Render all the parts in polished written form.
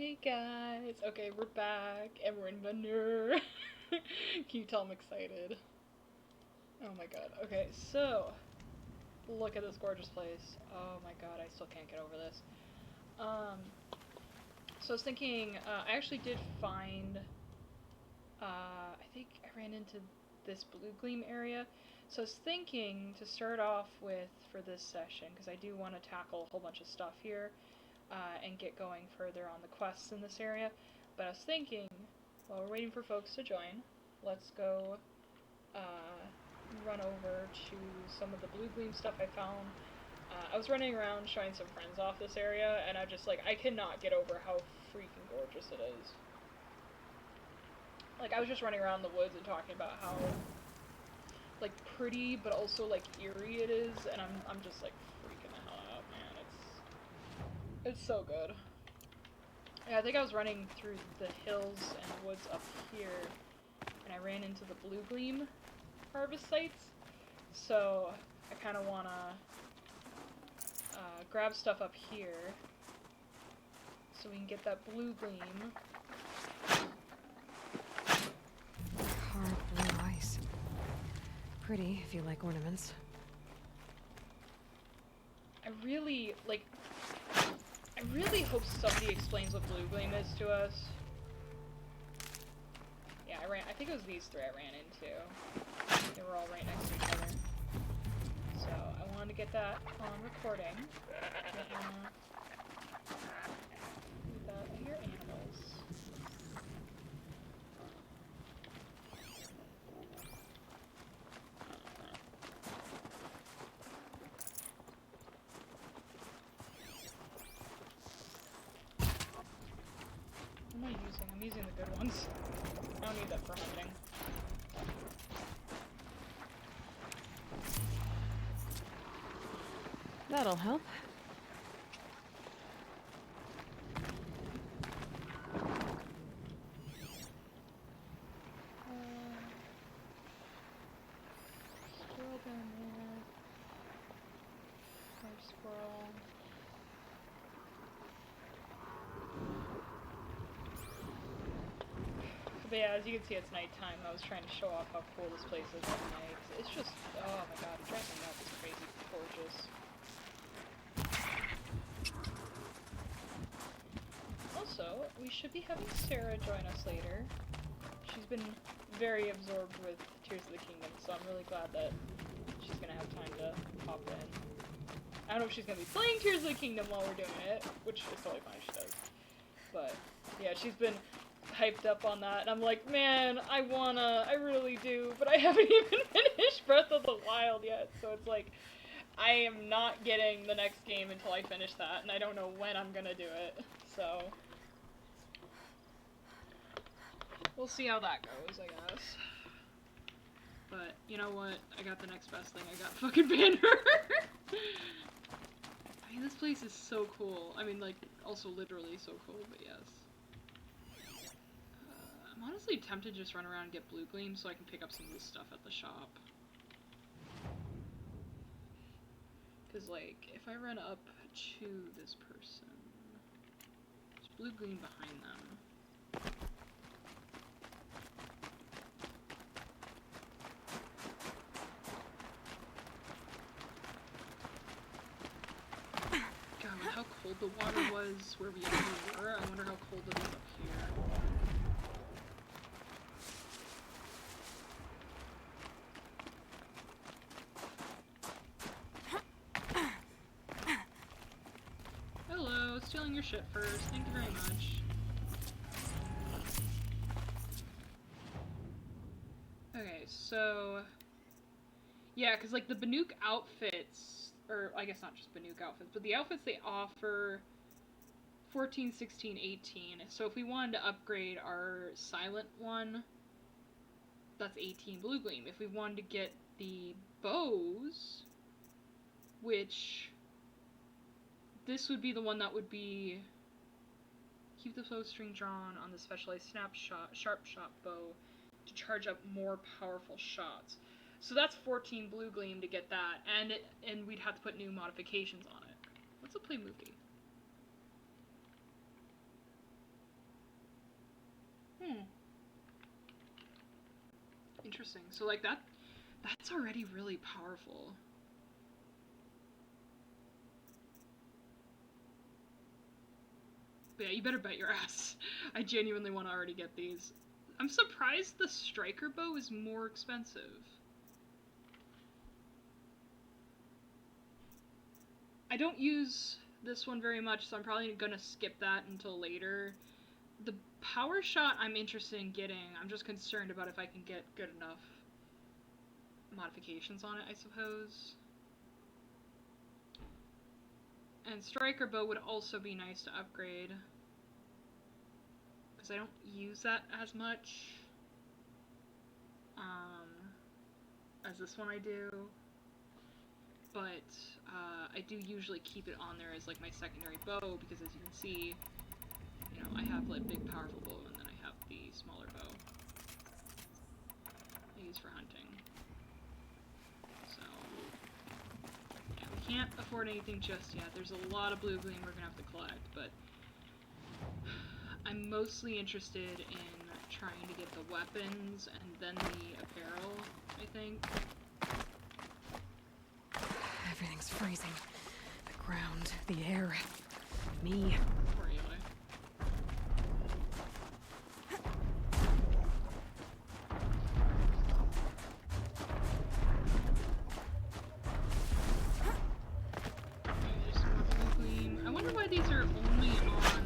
Hey guys! Okay, we're back and we're in Manure. Can you tell I'm excited? Oh my god. Okay, so look at this gorgeous place. Oh my god, I still can't get over this. Um, so I was thinking, I actually did find, I think I ran into this blue gleam area. So I was thinking to start off with for this session, because I do want to tackle a whole bunch of stuff here. And get going further on the quests in this area. But I was thinking, while we're waiting for folks to join, let's go run over to some of the blue gleam stuff I found. I was running around showing some friends off this area, and I'm just like, I cannot get over how freaking gorgeous it is. Like, I was just running around the woods and talking about how, like, pretty, but also, like, eerie it is, and I'm just, like, freaking the hell out, man. It's so good. Yeah, I think I was running through the hills and woods up here, and I ran into the blue gleam harvest sites, so I kind of want to grab stuff up here, so we can get that blue gleam. Hard blue ice. Pretty, if you like ornaments. I really hope somebody explains what blue gleam is to us. Yeah, I think it was these three I ran into. They were all right next to each other. So, I wanted to get that on recording. I hear animals. What am I using? I'm using the good ones. I don't need that for hunting. That'll help. Squirrel down there. More squirrel. But yeah, as you can see, it's nighttime. I was trying to show off how cool this place is at night. It's just, oh my god, it drives me nuts. It's crazy gorgeous. Also, we should be having Sarah join us later. She's been very absorbed with Tears of the Kingdom, so I'm really glad that she's gonna have time to pop in. I don't know if she's gonna be playing Tears of the Kingdom while we're doing it, which is totally fine if she does. But, yeah, she's been hyped up on that, and I'm like, man, I really do, but I haven't even finished Breath of the Wild yet, so it's like, I am not getting the next game until I finish that, and I don't know when I'm gonna do it, so we'll see how that goes, I guess. But, you know what, I got the next best thing, I got fucking Banner! I mean, this place is so cool, I mean, like, also literally so cool, but yes. I'm honestly tempted to just run around and get blue gleam so I can pick up some of this stuff at the shop. Because, like, if I run up to this person, there's blue gleam behind them. God, with how cold the water was where we actually were, I wonder how cold it is up here. Stealing your shit first. Thank you very much. Okay, so yeah, because like the Banuk outfits, or I guess not just Banuk outfits, but the outfits they offer 14, 16, 18. So if we wanted to upgrade our silent one, that's 18 blue gleam. If we wanted to get the bows, which this would be the one that would be keep the bowstring drawn on the specialized sharp shot bow to charge up more powerful shots. So that's 14 blue gleam to get that, and we'd have to put new modifications on it. Let's play movie. Hmm. Interesting. So like that's already really powerful. But yeah, you better bet your ass. I genuinely want to already get these. I'm surprised the striker bow is more expensive. I don't use this one very much, so I'm probably gonna skip that until later. The power shot I'm interested in getting. I'm just concerned about if I can get good enough modifications on it, I suppose. And striker bow would also be nice to upgrade, because I don't use that as much as this one I do. But I do usually keep it on there as like my secondary bow, because as you can see, you know, I have like big powerful bow and then I have the smaller bow I use for hunting. So yeah, we can't afford anything just yet. There's a lot of blue gleam we're gonna have to collect, but I'm mostly interested in trying to get the weapons and then the apparel, I think. Everything's freezing. The ground, the air, me. Poor Aloy. Okay, there's some more blue gleam. I wonder why these are only on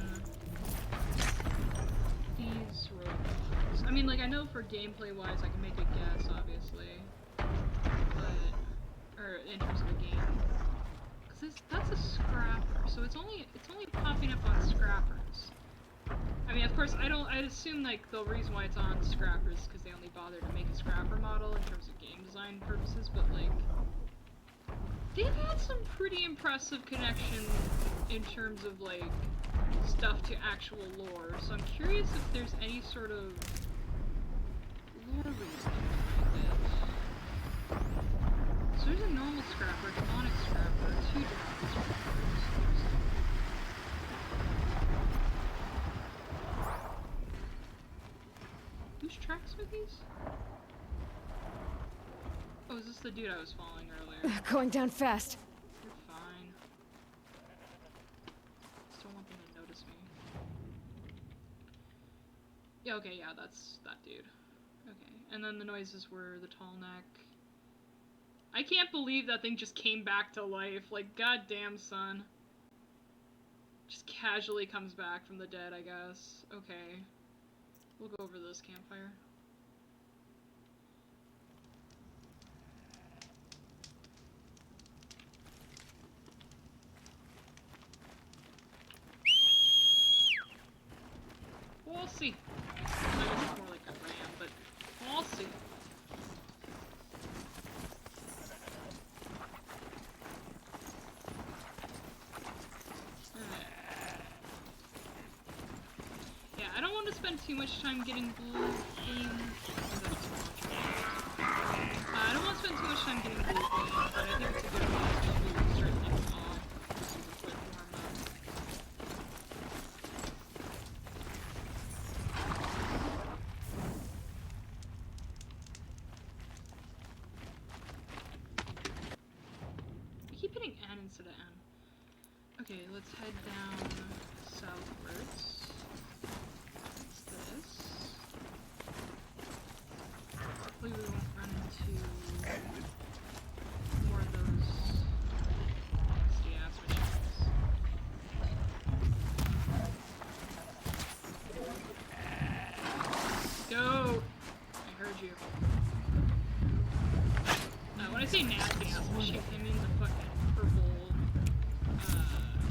these robots. I mean, like, I know for gameplay-wise I can make a guess, obviously. But, or in terms of the game. Because that's a scrapper, so it's only popping up on scrappers. I mean, of course, I'd assume, like, the reason why it's on scrappers is because they only bothered to make a scrapper model in terms of game design purposes, but, like, they've had some pretty impressive connection in terms of, like, stuff to actual lore, so I'm curious if there's any sort of lore reason behind it. So there's a normal scrapper, a demonic scrapper, two demonic scrappers. Whose tracks are these? Oh, is this the dude I was following earlier? Going down fast. You're fine. Just don't want them to notice me. Yeah, okay, yeah, that's that dude. Okay, and then the noises were the tall neck. I can't believe that thing just came back to life. Like, goddamn, son. Just casually comes back from the dead, I guess. Okay. We'll go over this campfire. We'll see. I guess it's more like a ram, but we'll see. Yeah, I don't want to spend too much time getting blue things. I don't want to spend too much time getting blue things, but I think it's a good idea to start things off. Just as a quick warm-up. I keep hitting N instead of N. Okay, let's head down southwards. What's this? Hopefully we won't run into more of those nasty ass machines. Go! I heard you. When I say nasty ass machines, I mean the fucking purple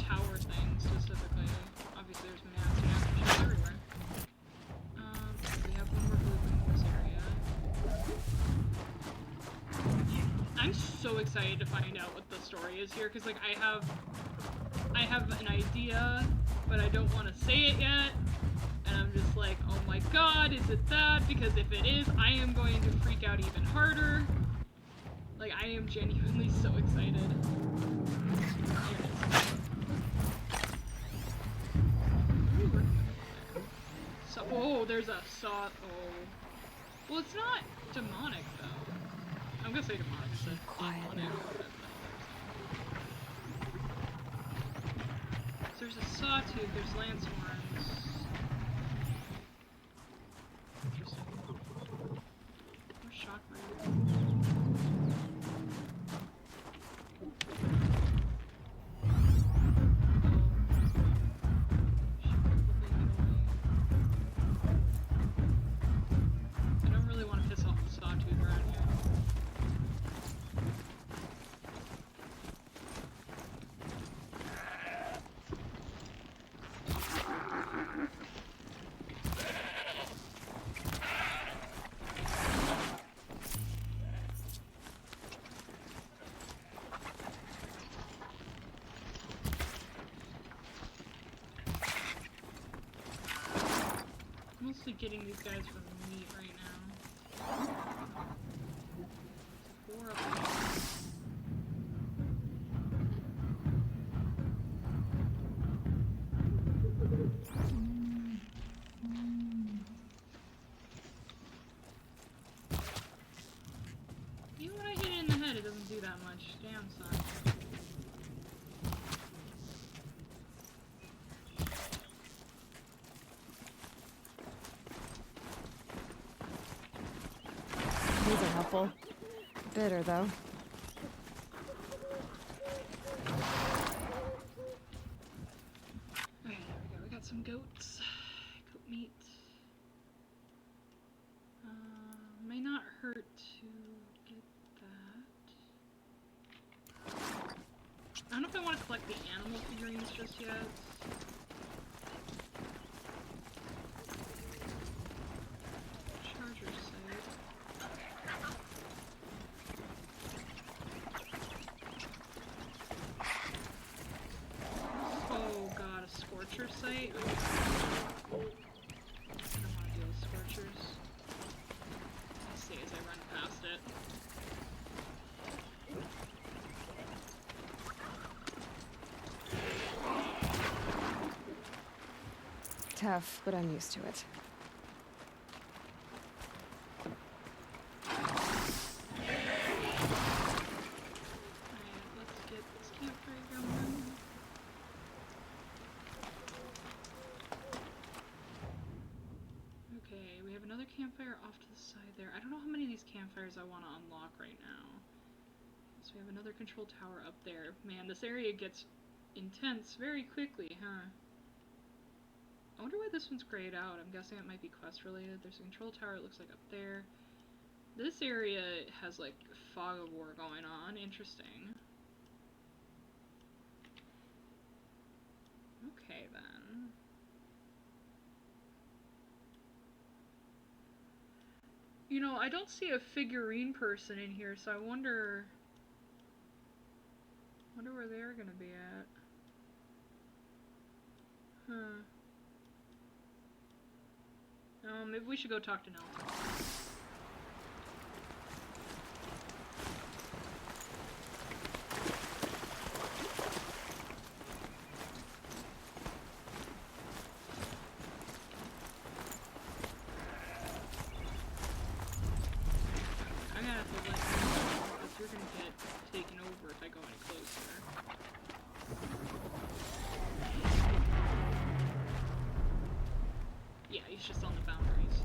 tower thing specifically. Obviously there's nasty ass machines everywhere. We have one more blue in this area. I'm so excited to find out what the story is here, because like I have an idea, but I don't want to say it yet. And I'm just like, oh my god, is it that? Because if it is, I am going to freak out even harder. Like, I am genuinely so excited. Here it is. Ooh, so saw. Oh, there's a saw. Oh. Well, it's not demonic though. I'm gonna say demonic. It's Keep quiet now. So there's a sawtooth. There's lance horns. Interesting. More shock mine. I don't really want to piss off the sawtooth around here. I'm mostly getting these guys for meat right now. It's horrible. Even when I hit it in the head, it doesn't do that much. Damn, son. These are helpful. Bitter, though. Okay, there we go. We got some goats. Goat meat. May not hurt to get that. I don't know if I want to collect the animal figurines just yet. Charger sight. Oh god, a scorcher sight? I don't want to deal with scorchers. Let's see as I run past it. Tough, but I'm used to it. Let's get this campfire going. Okay, we have another campfire off to the side there. I don't know how many of these campfires I want to unlock right now. So we have another control tower up there. Man, this area gets intense very quickly, huh? I wonder why this one's grayed out. I'm guessing it might be quest related. There's a control tower, it looks like up there. This area has like fog of war going on. Interesting. Okay then. You know, I don't see a figurine person in here, so I wonder where they're gonna be at. Huh. Maybe we should go talk to Nelson. I'm gonna have to let you know, because you're gonna get taken over if I go any closer. Yeah, he's just on the boundaries, so.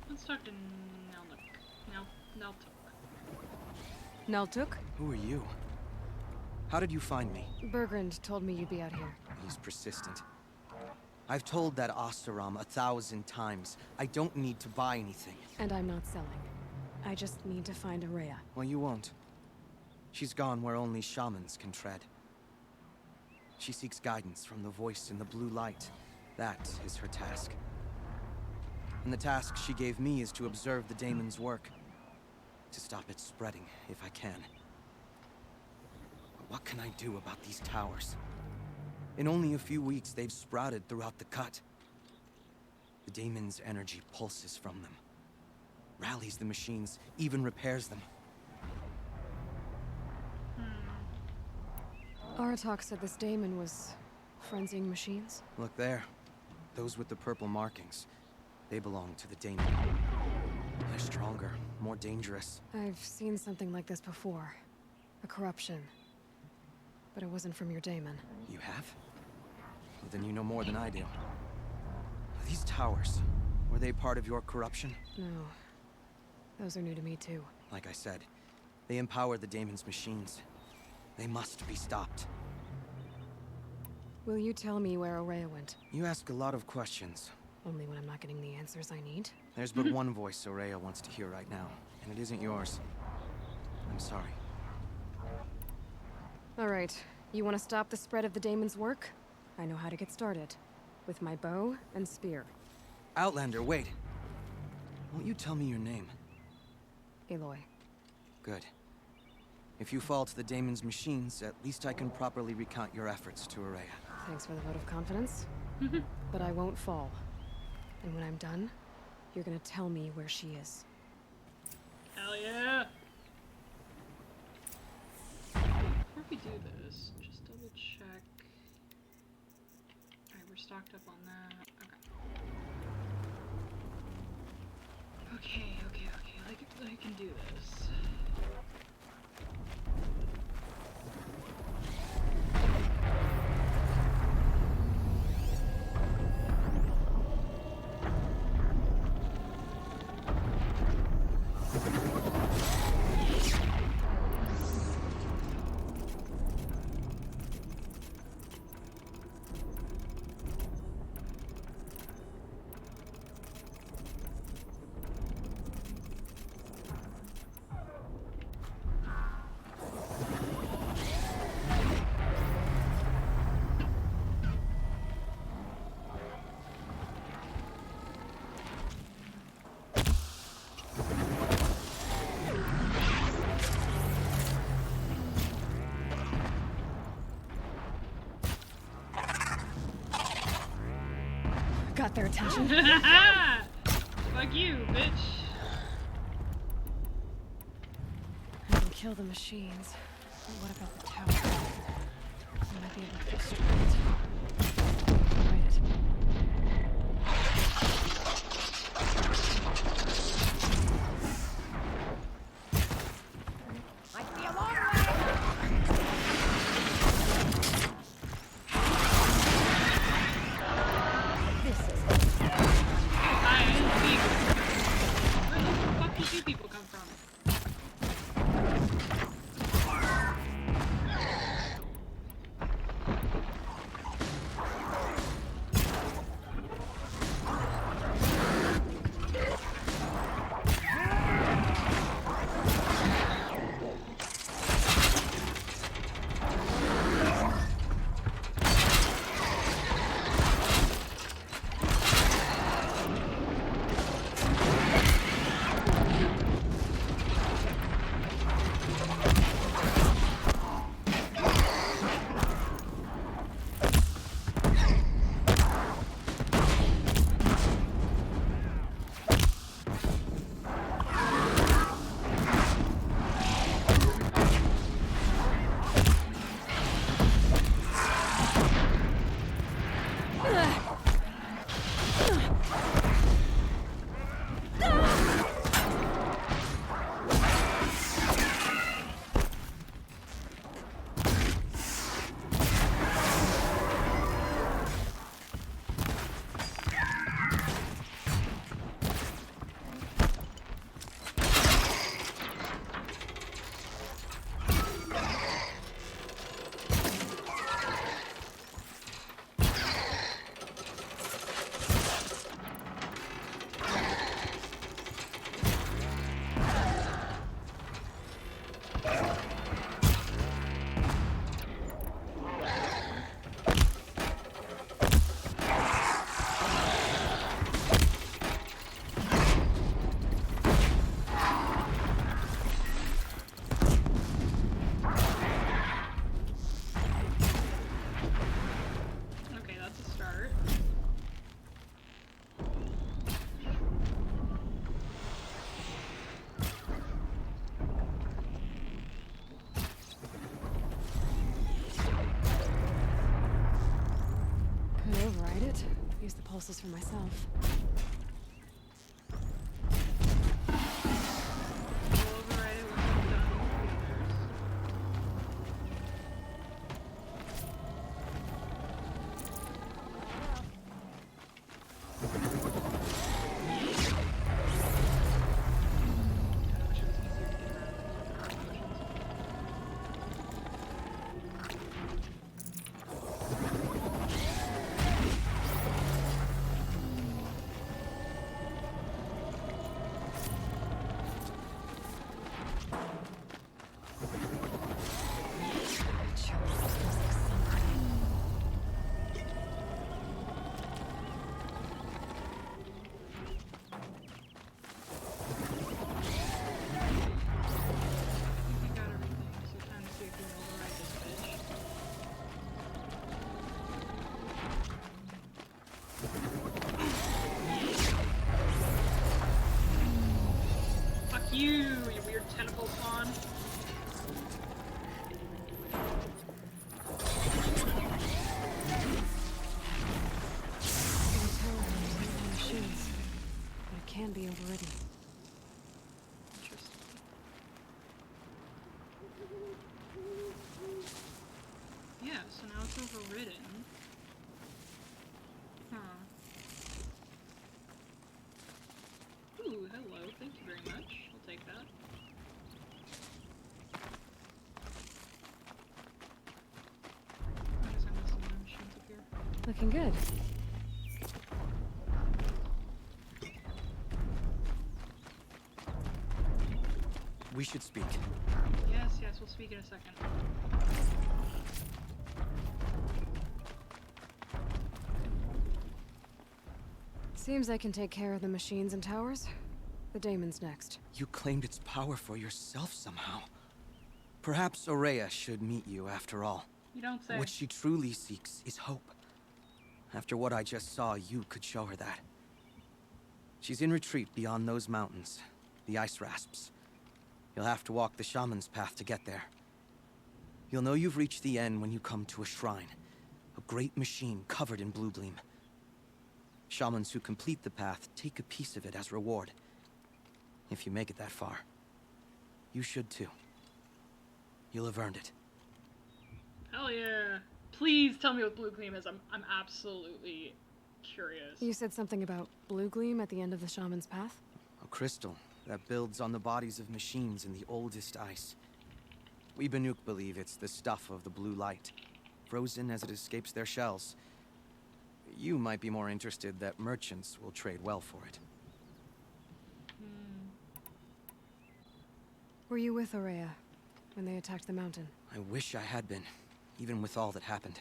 Let's talk to Neltuk. Neltuk? Who are you? How did you find me? Bergrand told me you'd be out here. He's persistent. I've told that Osterom 1,000 times. I don't need to buy anything. And I'm not selling. I just need to find Araya. Well, you won't. She's gone where only shamans can tread. She seeks guidance from the voice in the blue light. That is her task. And the task she gave me is to observe the daemon's work. To stop it spreading, if I can. But what can I do about these towers? In only a few weeks, they've sprouted throughout the cut. The daemon's energy pulses from them. Rallies the machines, even repairs them. Aratak said this daemon was frenzying machines. Look there. Those with the purple markings. They belong to the daemon. They're stronger, more dangerous. I've seen something like this before. A corruption. But it wasn't from your daemon. You have? Well, then you know more than I do. These towers, were they part of your corruption? No. Those are new to me too. Like I said, they empower the daemon's machines. They must be stopped. Will you tell me where Araya went? You ask a lot of questions. Only when I'm not getting the answers I need. There's but one voice Araya wants to hear right now, and it isn't yours. I'm sorry. Alright, you want to stop the spread of the daemon's work? I know how to get started. With my bow and spear. Outlander, wait. Won't you tell me your name? Aloy. Good. If you fall to the daemon's machines, at least I can properly recount your efforts to Araya. Thanks for the vote of confidence. But I won't fall. And when I'm done, you're gonna tell me where she is. Hell yeah! Before we do this, just double check. Alright, we're stocked up on that. Okay. I can do this. Got their attention. Fuck you, bitch. I can kill the machines. But what about the tower? I might be able to destroy it. Right it. Might be a long way. This is Hi, where the fuck did you people come from? use the pulses for myself. We'll override it when we're done with the others. I wish it was easier to get around our emotions. I think we got everything, so time to see if we can override this bitch. Fuck you, you weird tentacle spawn. Machines, but it can be overridden. Interesting. Yeah, so now it's overridden. Huh. Ooh, hello. Thank you very much. I'll take that. I guess I missed some more machines up here. Looking good. We should speak. Yes, yes, we'll speak in a second. Seems I can take care of the machines and towers. The daemon's next. You claimed its power for yourself somehow. Perhaps Aurea should meet you after all. You don't say. What she truly seeks is hope. After what I just saw, you could show her that. She's in retreat beyond those mountains, the ice rasps. You'll have to walk the shaman's path to get there. You'll know you've reached the end when you come to a shrine, a great machine covered in blue gleam. Shamans who complete the path take a piece of it as reward. If you make it that far, you should too. You'll have earned it. Hell yeah. Please tell me what blue gleam is. I'm absolutely curious. You said something about blue gleam at the end of the shaman's path? A crystal that builds on the bodies of machines in the oldest ice. We Banuk believe it's the stuff of the blue light, frozen as it escapes their shells. You might be more interested that merchants will trade well for it. Were you with Aurea when they attacked the mountain? I wish I had been, even with all that happened.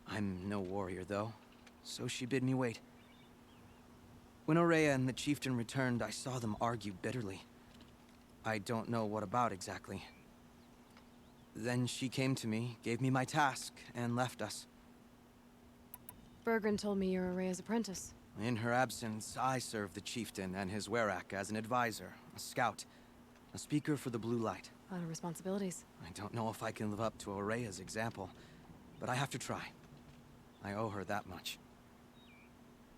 I'm no warrior, though, so she bid me wait. When Aurea and the chieftain returned, I saw them argue bitterly. I don't know what about exactly. Then she came to me, gave me my task, and left us. Bergren told me you're Aurea's apprentice. In her absence, I served the chieftain and his werak as an advisor, a scout, a speaker for the blue light. A lot of responsibilities. I don't know if I can live up to Aurea's example, but I have to try. I owe her that much.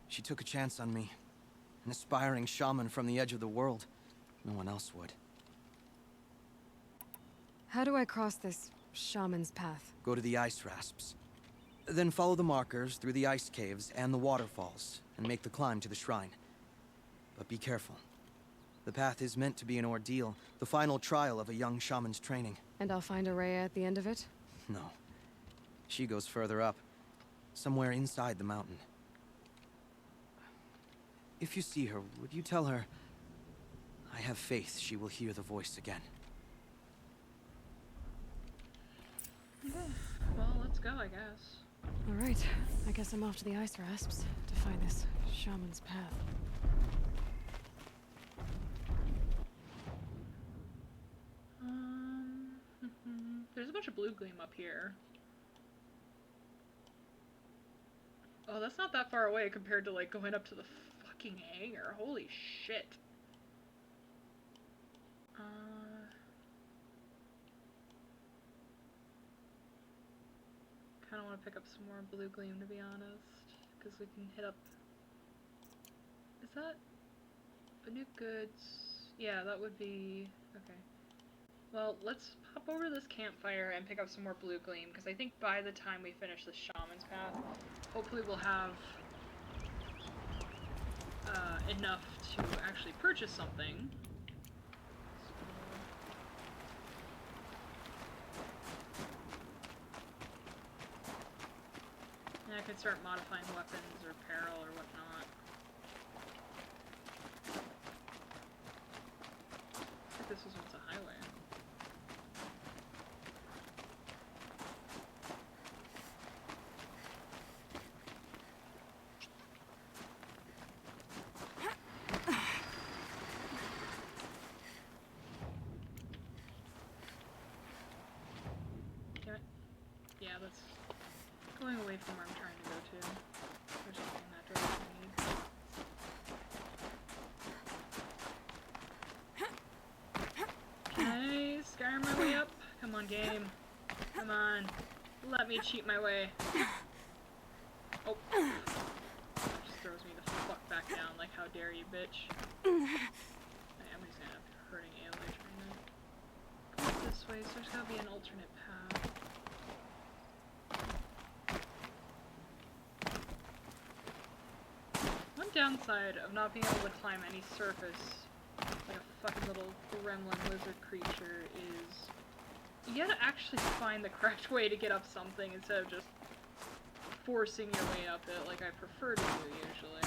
She took a chance on me. An aspiring shaman from the edge of the world. No one else would. How do I cross this shaman's path? Go to the ice rasps. Then follow the markers through the ice caves and the waterfalls, and make the climb to the shrine. But be careful. The path is meant to be an ordeal, the final trial of a young shaman's training. And I'll find Aurea at the end of it? No. She goes further up, somewhere inside the mountain. If you see her, would you tell her, I have faith she will hear the voice again. Well, let's go, I guess. Alright, I guess I'm off to the ice rasps to find this shaman's path. There's a bunch of blue gleam up here. Oh, that's not that far away compared to, like, going up to the fucking hangar. Holy shit. Kinda wanna pick up some more blue gleam, to be honest. because we can hit up... Is that... a new goods? Yeah, that would be... okay. Well, let's pop over to this campfire and pick up some more blue gleam, because I think by the time we finish the shaman's path, hopefully we'll have enough to actually purchase something. And I could start modifying weapons or apparel or whatnot. I think this was once a highway. Damn it. Yeah, that's going away from where I'm trying to go to. There's something in that direction I need. Can I skyrim my way up? Come on, game. Come on. Let me cheat my way. Oh. That just throws me the fuck back down, like, how dare you, bitch. I'm just gonna end up hurting Aloy trying to go this way, so there's gotta be an alternate path. One downside of not being able to climb any surface, like a fucking little gremlin lizard creature, is you gotta actually find the correct way to get up something instead of just forcing your way up it like I prefer to do usually.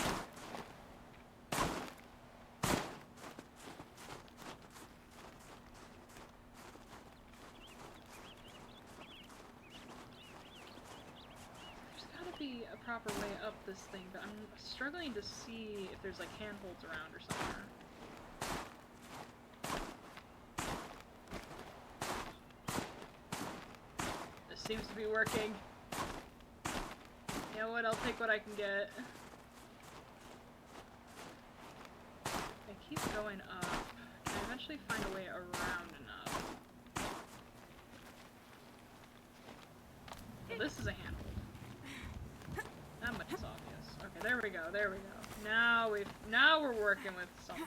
There's gotta be a proper way up this thing, but I'm struggling to see if there's like handholds around or somewhere. This seems to be working. You know what, I'll take what I can get. I keep going up. Can I eventually find a way around enough? Well, this is a handhold. That much is obvious. Okay, there we go, there we go. Now we're working with something.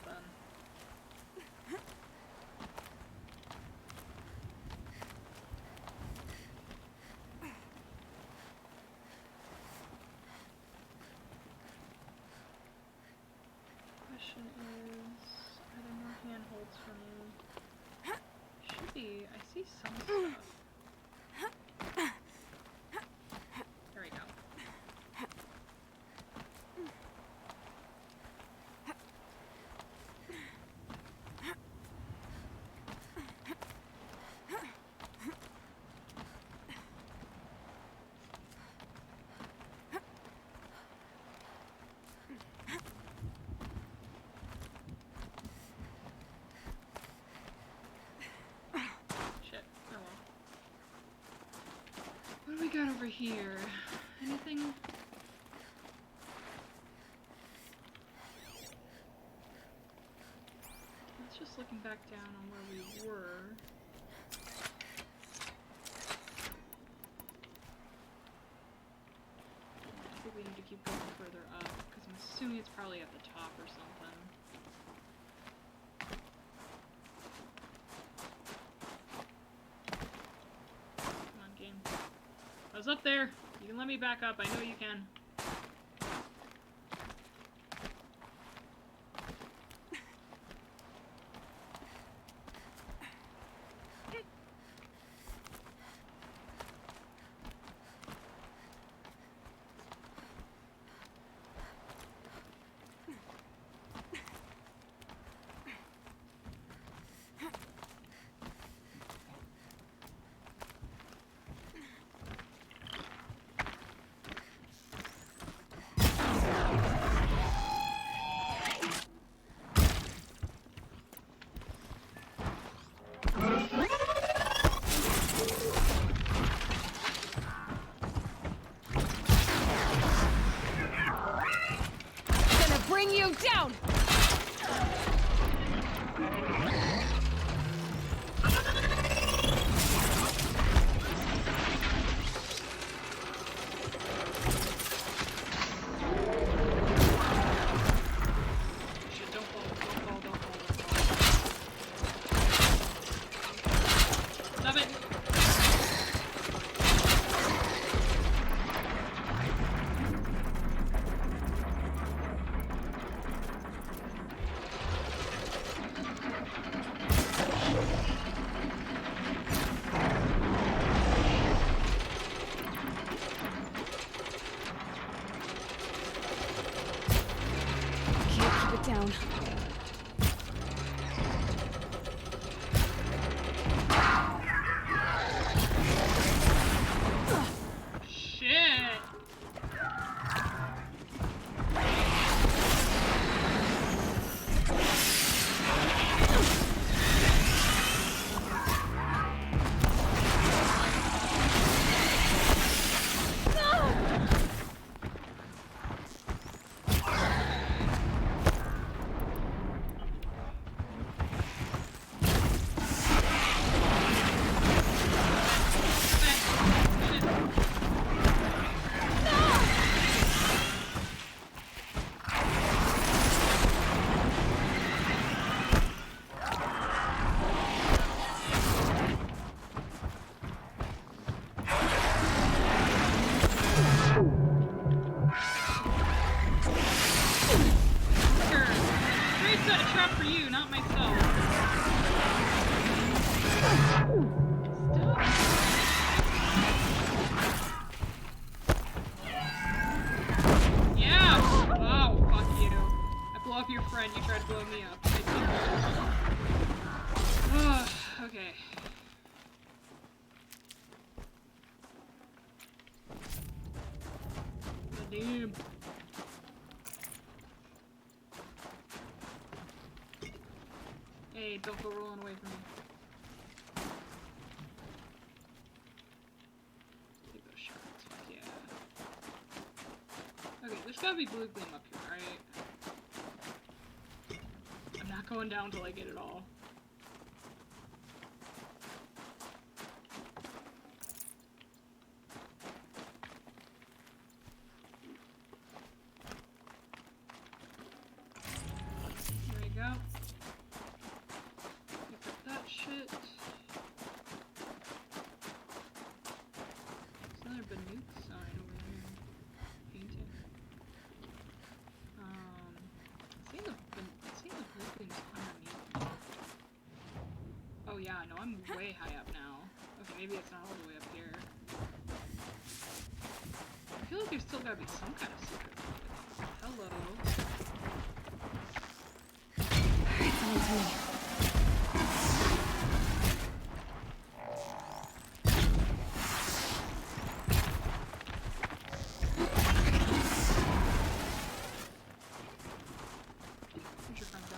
Question is, are there more handholds for me? Should be. I see some stuff. There we go. Shit. Oh well. What do we got over here? Anything? Let's just looking back down on where we were. I think we need to keep going further up, because I'm assuming it's probably at the top or something. Come on, game. I was up there! You can let me back up, I know you can. up your friend, you tried to blow me up. Okay. Damn. Hey, don't go rolling away from me. Take those shots, fuck yeah. Okay, there's gotta be blue gleam up here, right? I'm not going down till I get it all. There you go. Pick up that shit. There's another Banuk sign over there. Painting. Seeing the blue gleams underneath me. Oh yeah, no, I'm way high up now. Okay, maybe it's not all the way up here. I feel like there's still gotta be some kind of secret. Hello. It's on to me. Where's your friend go?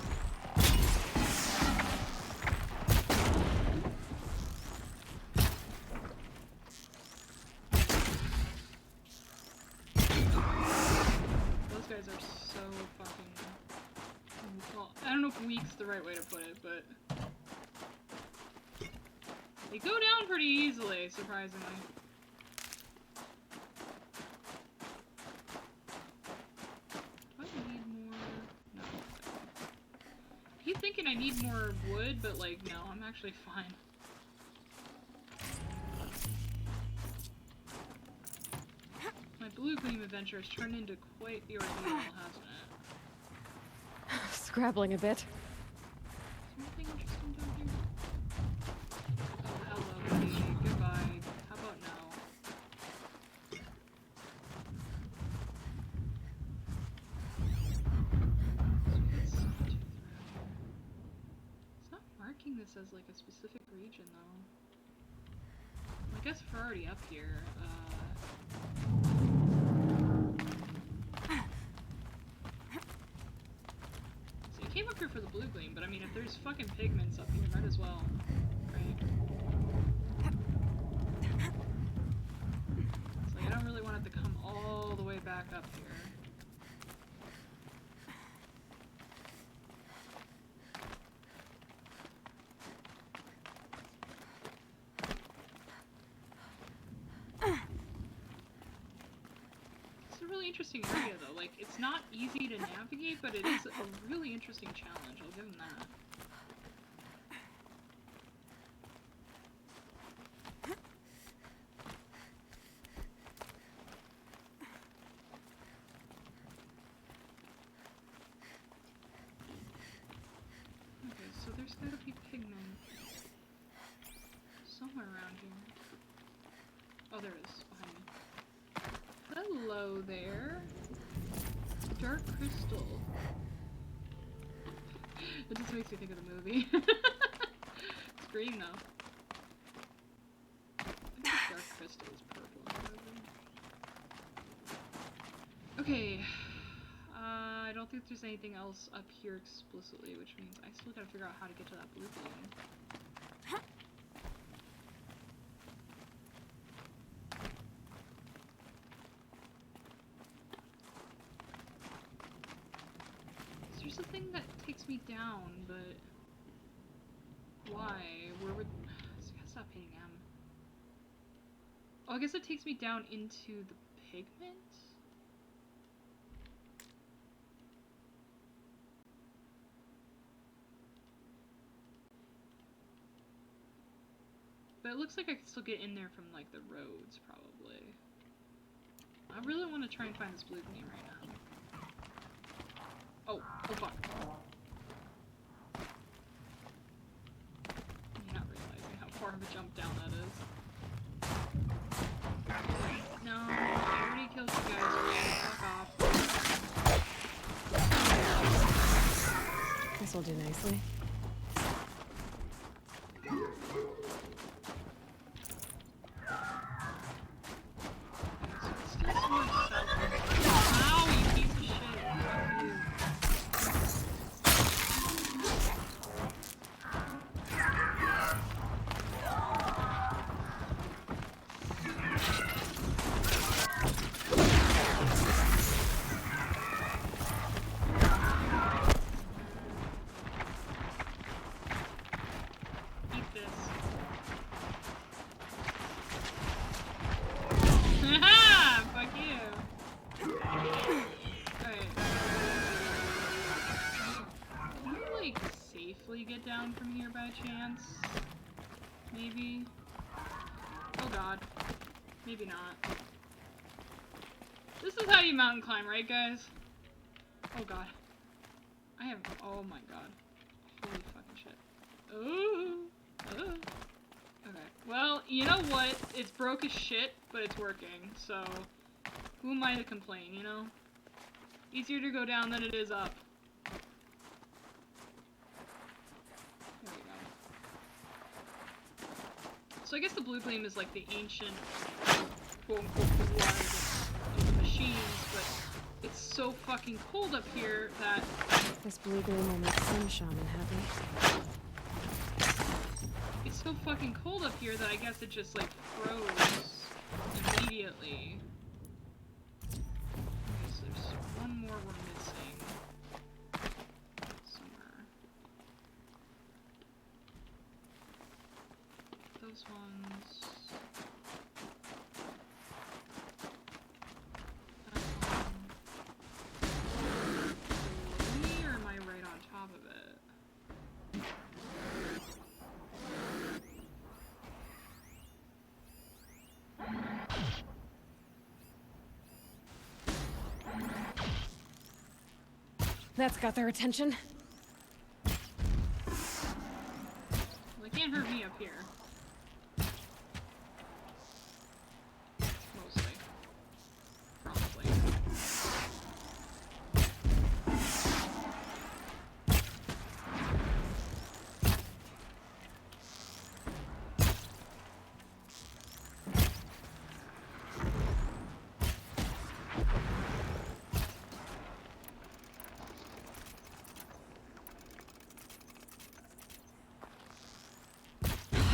Those guys are so fucking... Well, I don't know if weak's the right way to put it, but... They go down pretty easily, surprisingly. Do I need more? No. I keep thinking I need more wood, but like, no, I'm actually fine. My blue gleam adventure has turned into quite the ordeal, hasn't it? Scrabbling a bit. Is there anything interesting down here? Oh, hello, baby. Goodbye. How about no? It's not marking this as like a specific region though. I guess if we're already up here, so I came up here for the blue gleam, but I mean if there's fucking pigments up here, might as well, right? It's like I don't really want it to come all the way back up here. It's a really interesting area though, like it's not easy to navigate, but it is a really interesting challenge, I'll give them that. Okay, so there's gotta be pigment somewhere around here. Oh, there it is, behind me. Hello there. Dark crystal. It just makes me think of the movie. Scream though. I think dark crystal is purple in the movie. Okay. I don't think there's anything else up here explicitly, which means I still gotta figure out how to get to that blue gleam. There's a thing that takes me down, but why? Where would... I gotta stop hitting M. Oh, I guess it takes me down into the pigment? But it looks like I can still get in there from, like, the roads, probably. I really want to try and find this blue gleam right now. Oh, oh fuck. You're not realizing how far of a jump down that is. No, I already killed you guys. Fuck off. do nicely. Ow, you piece of shit. Fuck you. Eat this. Haha! Fuck you. Alright. Can I, like, safely get down from here by chance? Maybe? Oh god. Maybe not. This is how you mountain climb, right, guys? Oh god. I have. Oh my god. Holy fucking shit. Ooh. Ooh. Okay. Well, you know what? It's broke as shit, but it's working, so. Who am I to complain, you know? Easier to go down than it is up. There we go. So I guess the blue gleam is like the ancient quote-unquote blood of the machines, but it's so fucking cold up here that... This blue gleam will make some shaman happy. It's so fucking cold up here that I guess it just like froze immediately. Okay, so there's one more we're missing. Somewhere. Those ones. Below me, or am I right on top of it? That's got their attention. Well, they can't hurt me up here. Mostly. Probably.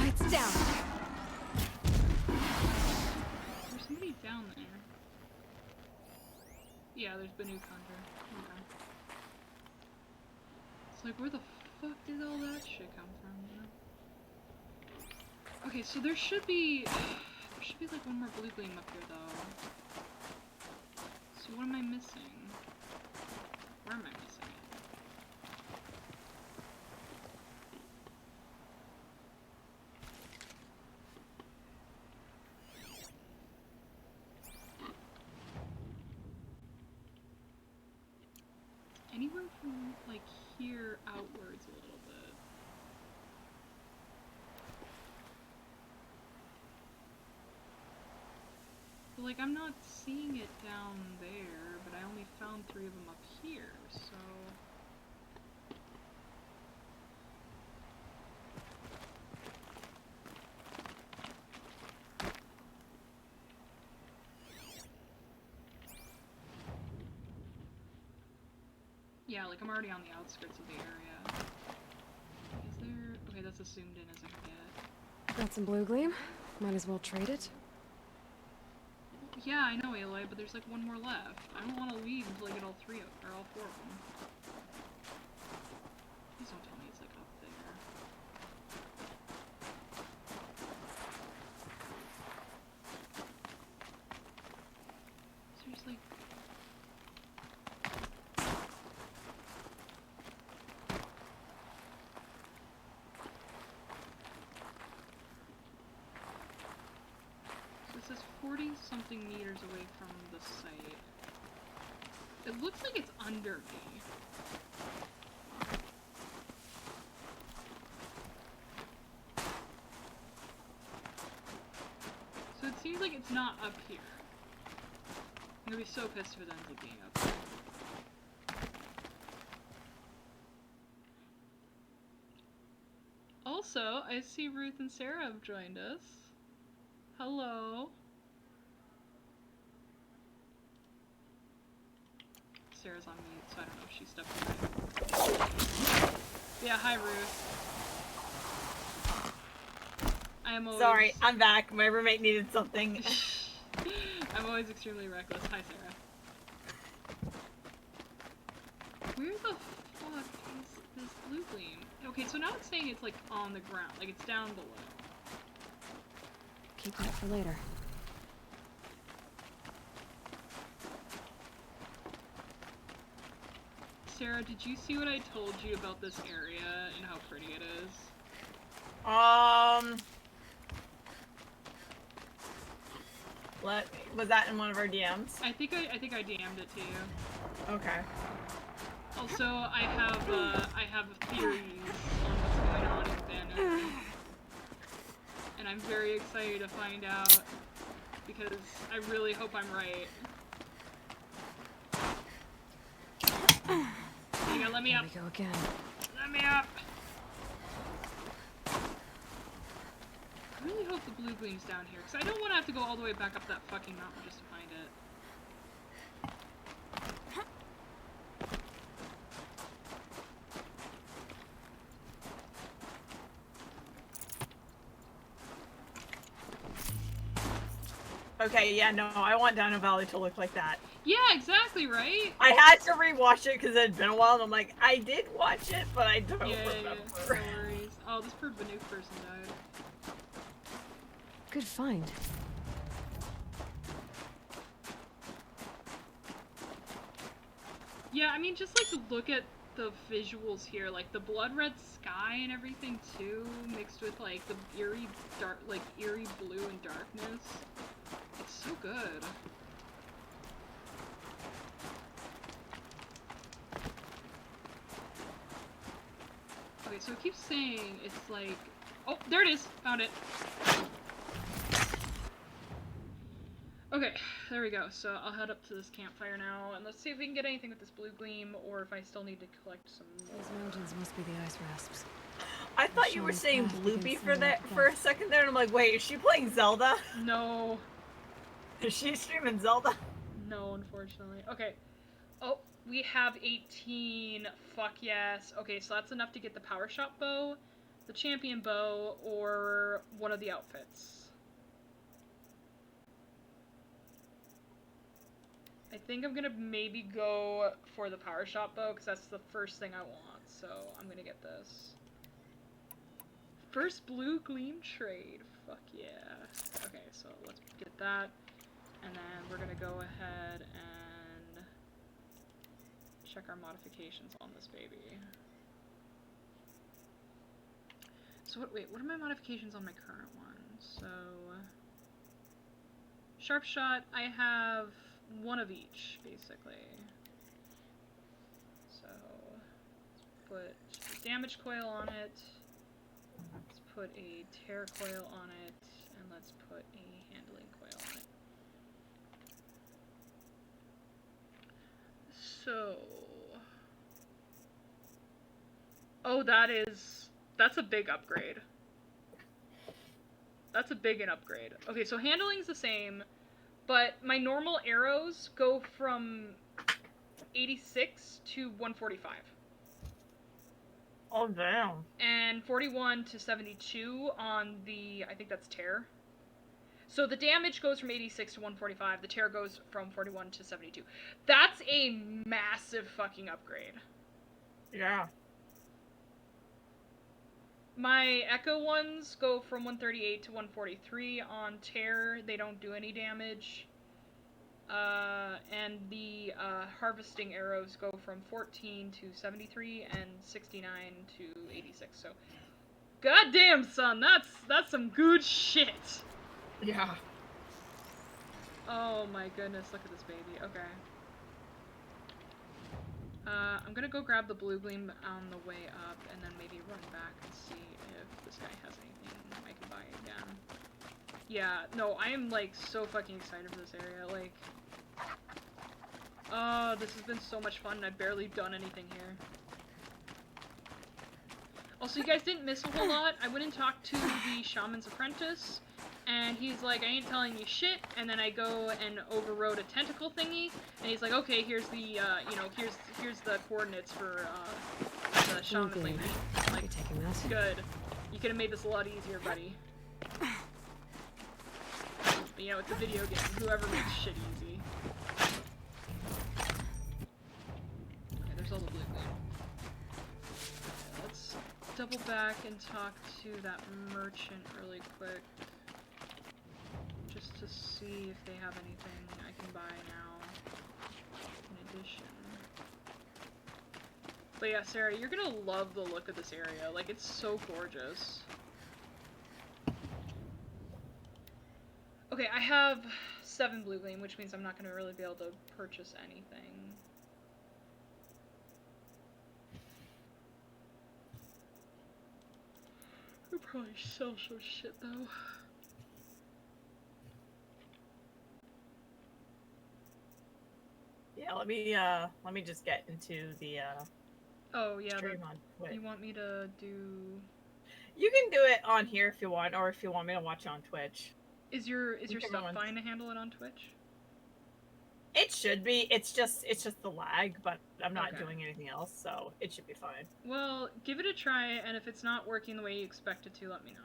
Lights down. There's somebody down there. Yeah, there's Banuk Hunter. Okay. It's like, where the fuck did all that shit come from, you know? Okay, so there should be like one more blue gleam up here, though. So what am I missing? Where am I missing it? Anywhere from, like, here outwards a little bit. But, like, I'm not seeing it down there, but I only found 3 of them up here, so... Yeah, like, I'm already on the outskirts of the area. Is there... Okay, that's as zoomed in as I can get. Got some blue gleam. Might as well trade it. Yeah, I know, Aloy, but there's like one more left. I don't want to leave until I get all 4 of them. Please don't tell me it's like up there. So there's like... So it says 40-something meters away from the site. It looks like it's under me. So it seems like it's not up here. I'm gonna be so pissed if it ends up being up here. also, I see Ruth and Sarah have joined us. Hello. Sarah's on mute, so I don't know if she stepped away. Yeah, hi Ruth. I am always... Sorry, I'm back. My roommate needed something. I'm always extremely reckless. Hi Sarah. Where the fuck is this blue gleam? Okay, so now it's saying it's like on the ground, like it's down below. Keep that for later. Sarah, did you see what I told you about this area and how pretty it is? Was that in one of our DMs? I think I DM'd it to you. Okay. Also, I have theories on what's going on in Banner. And I'm very excited to find out, because I really hope I'm right. You gotta let me up. Here we go again. Let me up! I really hope the blue gleam's down here, because I don't want to have to go all the way back up that fucking mountain just to find it. Okay, yeah, no, I want Dino Valley to look like that. Yeah, exactly, right? I had to rewatch it because it had been a while, and I'm like, I did watch it, but I don't remember. Yeah, no worries. Oh, this poor Banuk person died. Good find. Yeah, I mean, just like look at the visuals here, like the blood red sky and everything too, mixed with like the eerie dark, like eerie blue and darkness. It's so good. Okay, so it keeps saying it's like, oh, there it is, found it. Okay, there we go. So I'll head up to this campfire now, and let's see if we can get anything with this blue gleam, or if I still need to collect some more. These mountains must be the ice rasps. I thought you were saying Bloopy for a second there, and I'm like, wait, is she playing Zelda? No. Is she streaming Zelda? No, unfortunately. Okay. Oh, we have 18. Fuck yes. Okay, so that's enough to get the power shot bow, the champion bow, or one of the outfits. I think I'm gonna maybe go for the power shot bow, because that's the first thing I want, so I'm gonna get this. First blue gleam trade. Fuck yeah. Okay, so let's get that. And then we're gonna go ahead and check our modifications on this baby. So what are my modifications on my current one? So, sharp shot, I have one of each, basically. So, let's put a damage coil on it. Let's put a tear coil on it, and let's put a handling coil on it. So, oh, that's a big upgrade. That's a big an upgrade. Okay, so handling's the same, but my normal arrows go from 86 to 145. Oh, damn. And 41 to 72 on the, I think that's tear. So the damage goes from 86 to 145, the tear goes from 41 to 72. That's a massive fucking upgrade. Yeah. My Echo ones go from 138 to 143 on tear, they don't do any damage. And the harvesting arrows go from 14 to 73 and 69 to 86, so... Goddamn, son, that's some good shit! Yeah. Oh my goodness, look at this baby. Okay. I'm gonna go grab the blue gleam on the way up, and then maybe run back and see if this guy has anything I can buy again. Yeah, no, I am, like, so fucking excited for this area, like... Oh, this has been so much fun, and I've barely done anything here. Also, you guys didn't miss a whole lot. I went and talked to the shaman's apprentice, and he's like, I ain't telling you shit, and then I go and overrode a tentacle thingy, and he's like, okay, here's the, here's the coordinates for, the shaman thing. I'm like, taking this. good. You could have made this a lot easier, buddy. But, you know, it's a video game. Whoever makes shit easy. Okay, there's all the blue gleam. Okay, let's double back and talk to that merchant really quick. Just to see if they have anything I can buy now. In addition. But yeah, Sarah, you're gonna love the look of this area. Like, it's so gorgeous. Okay, I have 7 blue gleam, which means I'm not gonna really be able to purchase anything. I'll probably sell some shit, though. Yeah, let me just get into the Oh, yeah, stream on Twitch. you want me to do... You can do it on here if you want, or if you want me to watch it on Twitch. Is your stuff fine to handle it on Twitch? It should be. It's just the lag, but I'm not Okay. doing anything else, so it should be fine. Well, give it a try, and if it's not working the way you expect it to, let me know.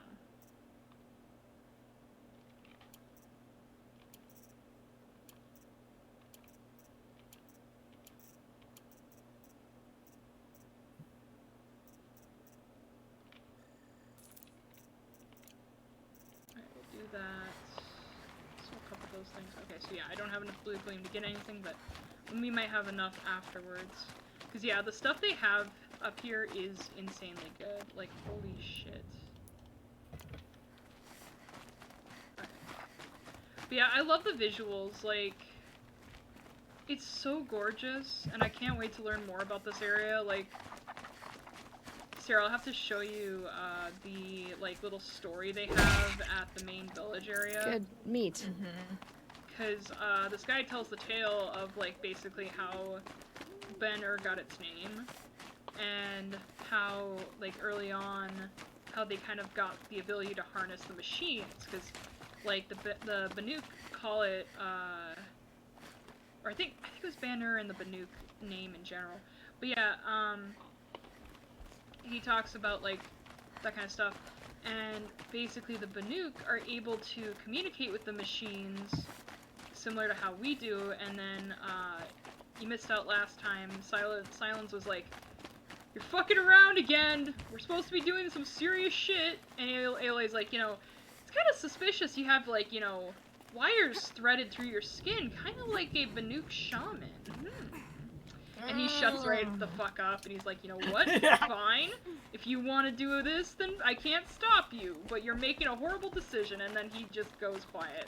Alright, we'll do that. So a couple of those things. Okay, so yeah, I don't have enough blue gleam to get anything, but we might have enough afterwards. Because yeah, the stuff they have up here is insanely good. Like, holy shit. Okay. But yeah, I love the visuals. Like, it's so gorgeous, and I can't wait to learn more about this area. Like, Sarah, I'll have to show you the like little story they have at the main village area. Good meat. Because this guy tells the tale of like basically how Banner got its name, and how like early on how they kind of got the ability to harness the machines. Because like the Banuk call it, or I think it was Banner and the Banuk name in general. But yeah, he talks about like that kind of stuff, and basically the Banuk are able to communicate with the machines similar to how we do. And then you missed out last time. Silence was like, "You're fucking around again. We're supposed to be doing some serious shit." And Aloy's like, you know, it's kind of suspicious you have like, you know, wires threaded through your skin, kind of like a Banuk shaman. And he shuts right the fuck up, and he's like, you know what? Fine. If you want to do this, then I can't stop you. But you're making a horrible decision, and then he just goes quiet.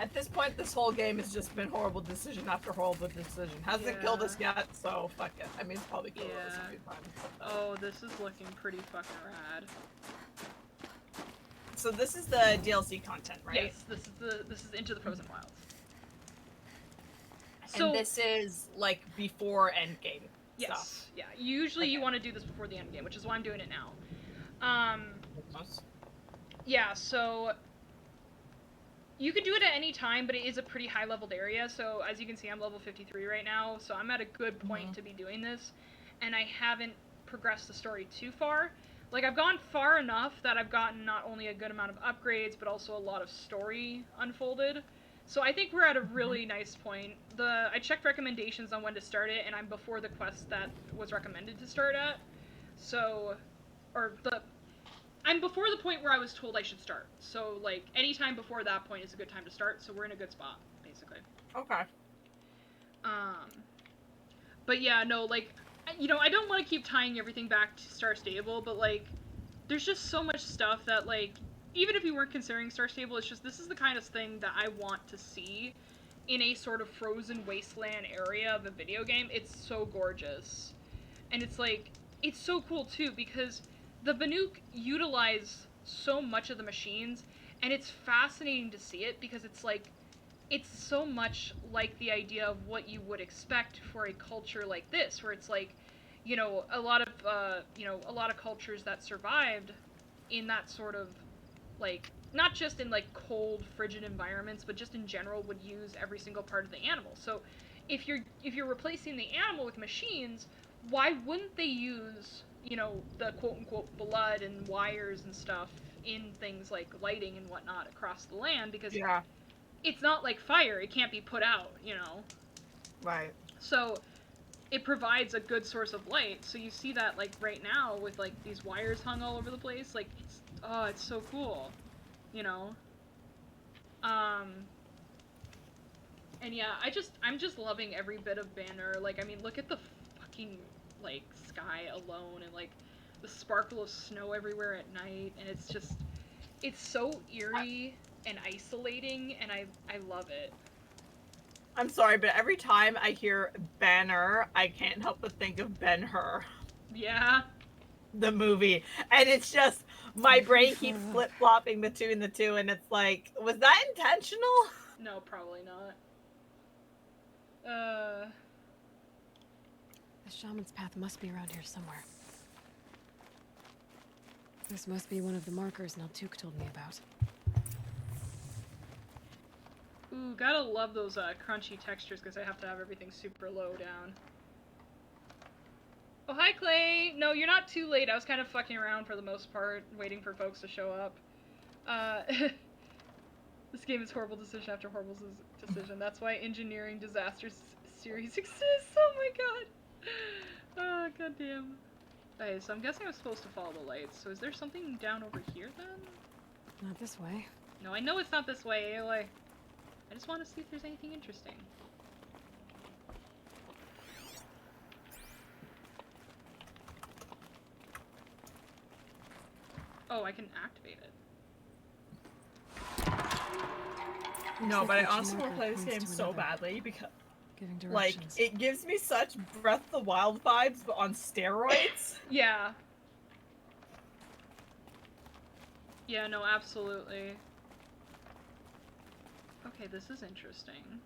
At this point, this whole game has just been horrible decision after horrible decision. Hasn't killed us yet, so fuck it. I mean, it's probably killed us a few times. Oh, this is looking pretty fucking rad. So this is the DLC content, right? Yes, this is Into the Frozen Wilds. And this is like before endgame stuff. Yeah. Usually you want to do this before the end game, which is why I'm doing it now. Yeah, so you could do it at any time, but it is a pretty high-leveled area. So as you can see, I'm level 53 right now, so I'm at a good point to be doing this, and I haven't progressed the story too far. Like, I've gone far enough that I've gotten not only a good amount of upgrades, but also a lot of story unfolded. So I think we're at a really nice point. I checked recommendations on when to start it, and I'm before the quest that was recommended to start at. So, I'm before the point where I was told I should start. So, like, any time before that point is a good time to start, so we're in a good spot, basically. Okay. But yeah, no, like, you know, I don't want to keep tying everything back to Star Stable, but, like, there's just so much stuff that, like, even if you weren't considering Star Stable, it's just, this is the kind of thing that I want to see in a sort of frozen wasteland area of a video game. It's so gorgeous. And it's like, it's so cool too, because the Banuk utilize so much of the machines, and it's fascinating to see it, because it's like, it's so much like the idea of what you would expect for a culture like this, where it's like, you know, a lot of cultures that survived in that sort of, like, not just in, like, cold, frigid environments, but just in general would use every single part of the animal. So if you're replacing the animal with machines, why wouldn't they use, you know, the quote-unquote blood and wires and stuff in things like lighting and whatnot across the land? Because Yeah. it's not like fire, it can't be put out, you know? Right. So it provides a good source of light. So you see that, like, right now with, like, these wires hung all over the place. Like, it's so cool, you know? And yeah, I'm just loving every bit of Banner. Like, I mean, look at the fucking, like, sky alone, and, like, the sparkle of snow everywhere at night, and it's so eerie and isolating, and I love it. I'm sorry, but every time I hear Banner, I can't help but think of Ben-Hur. Yeah. The movie. And it's just, my brain keeps flip-flopping between the two, and it's like, was that intentional? No, probably not. The shaman's path must be around here somewhere. This must be one of the markers Naltuk told me about. Ooh, gotta love those crunchy textures because I have to have everything super low down. Oh, hi, Clay! No, you're not too late. I was kind of fucking around for the most part, waiting for folks to show up. This game is horrible decision after horrible decision. That's why Engineering Disasters series exists! Oh my god! Oh, goddamn. Okay, so I'm guessing I'm supposed to follow the lights. So is there something down over here, then? Not this way. No, I know it's not this way, Aloy. I just want to see if there's anything interesting. Oh, I can activate it. No, but I honestly want to play this game so badly because, Giving like, directions. it gives me such Breath of the Wild vibes, but on steroids. Yeah. Yeah, no, absolutely. Okay, this is interesting.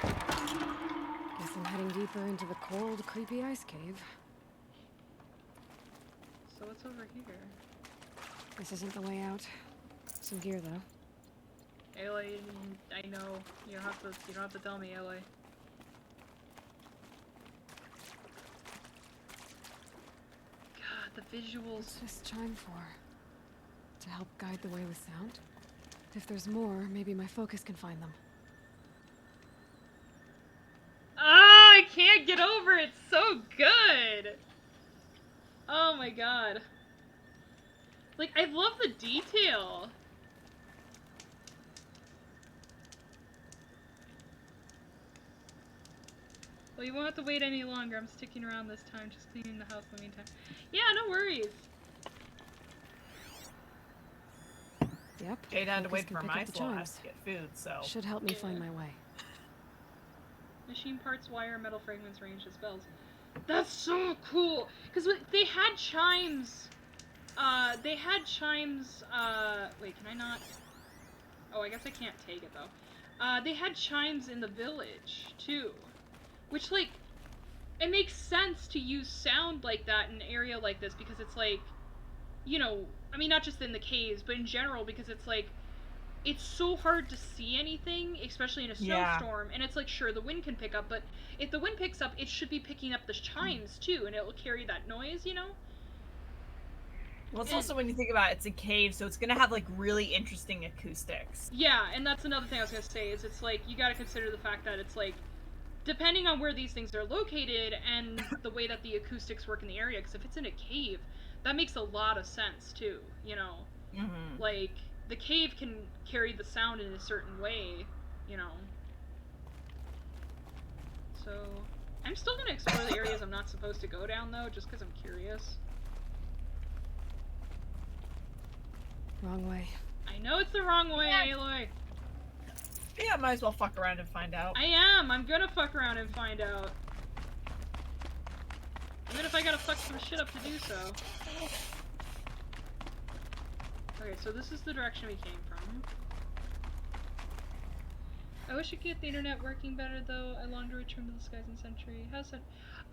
Guess I'm heading deeper into the cold, creepy ice cave. So what's over here? This isn't the way out. Some gear, though. Aloy, I know. You don't have to tell me, Aloy. God, the visuals. What's this chime for? To help guide the way with sound? If there's more, maybe my focus can find them. Ah, I can't get over it. It's so good. Oh my god. Like, I love the detail. Well, you won't have to wait any longer. I'm sticking around this time, just cleaning the house in the meantime. Yeah, no worries. Yep. Jade had to focus wait can for pick my up the slow ass chimes. to get food, so. Should help me find my way. Machine parts, wire, metal fragments, range as bells. That's so cool! Because they had chimes. Wait, can I not? Oh, I guess I can't take it, though. They had chimes in the village, too. Which, like, it makes sense to use sound like that in an area like this, because it's like, you know, I mean, not just in the caves, but in general, because it's like, it's so hard to see anything, especially in a snowstorm, and it's like, sure, the wind can pick up, but if the wind picks up, it should be picking up the chimes, too, and it will carry that noise, you know? Well, it's also, when you think about it, it's a cave, so it's gonna have, like, really interesting acoustics. Yeah, and that's another thing I was gonna say, is it's like, you gotta consider the fact that it's like, depending on where these things are located, and the way that the acoustics work in the area, because if it's in a cave, that makes a lot of sense, too, you know? Mm-hmm. Like, the cave can carry the sound in a certain way, you know? So, I'm still gonna explore the areas I'm not supposed to go down, though, just because I'm curious. Wrong way. I know it's the wrong way, Aloy! Yeah, might as well fuck around and find out. I am! I'm gonna fuck around and find out. Even if I gotta fuck some shit up to do so. Okay, so this is the direction we came from. I wish I could get the internet working better though. I long to return to the skies in Century. How's that?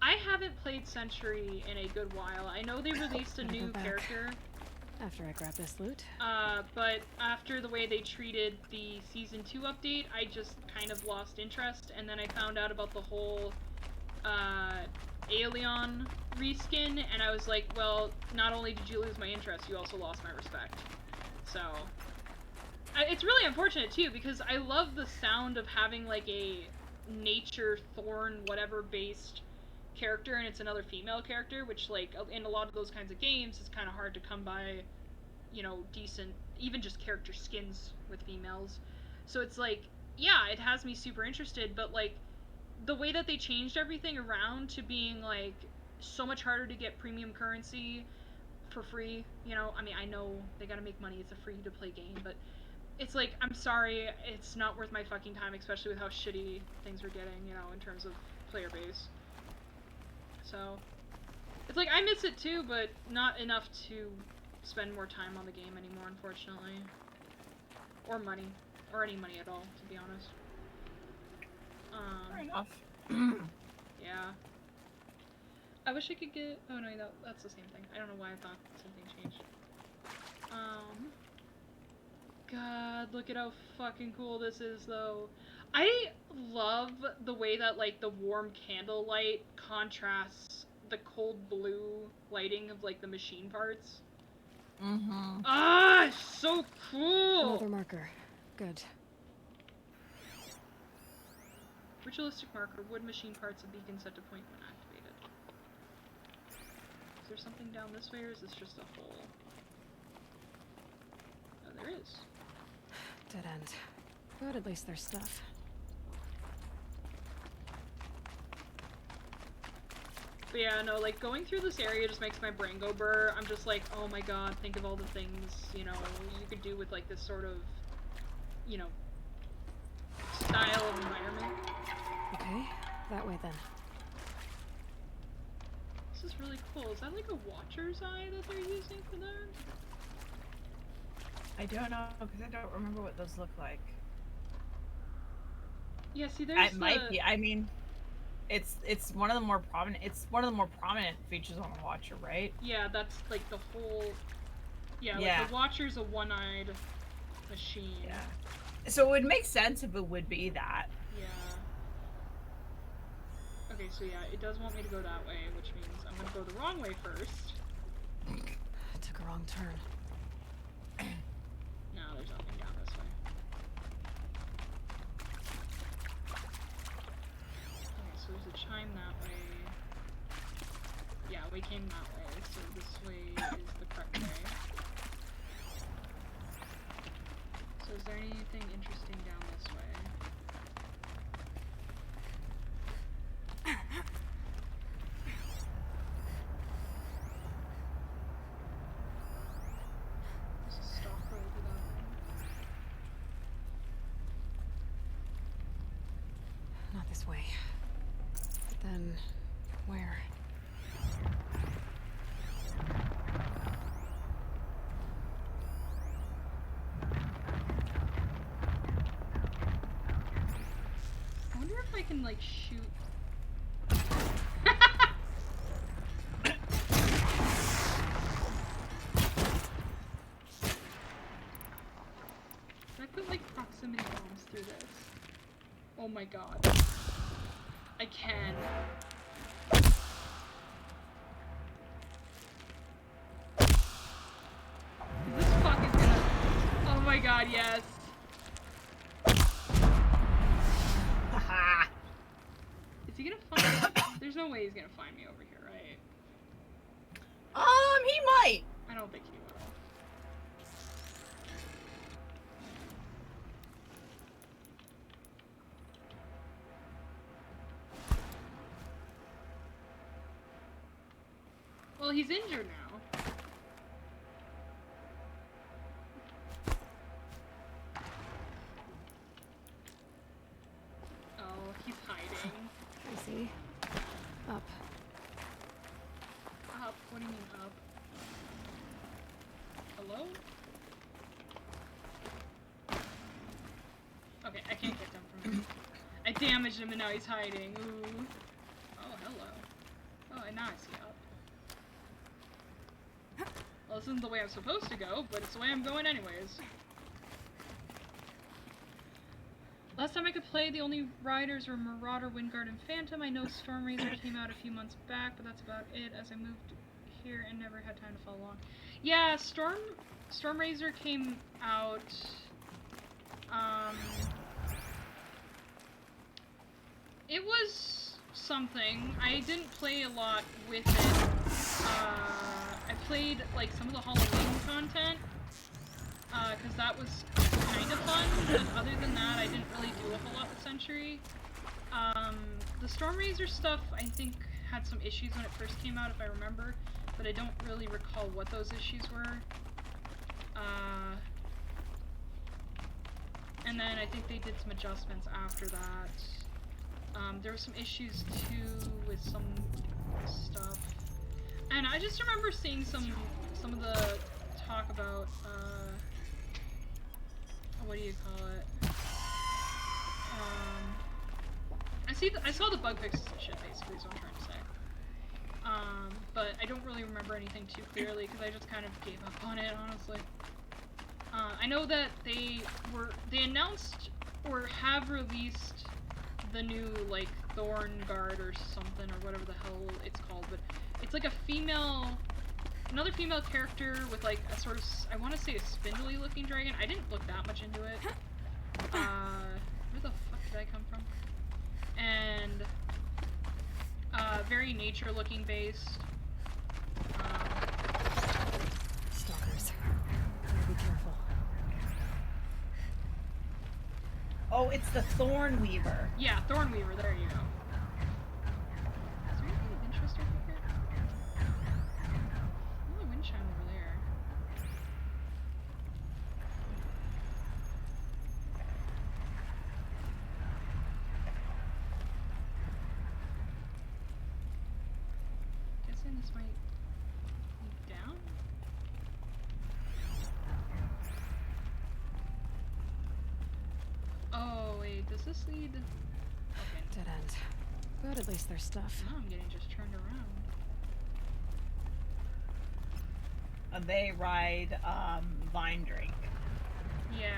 I haven't played Century in a good while. I know they released a Gotta go new back. character. After I grab this loot. But after the way they treated the Season 2 update, I just kind of lost interest, and then I found out about the whole, Aeolion reskin, and I was like, well, not only did you lose my interest, you also lost my respect. So... it's really unfortunate, too, because I love the sound of having, like, a nature, thorn, whatever-based character, and it's another female character, which, like, in a lot of those kinds of games, is kind of hard to come by, you know, decent, even just character skins with females. So it's like, yeah, it has me super interested, but, like, the way that they changed everything around to being, like, so much harder to get premium currency for free, you know, I mean, I know they gotta make money, it's a free-to-play game, but it's like, I'm sorry, it's not worth my fucking time, especially with how shitty things are getting, you know, in terms of player base. So, it's like, I miss it too, but not enough to spend more time on the game anymore, unfortunately. Or money. Or any money at all, to be honest. Fair enough. Yeah. I wish I could get... Oh no, that's the same thing. I don't know why I thought something changed. God, look at how fucking cool this is, though. I love the way that, like, the warm candlelight contrasts the cold blue lighting of, like, the machine parts. Mm-hmm. Ah, it's so cool! Another marker. Good. Ritualistic marker. Wood machine parts, a beacon set to point when activated. Is there something down this way, or is this just a hole? Oh, there is. Dead end. But at least there's stuff. But yeah, no, like, going through this area just makes my brain go burr. I'm just like, oh my god, think of all the things, you know, you could do with, like, this sort of, you know, style of environment. Okay, that way then. This is really cool. Is that, like, a Watcher's Eye that they're using for that? I don't know, because I don't remember what those look like. Yeah, see, there's It might be. I mean, it's one of the more prominent. It's one of the more prominent features on the Watcher, right? Yeah, that's, like, the whole... Yeah, Yeah. like, the Watcher's a one-eyed machine. Yeah. So it would make sense if it would be that. Yeah. Okay, so yeah, it does want me to go that way, which means I'm gonna go the wrong way first. Took a wrong turn. No, there's nothing down this way. Okay, so there's a chime that way. Yeah, we came that way, so this way is the correct way. So is there anything interesting down this way? There's a stalker over that way. Not this way. But then, where? I wonder if I can, like, shoot. Can I put, like, proximity bombs through this? Oh my god. I can. Is this fucking gonna... Oh my god, yes. Haha. Is he gonna find me? There's no way he's gonna find me over here, right? He might. I don't think he will. Well, he's injured now. Oh, he's hiding. I see. Up. Up? What do you mean up? Hello? Okay, I can't get them from damaged him and now he's hiding. Ooh. Oh, hello. Oh, and now I see up. Well, this isn't the way I'm supposed to go, but it's the way I'm going anyways. Last time I could play, the only riders were Marauder, Windguard, and Phantom. I know Stormrazor came out a few months back, but that's about it, as I moved here and never had time to follow along. Yeah, Stormrazor came out, it was something. I didn't play a lot with it. I played, like, some of the Halloween content, because that was kind of fun, but other than that, I didn't really do a whole lot with Century. The Stormrazor stuff, I think, had some issues when it first came out, if I remember, but I don't really recall what those issues were. And then I think they did some adjustments after that. There were some issues, too, with some stuff. And I just remember seeing some of the talk about, what do you call it? I saw the bug fixes and shit, basically, is what I'm trying to say. But I don't really remember anything too clearly, because I just kind of gave up on it, honestly. I know that they announced, or have released, the new, like, Thorn Guard or something, or whatever the hell it's called, but it's like another female character with, like, a sort of, I want to say a spindly looking dragon. I didn't look that much into it. Where the fuck did I come from? And, very nature looking based. Stalkers. Gotta be careful. Oh, it's the Thorn Weaver. Yeah, Thornweaver, there you go. Is there anything of interest over here? Oh, the wind chime over there. Guessing this might lead down? Oh, wait, does this lead? Okay, Dead end. But at least there's stuff. now I'm getting just turned around. They ride Vine Drake, Yeah.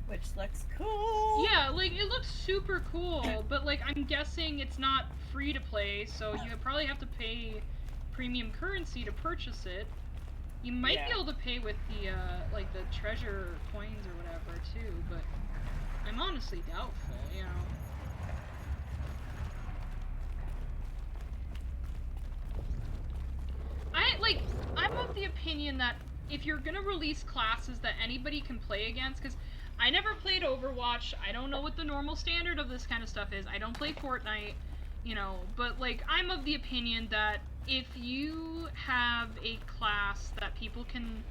which looks cool. Yeah, like, it looks super cool, but, like, I'm guessing it's not free to play, so you probably have to pay premium currency to purchase it. You might be Yeah. able to pay with the, like, the treasure coins or whatever, too, but I'm honestly doubtful, you know. I'm of the opinion that if you're gonna release classes that anybody can play against, because I never played Overwatch, I don't know what the normal standard of this kind of stuff is, I don't play Fortnite, you know, but, like, I'm of the opinion that if you have a class that people can,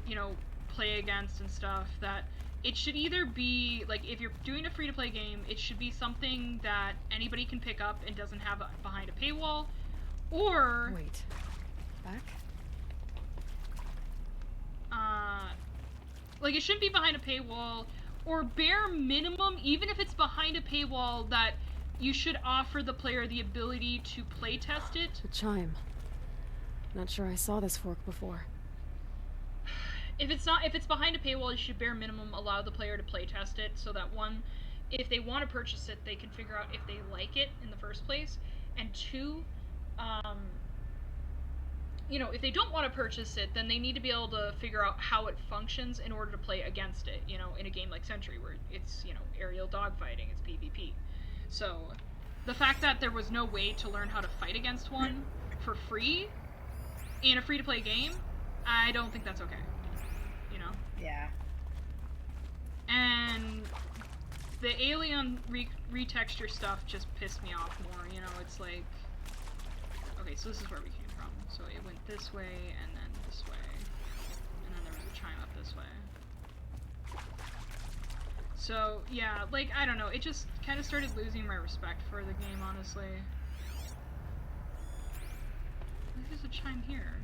you know, play against and stuff, that it should either be, like, if you're doing a free-to-play game, it should be something that anybody can pick up and doesn't have behind a paywall, or... Wait. Back? Like, it shouldn't be behind a paywall, or bare minimum, even if it's behind a paywall, that you should offer the player the ability to playtest it. A chime. Not sure I saw this fork before. If it's behind a paywall, you should bare minimum allow the player to playtest it, so that one, if they want to purchase it, they can figure out if they like it in the first place, and two, you know, if they don't want to purchase it, then they need to be able to figure out how it functions in order to play against it, you know, in a game like Century, where it's, you know, aerial dogfighting, it's PvP. So, the fact that there was no way to learn how to fight against one for free in a free-to-play game, I don't think that's okay, you know? Yeah. And the alien retexture stuff just pissed me off more, you know, it's like... Okay, so this is where we came from. So it went this way, and then this way. And then there was a chime up this way. So, yeah, like, I don't know, it just kind of started losing my respect for the game, honestly. I think there's a chime here.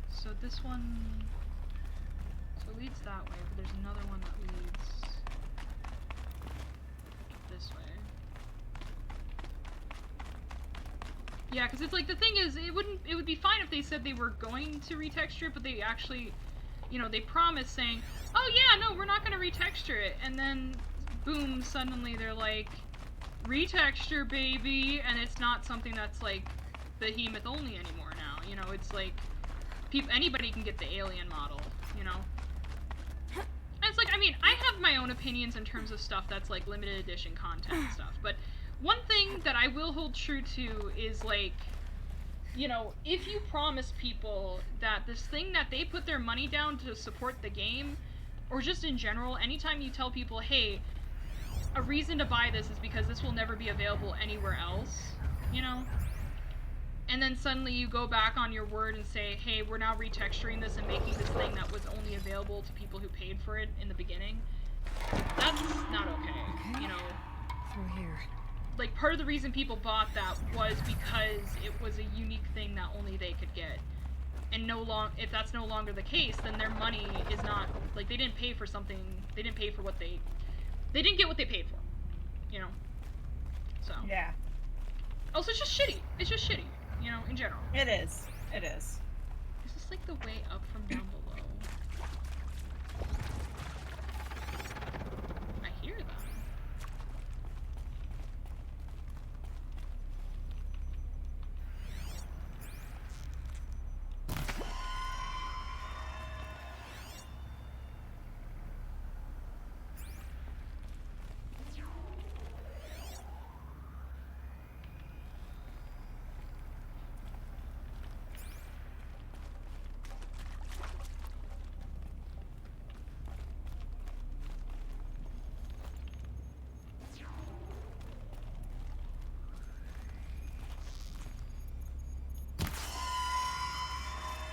So this one... So it leads that way, but there's another one that leads... this way. Yeah, because it's like, the thing is, it would be fine if they said they were going to retexture it, but they actually, you know, they promised saying, oh yeah, no, we're not going to retexture it, and then, boom, suddenly they're like, retexture, baby, and it's not something that's, like, Behemoth only anymore now, you know, it's like, anybody can get the alien model, you know? And it's like, I mean, I have my own opinions in terms of stuff that's, like, limited edition content and stuff, but one thing that I will hold true to is, like, you know, if you promise people that this thing that they put their money down to support the game, or just in general, anytime you tell people, hey, a reason to buy this is because this will never be available anywhere else, you know? And then suddenly you go back on your word and say, hey, we're now retexturing this and making this thing that was only available to people who paid for it in the beginning. That's not okay, you know? Through here. Like, part of the reason people bought that was because it was a unique thing that only they could get. And if that's no longer the case, then their money is not, like, they didn't pay for something, they didn't pay for what they didn't get what they paid for, you know? So. Yeah. Also, it's just shitty. It's just shitty, you know, in general. It is. It is. Is this, like, the way up from down below? I hear them.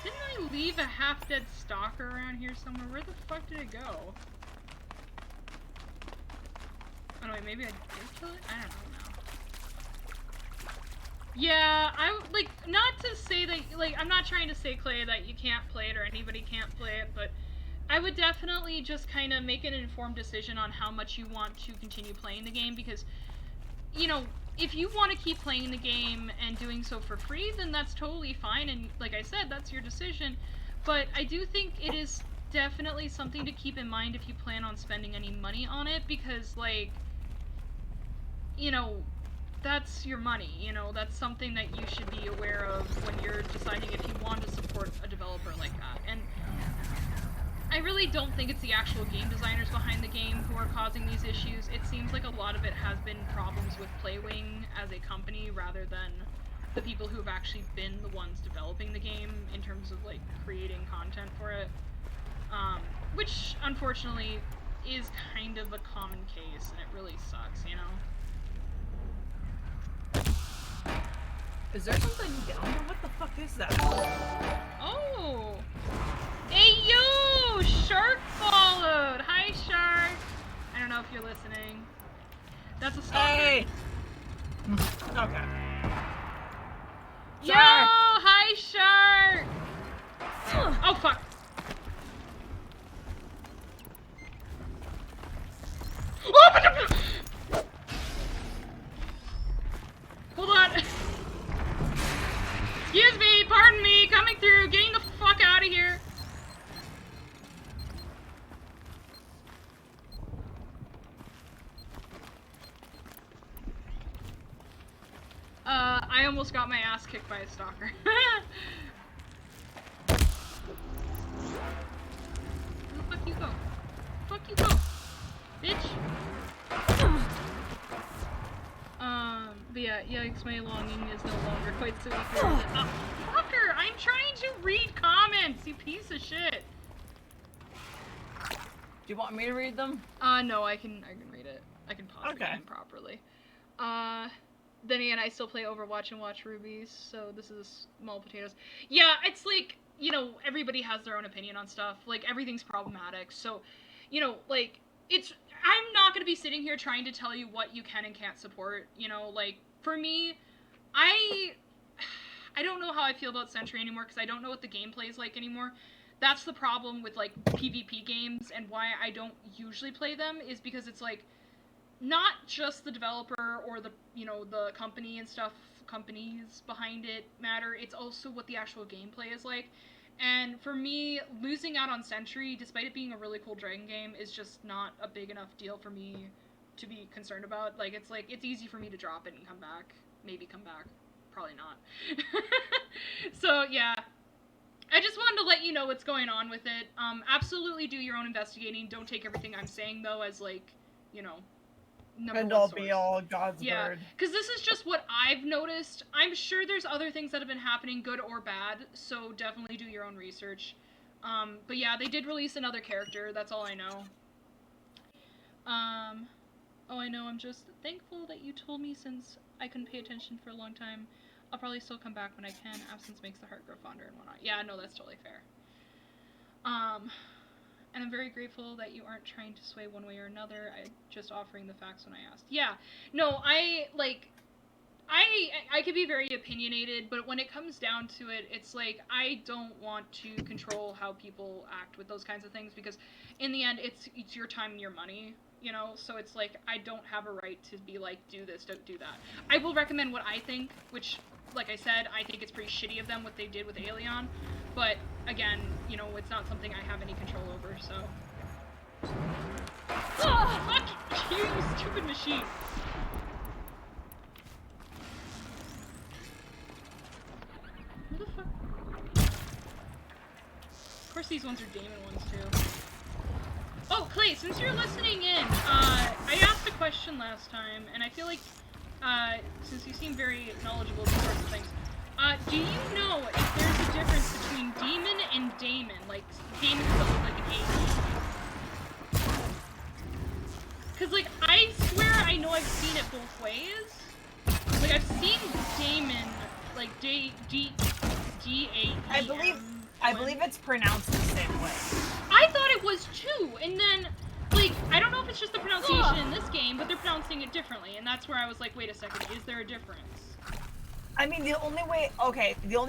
Didn't I leave a half-dead stalker around here somewhere? Where the fuck did it go? Oh no, wait, maybe I did kill it? I don't know now. Yeah, like, not to say that, like, I'm not trying to say, Clay, that you can't play it or anybody can't play it, but I would definitely just kind of make an informed decision on how much you want to continue playing the game, because, you know, if you want to keep playing the game and doing so for free, then that's totally fine, and like I said, that's your decision, but I do think it is definitely something to keep in mind if you plan on spending any money on it, because, like, you know, that's your money, you know, that's something that you should be aware of when you're deciding if you want to support a developer like that, and I really don't think it's the actual game designers behind the game who are causing these issues. It seems like a lot of it has been problems with Playwing as a company rather than the people who have actually been the ones developing the game in terms of, like, creating content for it. Which, unfortunately, is kind of a common case, and it really sucks, you know? Is there something down there? What the fuck is that? Oh! Hey, yo! Shark followed! Hi, Shark! I don't know if you're listening. That's a stalker. Hey! Okay. Yo! Hi, Shark! Oh, fuck. Oh, hold on. Excuse me, pardon me, coming through, getting the fuck out of here. I almost got my ass kicked by a stalker. Where the fuck you go? Fuck you go, bitch. But yeah, yikes, my longing is no longer quite so eager. Oh, fucker! I'm trying to read comments, you piece of shit! Do you want me to read them? No, I can read it. I can pause the game properly. Then again, I still play Overwatch and watch Rubies, so this is small potatoes. Yeah, it's like, you know, everybody has their own opinion on stuff. Like, everything's problematic, so, you know, like, I'm not gonna be sitting here trying to tell you what you can and can't support, you know, like, for me, I don't know how I feel about Sentry anymore, because I don't know what the gameplay is like anymore. That's the problem with, like, PvP games, and why I don't usually play them, is because it's like, not just the developer or the, the company and stuff, companies behind it matter, it's also what the actual gameplay is like. And for me, losing out on Sentry, despite it being a really cool Dragon game, is just not a big enough deal for me to be concerned about. Like, it's easy for me to drop it and come back. Maybe come back. Probably not. So, yeah. I just wanted to let you know what's going on with it. Absolutely do your own investigating. Don't take everything I'm saying, though, as, like, number And one all source. be all God's Yeah, word. because this is just what I've noticed. I'm sure there's other things that have been happening, good or bad, so definitely do your own research. But yeah, they did release another character, that's all I know. Oh, I know, I'm just thankful that you told me since I couldn't pay attention for a long time. I'll probably still come back when I can. Absence makes the heart grow fonder and whatnot. Yeah, no, that's totally fair. And I'm very grateful that you aren't trying to sway one way or another. I'm just offering the facts when I asked. Yeah, no, I could be very opinionated, but when it comes down to it, it's like, I don't want to control how people act with those kinds of things, because in the end, it's your time and your money, so it's like, I don't have a right to be like, do this, don't do that. I will recommend what I think, which, like I said, I think it's pretty shitty of them what they did with Alien, but again, it's not something I have any control over, so. Oh, fuck you, you stupid machine. Where the fuck? Of course these ones are Damon ones, too. Oh, Clay, since you're listening in, I asked a question last time, and I feel like, since you seem very knowledgeable of these sorts of things, do you know if there's a difference between Demon and Damon? Like, Damon spelled with, like, an A. Because, like, I swear I know I've seen it both ways. Like, I've seen Damon, like, D-A-E-M. I believe it's pronounced the same way. I thought it was too, and then, like, I don't know if it's just the pronunciation in this game, but they're pronouncing it differently, and that's where I was like, wait a second, is there a difference? I mean, the only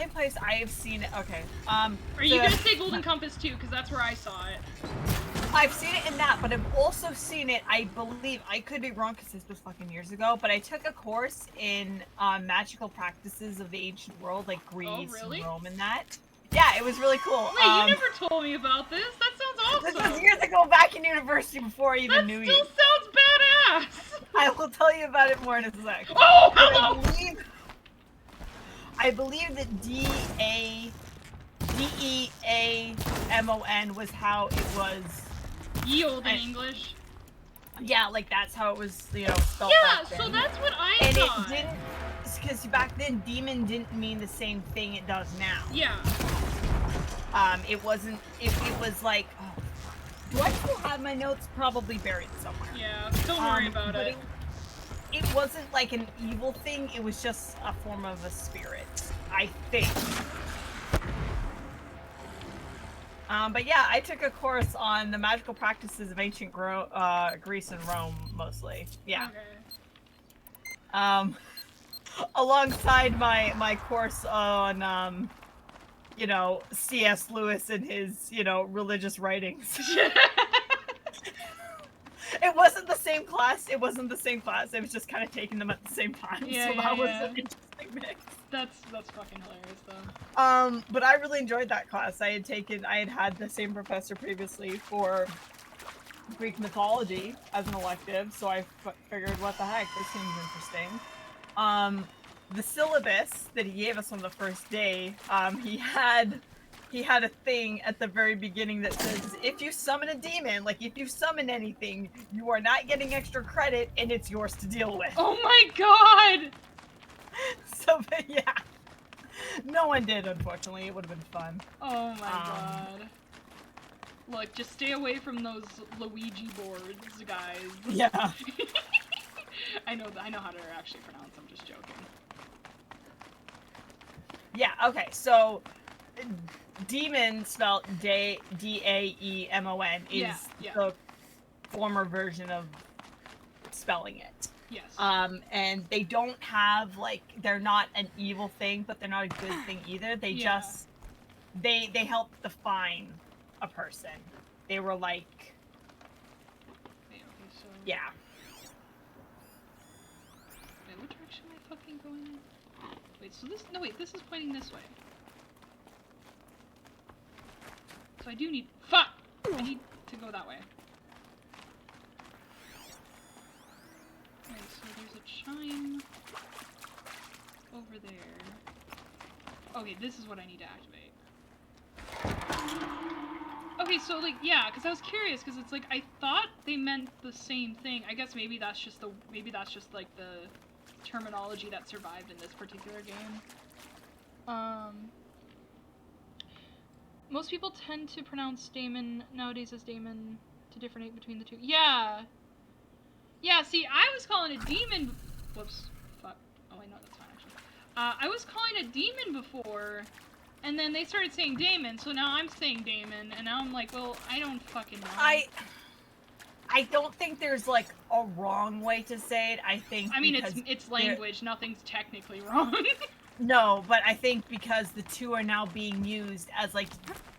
place I have seen it, okay, Are you gonna say Golden Compass too, because that's where I saw it. I've seen it in that, but I've also seen it, I believe, I could be wrong because this was fucking years ago, but I took a course in magical practices of the ancient world, like Greece and Rome and that. Yeah, it was really cool. Wait, you never told me about this? That sounds awesome! This was years ago, back in university, before I even knew you. That still sounds badass! I will tell you about it more in a sec. Oh, hello! I believe that D-E-A-M-O-N was how it was. Ye olde in English. Yeah, like that's how it was, spelled yeah, back then. so that's what I and thought. And it didn't, because back then, demon didn't mean the same thing it does now. Yeah. It wasn't, it was like, oh, do I still have my notes? Probably buried somewhere. Yeah, don't worry about it. It wasn't like an evil thing, it was just a form of a spirit, I think. But yeah, I took a course on the magical practices of ancient Greece and Rome, mostly. Yeah. Okay. Alongside my course on, C.S. Lewis and his, religious writings. It wasn't the same class. It was just kind of taking them at the same time. Yeah, so that was an interesting mix. That's fucking hilarious, though. But I really enjoyed that class. I had had the same professor previously for Greek mythology as an elective, so I figured, what the heck, this seems interesting. The syllabus that he gave us on the first day, he had a thing at the very beginning that says, if you summon a demon, like if you summon anything, you are not getting extra credit and it's yours to deal with. Oh my god! So, but yeah. No one did, unfortunately. It would have been fun. Oh my god. Look, just stay away from those Luigi boards, guys. Yeah. I know how to actually pronounce them, just joking. Yeah, okay, so demon spelled D-A-E-M-O-N is the former version of spelling it. Yes. And they don't have, like, they're not an evil thing, but they're not a good thing either. They just, they help define a person. They were like, yeah. going? Wait, so this, no wait, this is pointing this way. So I do need, fuck! I need to go that way. Okay, so there's a chime over there. Okay, this is what I need to activate. Okay, so like, yeah, because I was curious, because it's like, I thought they meant the same thing. I guess maybe that's just like the terminology that survived in this particular game. Most people tend to pronounce Damon nowadays as Damon to differentiate between the two. Yeah! Yeah, see, I was calling it demon. Whoops. Fuck. Oh, wait, no, that's fine, actually. I was calling it demon before, and then they started saying Damon, so now I'm saying Damon, and now I'm like, well, I don't fucking know. I don't think there's like a wrong way to say it. I mean, it's language. Nothing's technically wrong. No, but I think because the two are now being used as like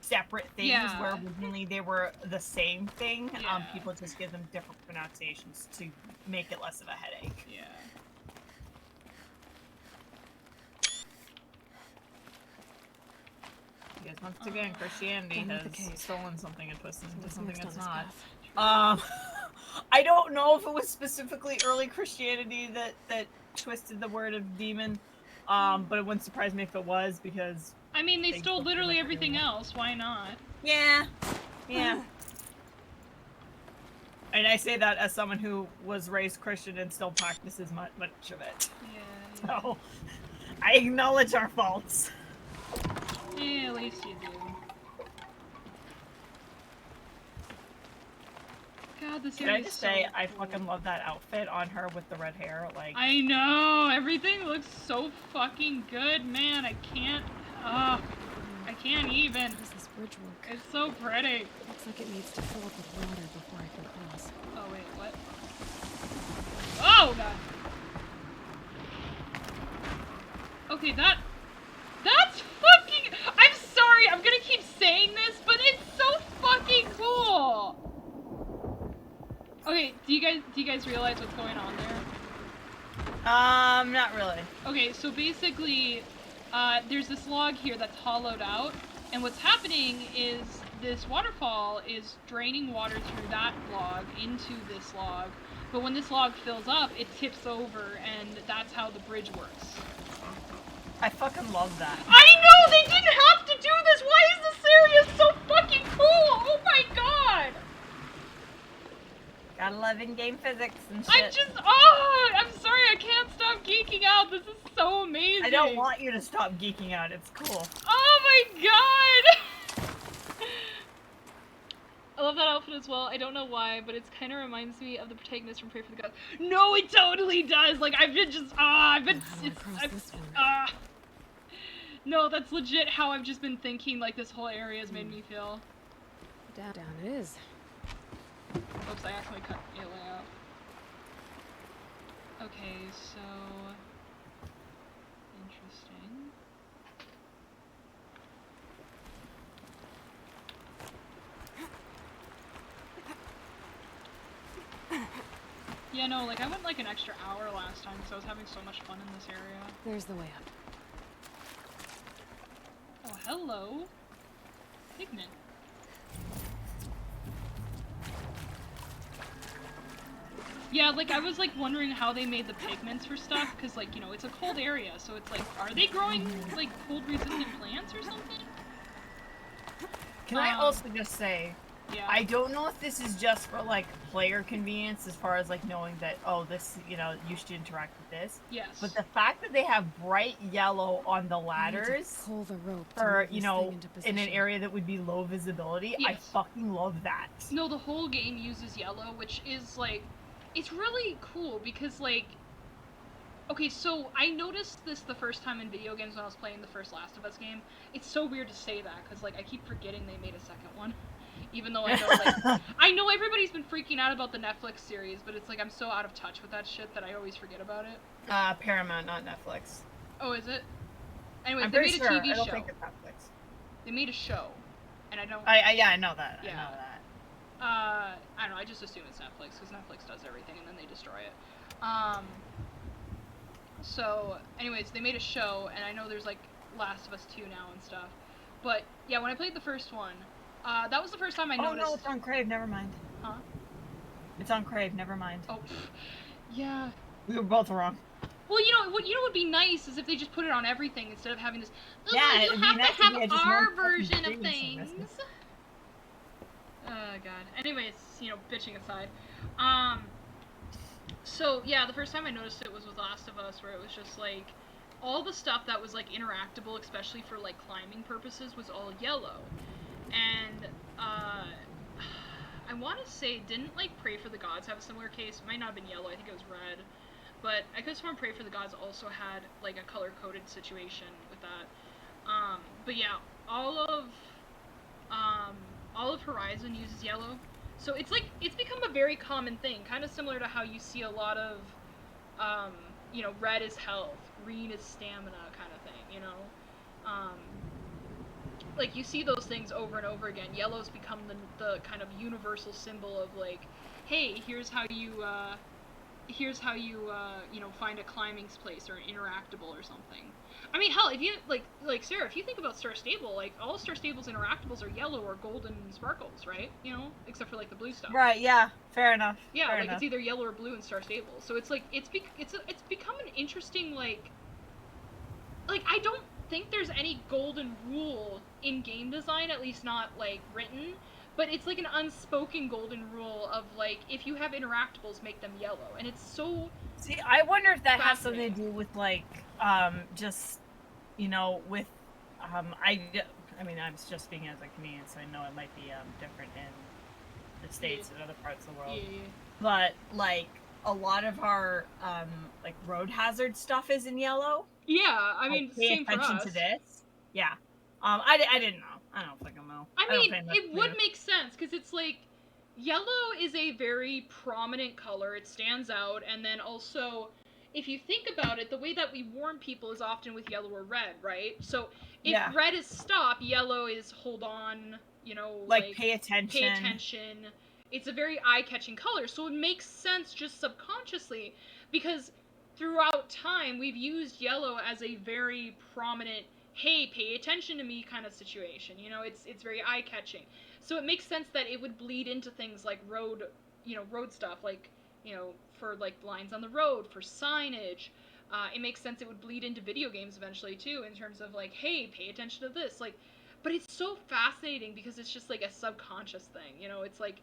separate things, where originally they were the same thing, people just give them different pronunciations to make it less of a headache. Yeah. Because once again, Christianity has stolen something and twisted into something it's not. I don't know if it was specifically early Christianity that twisted the word of demon, but it wouldn't surprise me if it was, because... I mean, they stole literally everything else, why not? Yeah. Yeah. And I say that as someone who was raised Christian and still practices much of it. Yeah. So, I acknowledge our faults. Yeah, at least you do. God, this Can I just say, I fucking love that outfit on her with the red hair, like... I know! Everything looks so fucking good, man, I can't... I can't even. How does this bridge work? It's so pretty. Looks like it needs to fill up with water before I can cross. Oh, wait, what? Oh, God! Okay, that's fucking... I'm sorry, I'm gonna keep saying this, but it's so fucking cool! Okay, do you guys realize what's going on there? Not really. Okay, so basically, there's this log here that's hollowed out, and what's happening is this waterfall is draining water through that log into this log, but when this log fills up, it tips over, and that's how the bridge works. I fucking love that. I know! They didn't have to do this! Why is this area so fucking cool? Oh my god! Gotta love in-game physics and shit. I'm sorry, I can't stop geeking out. This is so amazing. I don't want you to stop geeking out. It's cool. Oh my god! I love that outfit as well. I don't know why, but it kind of reminds me of the protagonist from Pray for the Gods. No, it totally does! Like, no, that's legit how I've just been thinking, like, this whole area has made me feel. Down it is. Oops, I actually cut it out. Okay, so... Interesting. Yeah, no, like, I went like an extra hour last time because I was having so much fun in this area. There's the way up. Oh, hello. Pigment. Yeah, like, I was, like, wondering how they made the pigments for stuff, because, like, you know, it's a cold area, so it's like, are they growing, like, cold-resistant plants or something? Can I also just say, yeah. I don't know if this is just for, like, player convenience as far as, like, knowing that, oh, this, you know, you should interact with this. Yes. But the fact that they have bright yellow on the ladders Pull the rope for, you know, in an area that would be low visibility, yes. I fucking love that. No, the whole game uses yellow, which is, like, it's really cool because, like, okay, so I noticed this the first time in video games when I was playing the first Last of Us game. It's so weird to say that because, like, I keep forgetting they made a second one. Even though I know, like, I know everybody's been freaking out about the Netflix series, but it's like I'm so out of touch with that shit that I always forget about it. Paramount, not Netflix. Oh, is it? Anyway, I'm they pretty made a sure. TV I don't show. think it's Netflix. They made a show, and I don't. Yeah, I know that. Yeah. I know that. I don't know, I just assume it's Netflix, because Netflix does everything and then they destroy it. So, anyways, they made a show, and I know there's, like, Last of Us 2 now and stuff. But, yeah, when I played the first one, that was the first time I noticed... Oh, no, it's on Crave, never mind. Huh? It's on Crave, never mind. Oh, yeah. We were both wrong. Well, what would be nice is if they just put it on everything instead of having this, Yeah, you it'd have be nice to if we have had just our one fucking version of streaming things. service. Oh, God. Anyways, bitching aside. So, yeah, the first time I noticed it was with Last of Us, where it was just, like, all the stuff that was, like, interactable, especially for, like, climbing purposes, was all yellow. And, I want to say, didn't, like, Pray for the Gods have a similar case? It might not have been yellow, I think it was red. But I could have sworn Pray for the Gods also had, like, a color-coded situation with that. But yeah, all of Horizon uses yellow. So it's like, it's become a very common thing, kind of similar to how you see a lot of, red is health, green is stamina kind of thing, like, you see those things over and over again. Yellow's become the kind of universal symbol of, like, hey, here's how you find a climbing place or an interactable or something. I mean, hell, if you, like Sarah, if you think about Star Stable, like, all Star Stable's interactables are yellow or golden sparkles, right? Except for, like, the blue stuff. Right, yeah, fair enough. Yeah, fair like, enough. it's either yellow or blue in Star Stable. So it's, like, it's become an interesting, like, I don't think there's any golden rule in game design, at least not, like, written, but it's, like, an unspoken golden rule of, like, if you have interactables, make them yellow, and it's so... See, I wonder if that has something to do with, like, just, with, I mean, I'm just speaking as a Canadian, so I know it might be, different in the States and other parts of the world, but, like, a lot of our, like, road hazard stuff is in yellow. Yeah, I mean, same for us. Pay attention to this. Yeah. I didn't know. I don't fucking know. I mean, it would make sense, because it's like, yellow is a very prominent color, it stands out, and then also, if you think about it, the way that we warn people is often with yellow or red, right? So, if red is stop, yellow is hold on, like pay attention. Pay attention. It's a very eye-catching color, so it makes sense just subconsciously, because throughout time, we've used yellow as a very prominent, hey, pay attention to me kind of situation. It's very eye-catching. So it makes sense that it would bleed into things like road stuff, like, for, like, lines on the road, for signage. It makes sense it would bleed into video games eventually, too, in terms of, like, hey, pay attention to this. Like, but it's so fascinating because it's just, like, a subconscious thing, It's like,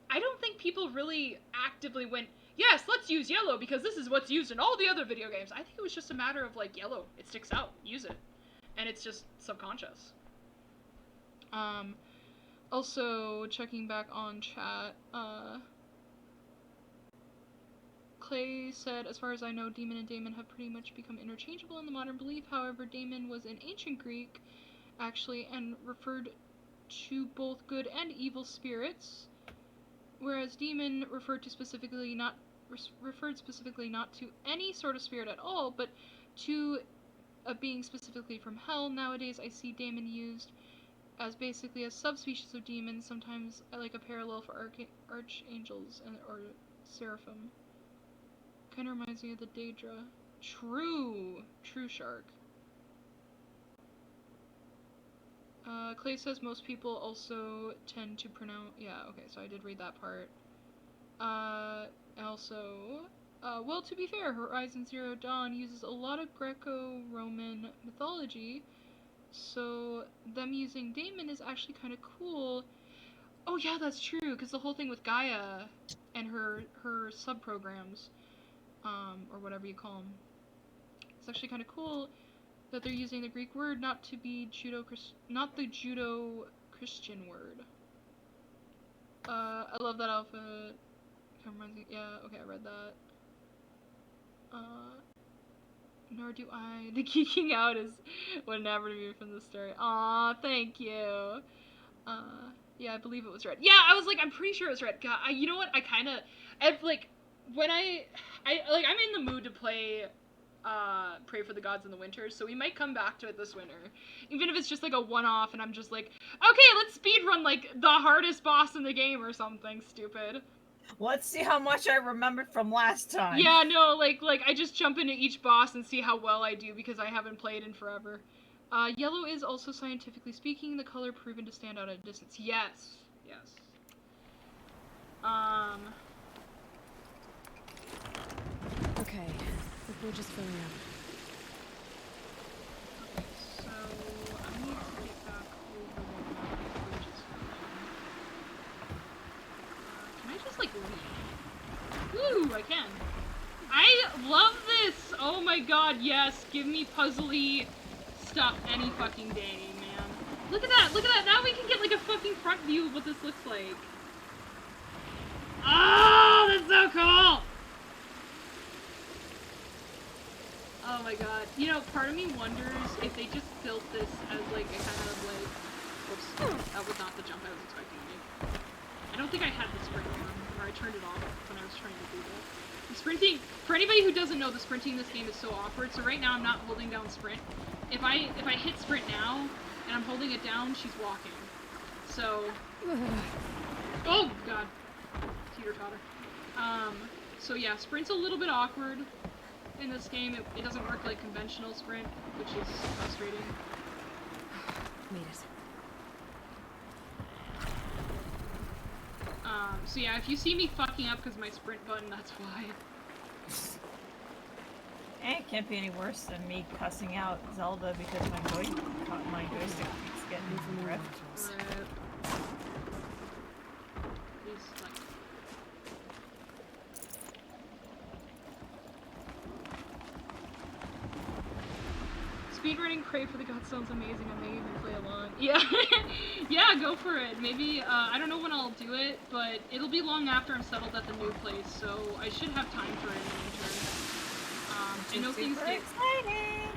I don't think people really actively went, yes, let's use yellow because this is what's used in all the other video games. I think it was just a matter of, like, yellow. It sticks out. Use it. And it's just subconscious. Also, checking back on chat, Clay said, as far as I know, demon and daemon have pretty much become interchangeable in the modern belief. However, daemon was in ancient Greek, actually, and referred to both good and evil spirits, whereas demon referred specifically not to any sort of spirit at all, but to a being specifically from hell. Nowadays, I see daemon used as basically a subspecies of demons, sometimes like a parallel for archangels or seraphim. Kind of reminds me of the Daedra. True Shark. Clay says most people also tend to pronounce... Yeah, okay, so I did read that part. Also... well, to be fair, Horizon Zero Dawn uses a lot of Greco-Roman mythology, so them using daemon is actually kind of cool. Oh yeah, that's true, because the whole thing with Gaia and her sub-programs, or whatever you call them, it's actually kind of cool that they're using the Greek word, not the Judo-Christian word. I love that outfit. Yeah, okay, I read that. Nor do I. The geeking out is what never to be from the story. Aw, thank you. Yeah, I believe it was red. Yeah, I was like, I'm pretty sure it was red. God, you know what? When I'm in the mood to play, Pray for the Gods in the winter, so we might come back to it this winter. Even if it's just, like, a one-off, and I'm just like, okay, let's speedrun, like, the hardest boss in the game or something stupid. Let's see how much I remembered from last time. Yeah, no, like I just jump into each boss and see how well I do because I haven't played in forever. Yellow is also, scientifically speaking, the color proven to stand out at a distance. Yes. Yes. Okay, the bridge is filling up. Okay, so I need to get back over while the bridge is filling. Can I just, like, leave? Woo, I can. I love this! Oh my god, yes, give me puzzly stuff any fucking day, man. Look at that, look at that! Now we can get, like, a fucking front view of what this looks like. Oh, that's so cool! Oh my god. You know, part of me wonders if they just built this as, like, a kind of, like... Whoops, that was not the jump I was expecting to make. I don't think I had the sprint on, or I turned it off when I was trying to do that. The sprinting, for anybody who doesn't know, the sprinting in this game is so awkward, so right now I'm not holding down sprint. If I hit sprint now, and I'm holding it down, she's walking. So... Oh, god. Teeter-totter. So yeah, sprint's a little bit awkward in this game. It doesn't work like conventional sprint, which is frustrating. Made it. So yeah, if you see me fucking up because my sprint button, that's why. It can't be any worse than me cussing out Zelda because my joystick keeps getting ripped. Please, like... Speedrunning Crave for the God sounds amazing. I may even play along. Yeah, yeah, go for it. Maybe, I don't know when I'll do it, but it'll be long after I'm settled at the new place, so I should have time for it in the winter. I know things get... exciting!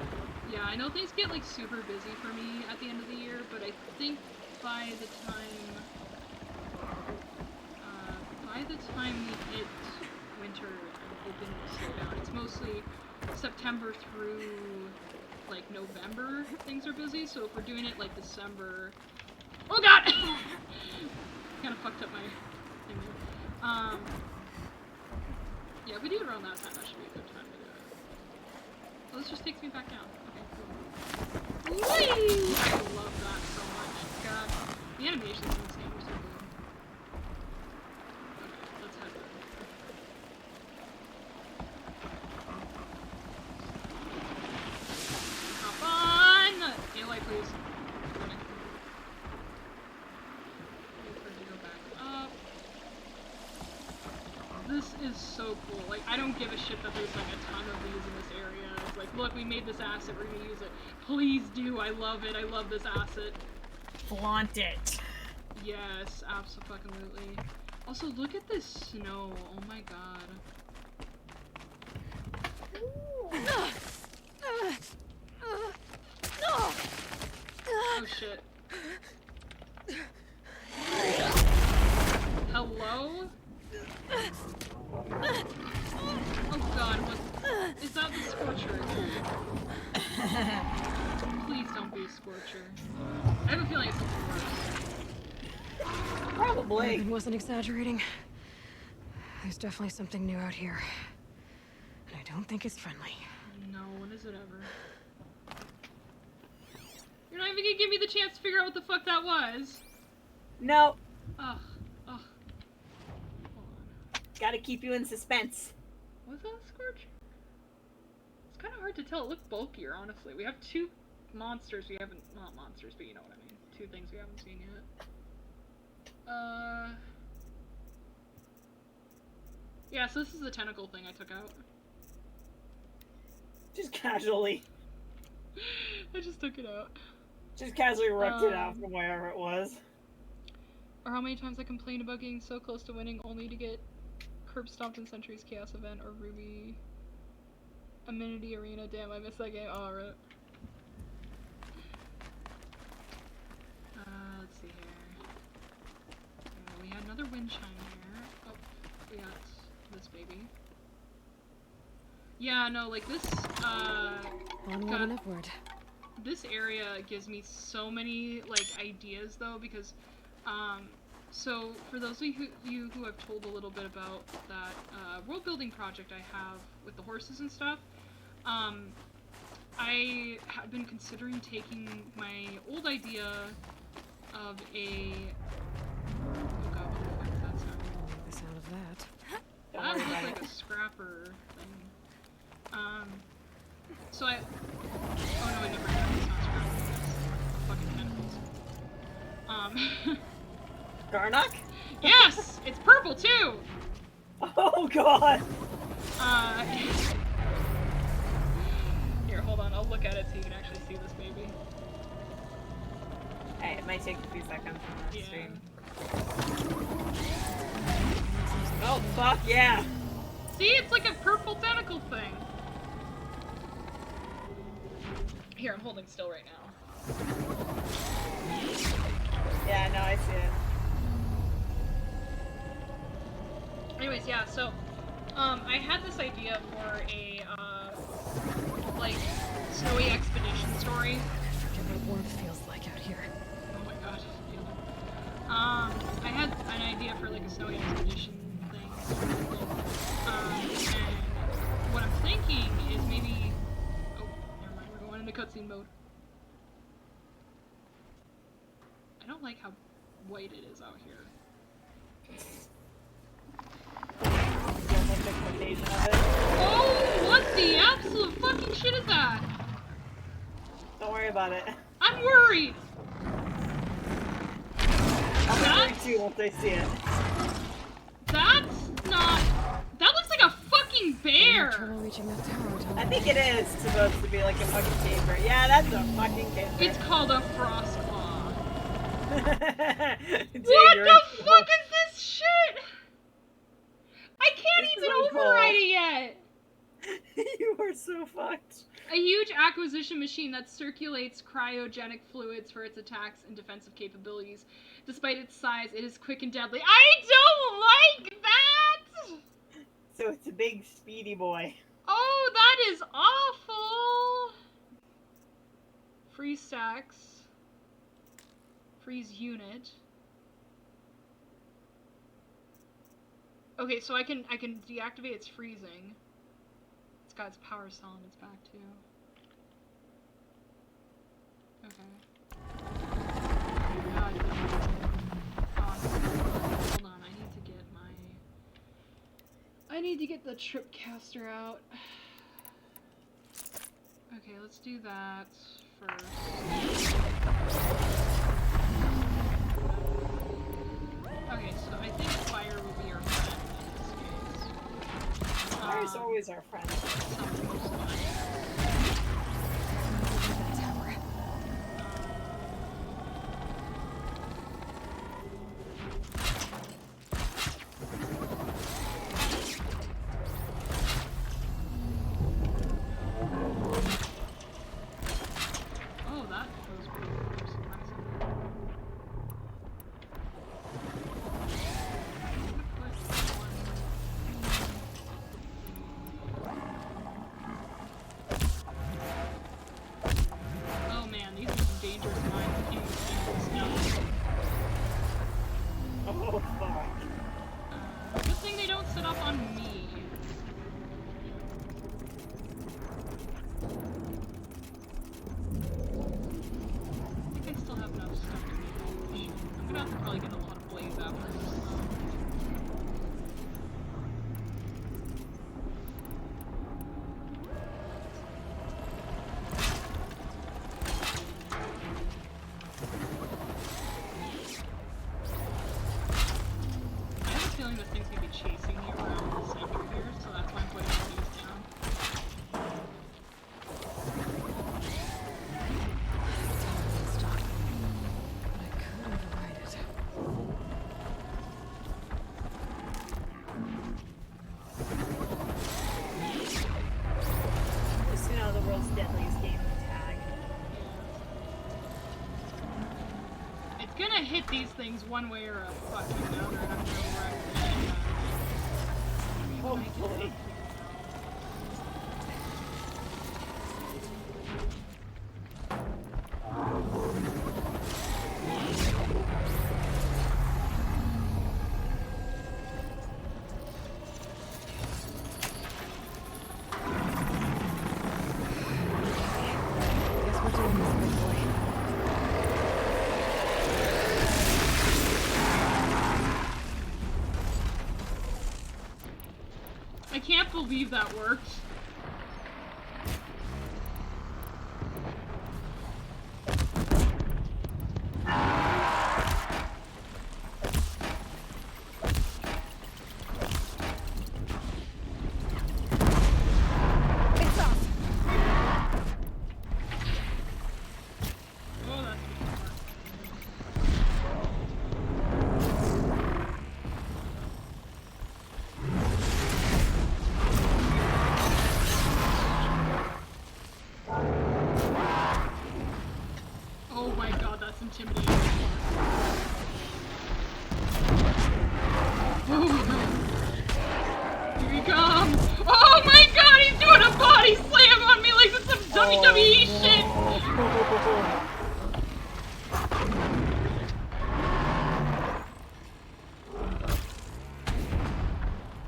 Yeah, I know things get, like, super busy for me at the end of the year, but I think by the time we hit winter, I'm hoping to slow down. It's mostly September through, like, November things are busy, so if we're doing it, like, December... Oh god! Kinda fucked up my thing there. Yeah, if we do it around that time, that should be a good time to do it. Oh, this just takes me back down. Okay, cool. Whee! I love that so much. God. The animations in this game are so good. Okay, let's head there. Hop on! AOI, please. Running. Wait for it to go back up. This is so cool. Like, I don't give a shit that there's, like, a ton of these in this area. It's like, look, we made this asset, we're gonna use it. Please do, I love it, I love this asset. Flaunt it. Yes, absolutely. Also, look at this snow, oh my god. Oh shit. Hello? Oh god, what? Is that the Scorcher? Please don't be Scorcher. I have a feeling it's something worse. Probably. I wasn't exaggerating. There's definitely something new out here. And I don't think it's friendly. No, when is it ever? You're not even gonna give me the chance to figure out what the fuck that was. No. Ugh. Ugh. Hold on. Gotta keep you in suspense. Was that a Scorcher? It's kind of hard to tell. It looked bulkier, honestly. We have two monsters we haven't... Not monsters, but you know what I mean. Two things we haven't seen yet. Yeah, so this is the tentacle thing I took out. Just casually. I just took it out. Just casually ripped it out from wherever it was. Or how many times I complained about getting so close to winning only to get curb stomped in Century's Chaos Event or Ruby Amenity Arena. Damn, I missed that game. Oh, rip. Let's see here. We had another wind chime here. Oh, we got this baby. Yeah, no, like this, Onward and upward. this area gives me so many, like, ideas, though, because, So, for those of you who I've told a little bit about that world building project I have with the horses and stuff, I have been considering taking my old idea of a... Oh god, what the fuck is that sound? The sound of that. Don't That worry looks about like it. a scrapper thing. So I... Oh no, wait, never mind. It's not scrapper. It's fucking tentacles. Garnock? Yes! It's purple too! Oh god! Uh... Here, hold on. I'll look at it so you can actually see this baby. Hey, it might take a few seconds on the Yeah. stream. Oh, fuck yeah! See? It's like a purple tentacle thing. Here, I'm holding still right now. Yeah, no, I see it. Anyways, yeah, so, I had this idea for a, like, snowy expedition story. Forget what warmth feels like out here. Oh my god, I I had an idea for, like, a snowy expedition thing. And what I'm thinking is maybe... Oh, never mind, we're going into cutscene mode. I don't like how white it is out here. Expectation of it. Oh, what the absolute fucking shit is that? Don't worry about it. I'm worried! I'll be That- worried too once I see it. That's not... That looks like a fucking Having bear! trouble reaching that tower, Tom. I think it is supposed to be like a fucking caper. Yeah, that's a fucking caper. It's called a frost claw. What Dangerous. the fuck is this shit? I can't This is even uncalled. override it yet! You are so fucked. A huge acquisition machine that circulates cryogenic fluids for its attacks and defensive capabilities. Despite its size, it is quick and deadly. I don't like that! So it's a big speedy boy. Oh, that is awful! Freeze stacks. Freeze unit. Okay, so I can deactivate its freezing. It's got its power cell in its back too. Okay. God, hold on, I need to get the tripcaster out. Okay, let's do that first. Okay, so I think fire will be our friend in this case. Fire's always our friend. Something most of the time. That tower. Oh, that was pretty surprising. Oh man, these are some dangerous mines. I can't even see this now. Oh fuck. Good thing they don't set up on me. I think I still have enough stuff to make all this shit. I'm gonna have to probably get a lot of blades after this. I have a feeling this thing's gonna be chasing me around the center here, so that's why I'm putting all these down. Stop. But I could override it. Just you know, the world's deadliest game of tag. It's gonna hit these things one way or a fucking another, and I'm gonna wreck the shit out of it. Hopefully. can't believe that worked. Oh, that's oh my god, that's intimidating. Here he comes! Oh my god, he's doing a body slam on me like it's some WWE shit!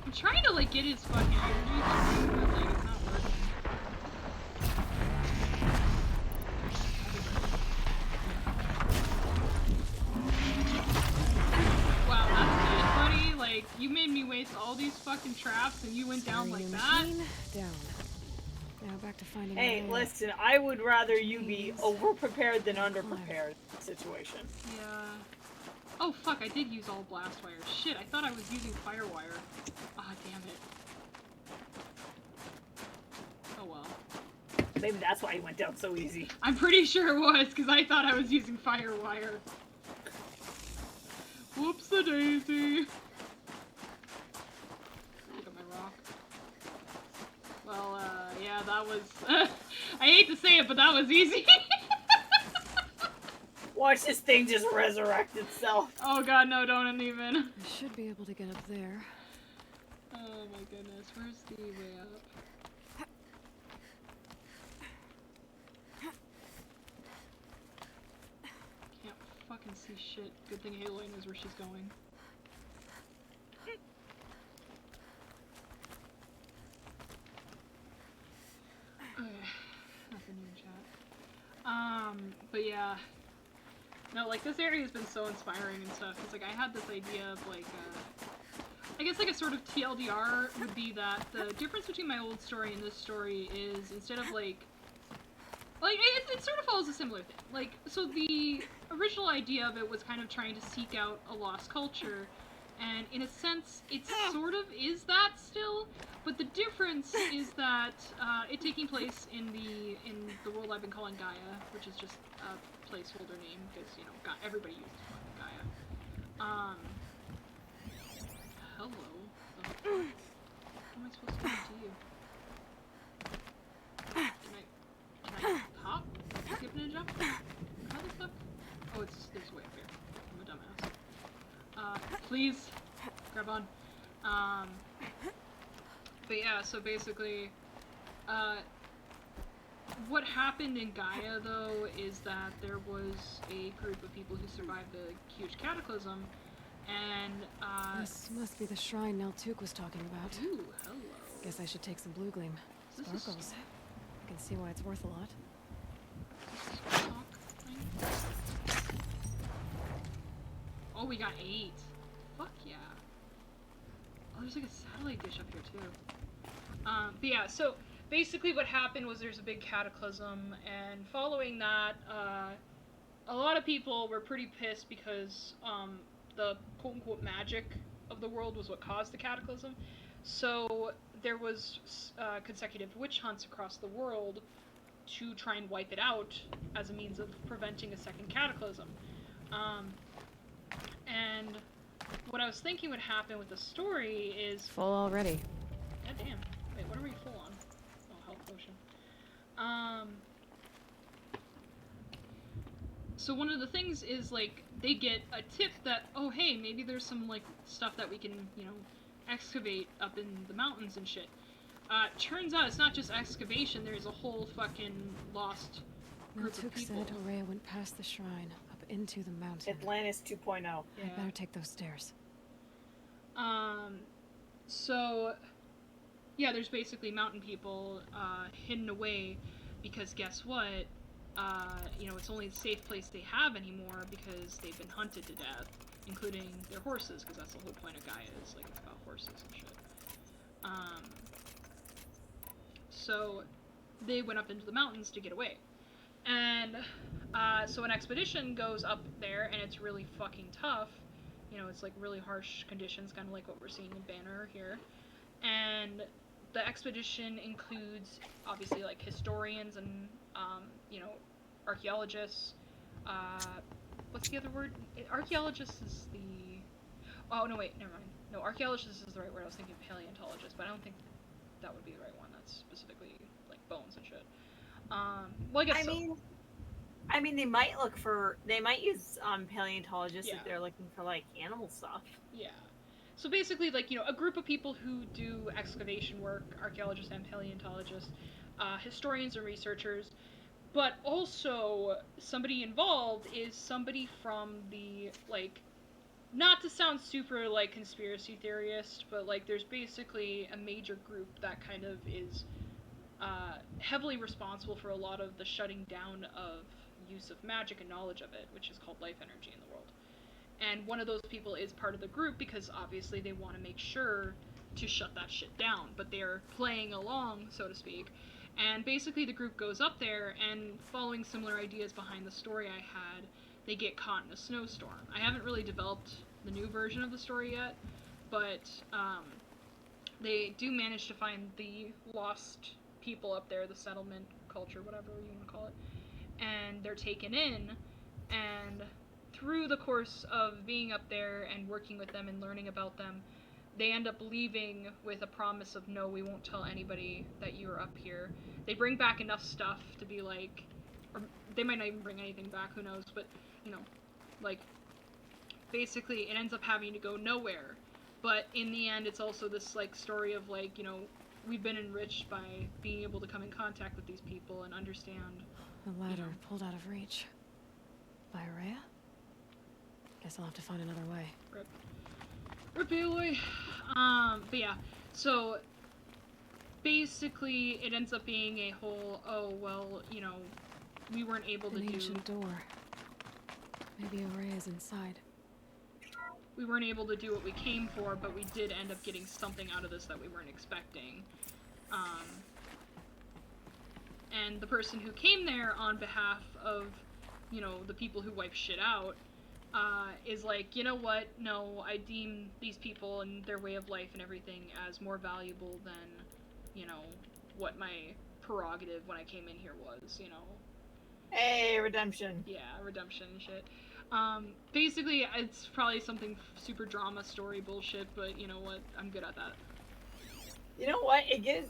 I'm trying to like get his fucking energy, but like it's not working. Wow, that's it, buddy. Like, you made me waste all these fucking traps and you went down like that. Machine down. Now back to finding Hey, my way up. listen, I would rather you be over-prepared than under-prepared situation. Yeah. Oh fuck, I did use all blast wire. Shit, I thought I was using firewire. Ah, damn it. Oh well. Maybe that's why he went down so easy. I'm pretty sure it was, because I thought I was using firewire. Whoops-a-daisy. Pick up my rock. Well, yeah, that was... I hate to say it, but that was easy. Watch this thing just resurrect itself. Oh god, no, don't even. I should be able to get up there. Oh my goodness, where's the way up? Can't fucking see shit. Good thing Aloy knows where she's going. Okay, nothing new in chat. But yeah. No, like, this area has been so inspiring and stuff. It's like, I had this idea of, like, I guess, like, a sort of TLDR would be that the difference between my old story and this story is, instead of, like, it sort of follows a similar thing. Like, so the original idea of it was kind of trying to seek out a lost culture, and in a sense, it sort of is that still, but the difference is that, it taking place in the world I've been calling Gaia, which is just a placeholder name, because, you know, everybody uses fucking Gaia. Hello. Oh, how am I supposed to get to you? Can I hop? Skip and jump? How the fuck? Oh, there's a way up here. I'm a dumbass. Please, grab on. But yeah, so basically, what happened in Gaia, though, is that there was a group of people who survived the huge cataclysm, and, This must be the shrine Neltuk was talking about. ooh, hello. Guess I should take some blue gleam. Is this a Sparkles. I can see why it's worth a lot. stock thing? Oh, we got 8. Fuck yeah. Oh, there's like a satellite dish up here, too. But yeah, so basically what happened was there's a big cataclysm, and following that, a lot of people were pretty pissed because, the quote-unquote magic of the world was what caused the cataclysm. So there was, consecutive witch hunts across the world to try and wipe it out as a means of preventing a second cataclysm. And what I was thinking would happen with the story is... Full already. God damn. Wait, what are we full on? Oh, health potion. So one of the things is, like, they get a tip that, oh, hey, maybe there's some, like, stuff that we can, you know, excavate up in the mountains and shit. Turns out it's not just excavation, there's a whole fucking lost group of Neltuk people. said Aurea went past the shrine, up into the mountain. Atlantis 2.0. Yeah. I better take those stairs. So, yeah, there's basically mountain people, hidden away, because guess what? You know, it's only the safe place they have anymore because they've been hunted to death, including their horses, because that's the whole point of Gaia, is, like, it's about horses and shit. So they went up into the mountains to get away. And so an expedition goes up there, and it's really fucking tough. You know, it's like really harsh conditions, kind of like what we're seeing in Banner here. And the expedition includes, obviously, like historians and, you know, archaeologists. What's the other word? Archaeologist is the... Oh, no, wait, never mind. No, archaeologist is the right word. I was thinking paleontologist, but I don't think that would be the right one. That's specifically, like, bones and shit. Well, I guess I mean, they might use paleontologists Yeah. if they're looking for like animal stuff. Yeah. So basically, like, you know, a group of people who do excavation work, archaeologists and paleontologists, historians and researchers, but also somebody involved is somebody from the, like, not to sound super, like, conspiracy theorist, but, like, there's basically a major group that kind of is heavily responsible for a lot of the shutting down of use of magic and knowledge of it, which is called life energy in the world. And one of those people is part of the group because obviously they want to make sure to shut that shit down, but they're playing along, so to speak. And basically the group goes up there, and following similar ideas behind the story I had, they get caught in a snowstorm. I haven't really developed the new version of the story yet, but they do manage to find the lost people up there, the settlement culture, whatever you want to call it, and they're taken in, and through the course of being up there and working with them and learning about them, they end up leaving with a promise of, no, we won't tell anybody that you're up here. They bring back enough stuff to be like, or they might not even bring anything back, who knows, but, you know, like, basically it ends up having to go nowhere. But in the end, it's also this, like, story of, like, you know, we've been enriched by being able to come in contact with these people and understand. The ladder pulled out of reach. By Araya? Guess I'll have to find another way. Rip Aloy. But yeah, so basically it ends up being a whole, oh, well, you know, we weren't able to An do... ancient door. Maybe Araya's inside. We weren't able to do what we came for, but we did end up getting something out of this that we weren't expecting. And the person who came there on behalf of, you know, the people who wipe shit out, is like, you know what, no, I deem these people and their way of life and everything as more valuable than, you know, what my prerogative when I came in here was, you know. Hey, redemption. Yeah, redemption and shit. Basically, it's probably something super drama story bullshit, but you know what, I'm good at that. You know what?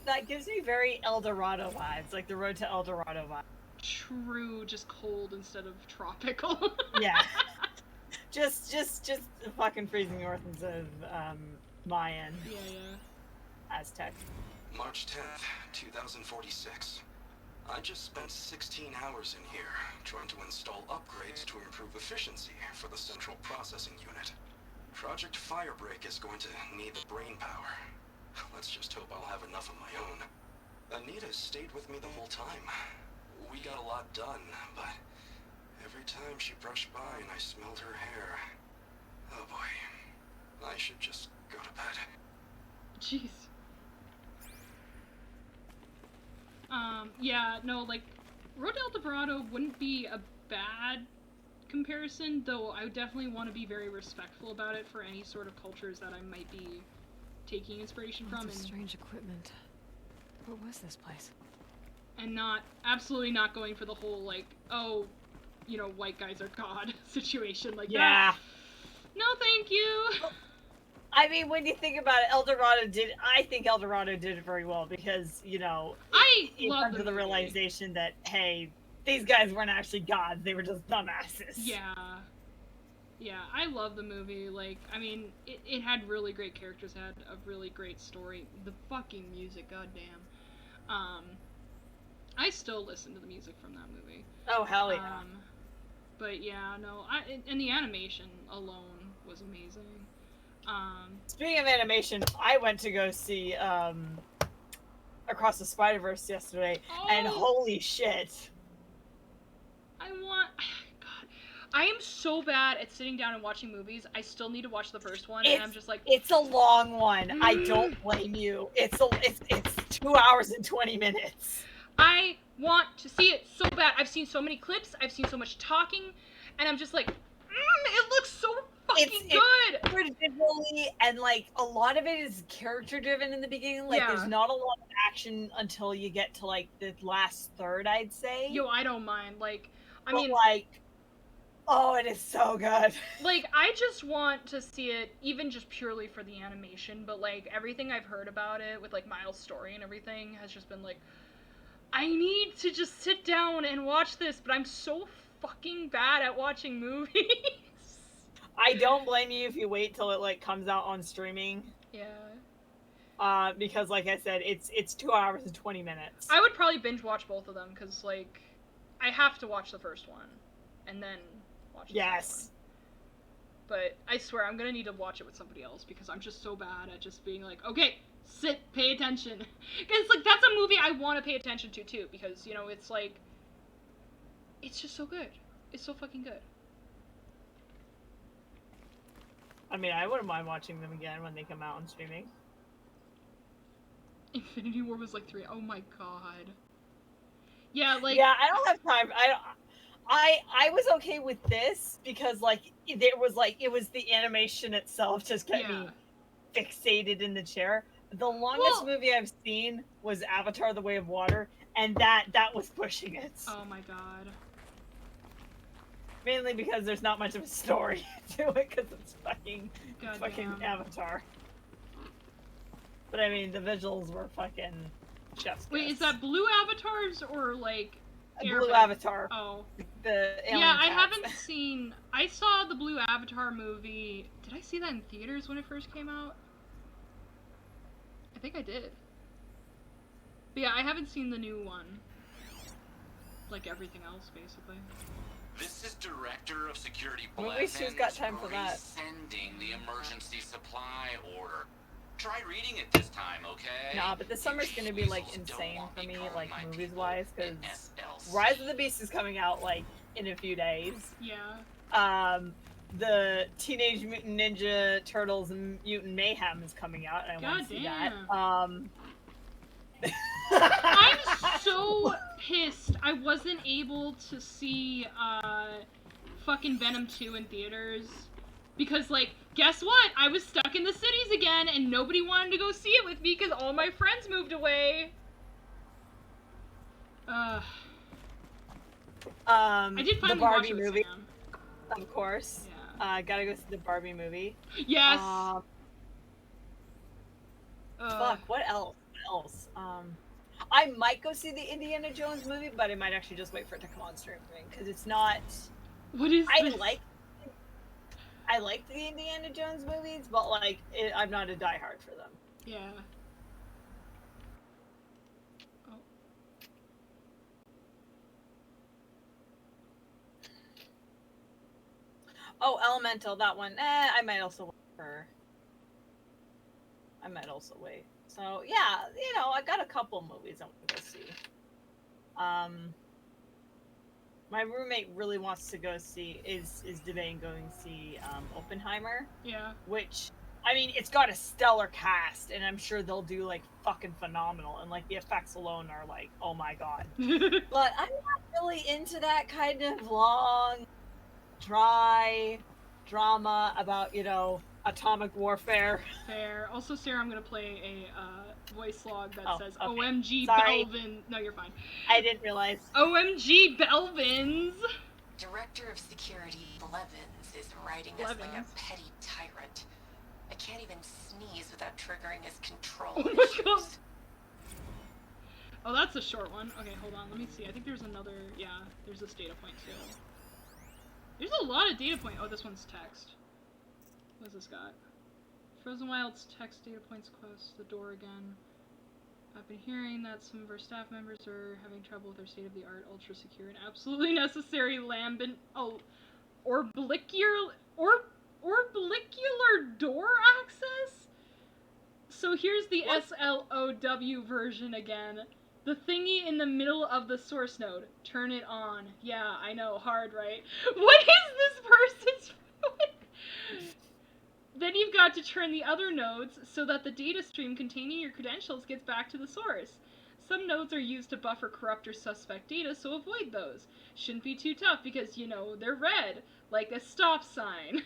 That gives me very El Dorado vibes, like the Road to El Dorado vibe. True, just cold instead of tropical. Yeah. just the fucking freezing north of Mayan. Yeah. Aztec. March 10th, 2046. I just spent 16 hours in here, trying to install upgrades to improve efficiency for the central processing unit. Project Firebreak is going to need the brain power. Let's just hope I'll have enough of my own. Anita stayed with me the whole time. We got a lot done, but every time she brushed by and I smelled her hair... Oh boy. I should just go to bed. Jeez. Yeah, no, like, Road to El Dorado wouldn't be a bad comparison, though I would definitely want to be very respectful about it for any sort of cultures that I might be taking inspiration from. Lots of strange equipment. What was this place? And absolutely not going for the whole, like, oh, you know, white guys are God situation, like, yeah. that. No, thank you. I mean, when you think about it, I think El Dorado did it very well because, you know, I love come to the realization that, hey, these guys weren't actually gods, they were just dumbasses. Yeah. Yeah, I love the movie. Like, I mean, it had really great characters, had a really great story. The fucking music, goddamn. I still listen to the music from that movie. Oh, hell yeah. But yeah, no, and the animation alone was amazing. Speaking of animation, I went to go see Across the Spider-Verse yesterday, and holy shit. God. I am so bad at sitting down and watching movies. I still need to watch the first one, and I'm just like, It's a long one. I don't blame you. It's 2 hours and 20 minutes. I want to see it so bad. I've seen so many clips. I've seen so much talking, and I'm just like, it looks so fucking good. It's visually, and like a lot of it is character driven in the beginning. Like there's not a lot of action until you get to like the last third, I'd say. Yo, I don't mind. Like, I mean, like, oh, it is so good. Like, I just want to see it, even just purely for the animation, but like everything I've heard about it with like Miles' story and everything has just been like, I need to just sit down and watch this, but I'm so fucking bad at watching movies. I don't blame you if you wait till it like comes out on streaming. Yeah. Because like I said, it's 2 hours and 20 minutes. I would probably binge watch both of them because like I have to watch the first one and then watch the second one. But I swear I'm gonna need to watch it with somebody else because I'm just so bad at just being like, okay, sit, pay attention. Because like that's a movie I want to pay attention to too because you know it's like it's just so good. It's so fucking good. I mean, I wouldn't mind watching them again when they come out on streaming. Infinity War was like 3. Oh my god. Yeah, like I don't have time. I was okay with this because like it was the animation itself just kept me fixated in the chair. The longest movie I've seen was Avatar: The Way of Water, and that was pushing it. Oh my god. Mainly because there's not much of a story to it because it's fucking Avatar. But I mean, the visuals were fucking chef's kiss. Wait, is that blue avatars or like Blue Avatar? Oh, the alien I cats. haven't seen. I saw the Blue Avatar movie. Did I see that in theaters when it first came out? I think I did. But yeah, I haven't seen the new one. Like everything else, basically. This is Director of Security At least who's got time for that? Sending the emergency supply order. Try reading it this time, okay? Nah, but this summer's gonna be like insane for me, like movies-wise, because Rise of the Beast is coming out like in a few days. Yeah. The Teenage Mutant Ninja Turtles Mutant Mayhem is coming out, and I want to see that. I'm so pissed I wasn't able to see fucking Venom 2 in theaters. Because, like, guess what? I was stuck in the cities again, and nobody wanted to go see it with me because all my friends moved away. I did finally the Barbie watch it movie, Sam. Of course. Yeah. Gotta go see the Barbie movie. Yes. Fuck. What else? I might go see the Indiana Jones movie, but I might actually just wait for it to come on streaming because it's not. What is this? I like the Indiana Jones movies, but like I'm not a diehard for them. Yeah. Oh, Elemental, that one. I might also wait. So yeah, you know, I got a couple movies I want to go see. My roommate really wants to go see is debating going to see Oppenheimer. Yeah. Which, I mean, it's got a stellar cast, and I'm sure they'll do like fucking phenomenal, and like the effects alone are like, oh my god. But I'm not really into that kind of long, dry drama about, you know, atomic warfare. Fair. Also, Sarah, I'm gonna play a voice log that says, okay. OMG Sorry. Belvin. No, you're fine. I didn't realize. OMG Belvins! Director of Security Blevins is writing us like a petty tyrant. I can't even sneeze without triggering his control issues. God. Oh, that's a short one. Okay, hold on. Let me see. I think there's another. Yeah, there's this data point too. There's a lot of data point. Oh, this one's text. What's this got? Frozen Wilds text data points close the door again. I've been hearing that some of our staff members are having trouble with their state-of-the-art, ultra-secure, and absolutely necessary lambent orbicular door access. So here's the SLOW version again. The thingy in the middle of the source node. Turn it on. Yeah, I know. Hard, right? What is this person's... Then you've got to turn the other nodes so that the data stream containing your credentials gets back to the source. Some nodes are used to buffer corrupt or suspect data, so avoid those. Shouldn't be too tough because, you know, they're red, like a stop sign.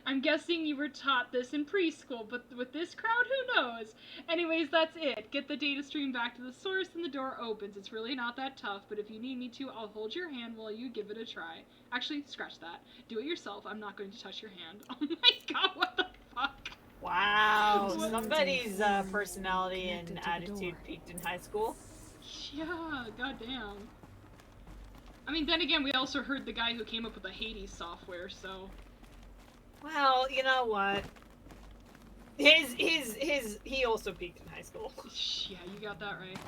I'm guessing you were taught this in preschool, but with this crowd, who knows? Anyways, that's it. Get the data stream back to the source and the door opens. It's really not that tough, but if you need me to, I'll hold your hand while you give it a try. Actually, scratch that. Do it yourself. I'm not going to touch your hand. Oh my god, what the fuck? Wow, What? somebody's personality and attitude peaked in high school. Yeah, goddamn. I mean, then again, we also heard the guy who came up with the Hades software, so... Well, you know what? He also peaked in high school. Yeah, you got that right.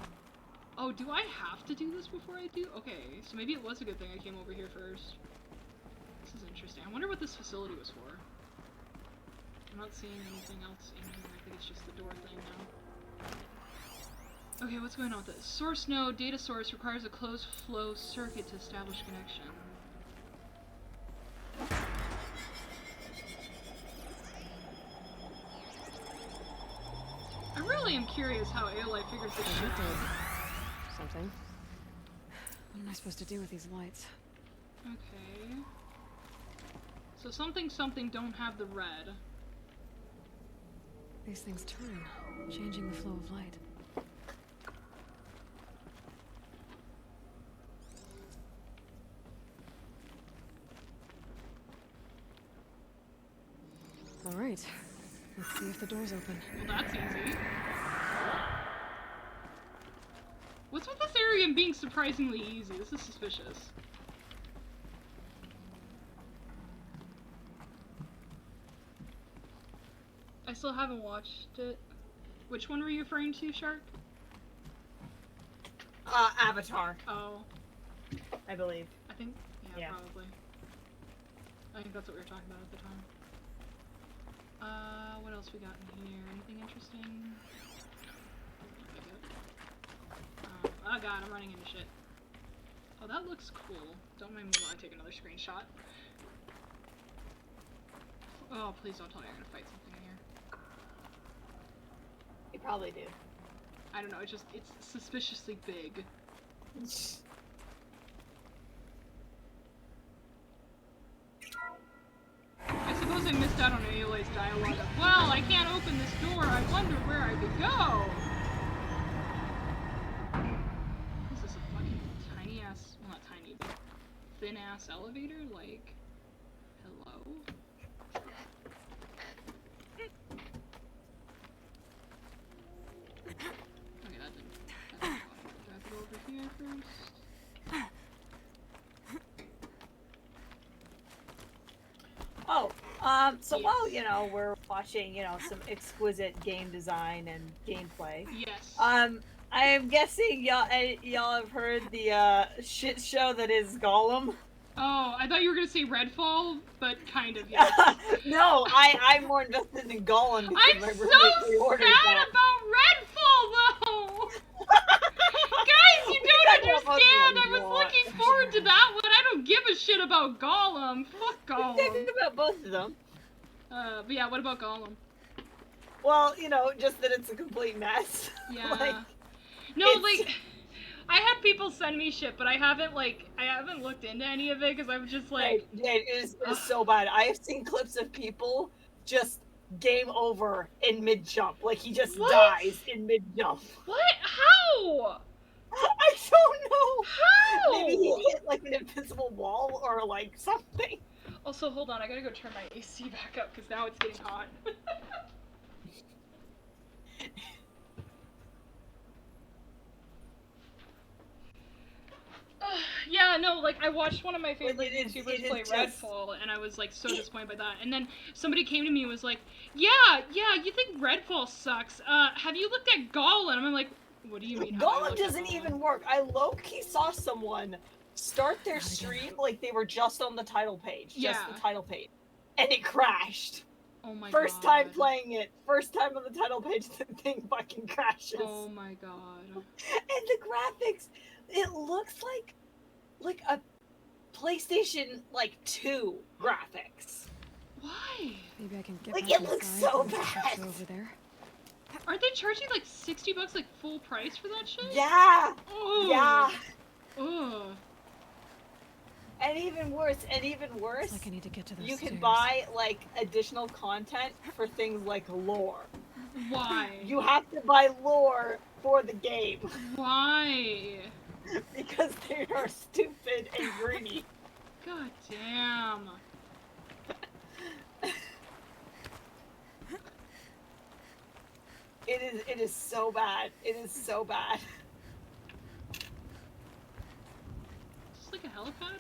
Oh, do I have to do this before I do? Okay, so maybe it was a good thing I came over here first. This is interesting. I wonder what this facility was for. I'm not seeing anything else in here. I think it's just the door thing now. Okay, what's going on with this? Source node, data source requires a closed flow circuit to establish connection. I really am curious how Aloy figures this shit out. Something. What am I supposed to do with these lights? Okay. So something don't have the red. These things turn, changing the flow of light. All right. Let's see if the door's open. Well, that's easy. What's with this area being surprisingly easy? This is suspicious. I still haven't watched it. Which one were you referring to, Shark? Avatar, Oh, I believe. I think, yeah, Yeah. probably. I think that's what we were talking about at the time. What else we got in here? Anything interesting? Oh god, I'm running into shit. Oh, that looks cool. Don't mind me while I take another screenshot. Oh, please don't tell me I'm gonna fight something in here. You probably do. I don't know, it's suspiciously big. I suppose I missed out on Aloy's dialogue of, well, I can't open this door, I wonder where I could go! Is this a fucking tiny ass, well not tiny, but thin ass elevator? Like, hello? Okay, that didn't do I have to go over here first? Oh, so while, you know, we're watching, you know, some exquisite game design and gameplay, Yes. I am guessing y'all have heard the, shit show that is Gollum? Oh, I thought you were gonna say Redfall, but kind of, yes. No, I'm more invested in Gollum because I'm my so roommate pre-ordered sad that. about Redfall, though! Guys, you don't understand! I was looking forward to that one! I don't give a shit about Gollum! Fuck Gollum! Think about both of them. But yeah, what about Gollum? Well, you know, just that it's a complete mess. Yeah. Like, no, like, I had people send me shit, but I haven't looked into any of it, because I'm just like... it is so bad. I have seen clips of people just game over in mid-jump. Like, he just dies in mid-jump. What? How? I don't know! How? Maybe he hit, like, an invisible wall or, like, something. Also, hold on, I gotta go turn my AC back up, because now it's getting hot. Yeah, no, like, I watched one of my favorite YouTubers play Redfall, and I was, like, so disappointed by that. And then somebody came to me and was like, yeah, you think Redfall sucks. Have you looked at Gollum? And I'm like, what do you mean? Gollum doesn't even work. I low-key saw someone start their stream like they were just on the title page. Just the title page. And it crashed. Oh my First god. time playing it. First time on the title page, the thing fucking crashes. Oh my god. And the graphics, it looks like a PlayStation 2 graphics. Why? Maybe I can get Like, back it looks inside so from the structure bad. over there. Aren't they charging like $60 like full price for that shit? Yeah. Oh. Yeah. Ugh. And even worse, It's like I need to get to those you stairs. can buy like additional content for things like lore. Why? You have to buy lore for the game Why? because they are stupid and greedy. God damn. It is so bad. It is so bad. Is this like a helipad?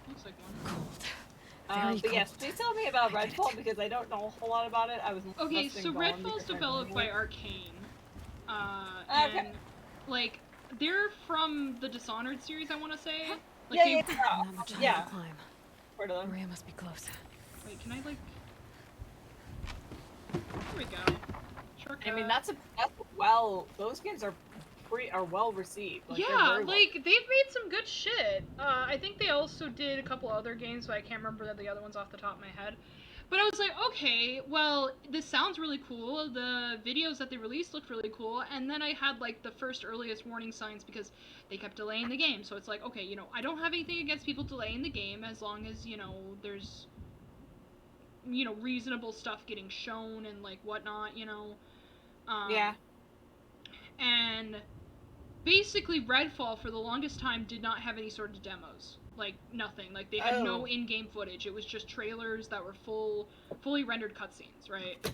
Looks like one. Cold. Very But yes, cold. please tell me about I get Redfall it. because I don't know a whole lot about it. I was Okay, listening so to Vaughn Redfall's because I developed remember by it. Arcane. Okay. And like they're from the Dishonored series, I want to say. Like, Yeah, they- Not much higher yeah. to climb. Heard of them. Maria must be close. Wait, can I like? There we go. Shortcut. I mean, that's those games are well received. Like, they're yeah, very well. like they've made some good shit. I think they also did a couple other games, but I can't remember the other ones off the top of my head. But I was like, okay, well, this sounds really cool. The videos that they released looked really cool, and then I had like the first earliest warning signs because they kept delaying the game. So it's like, okay, you know, I don't have anything against people delaying the game as long as, you know, there's, you know, reasonable stuff getting shown and like whatnot, you know. Yeah. And basically Redfall for the longest time did not have any sort of demos. Like nothing. Like they had no in-game footage. It was just trailers that were fully rendered cutscenes, right?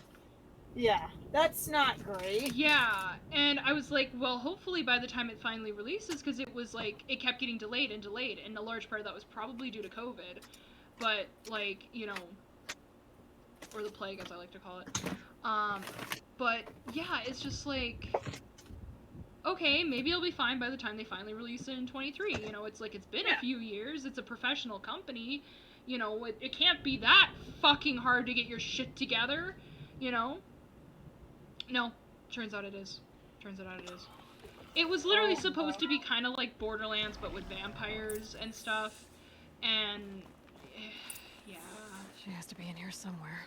Yeah. That's not great. Yeah, and I was like, well, hopefully by the time it finally releases, because it was like, it kept getting delayed, and a large part of that was probably due to COVID. But, like, you know, or the plague, as I like to call it. But, yeah, it's just like, okay, maybe it'll be fine by the time they finally release it in 23. You know, it's like, it's been a few years, it's a professional company, you know, it can't be that fucking hard to get your shit together, you know? No, turns out it is. It was literally supposed to be kind of like Borderlands, but with vampires and stuff, and yeah. She has to be in here somewhere.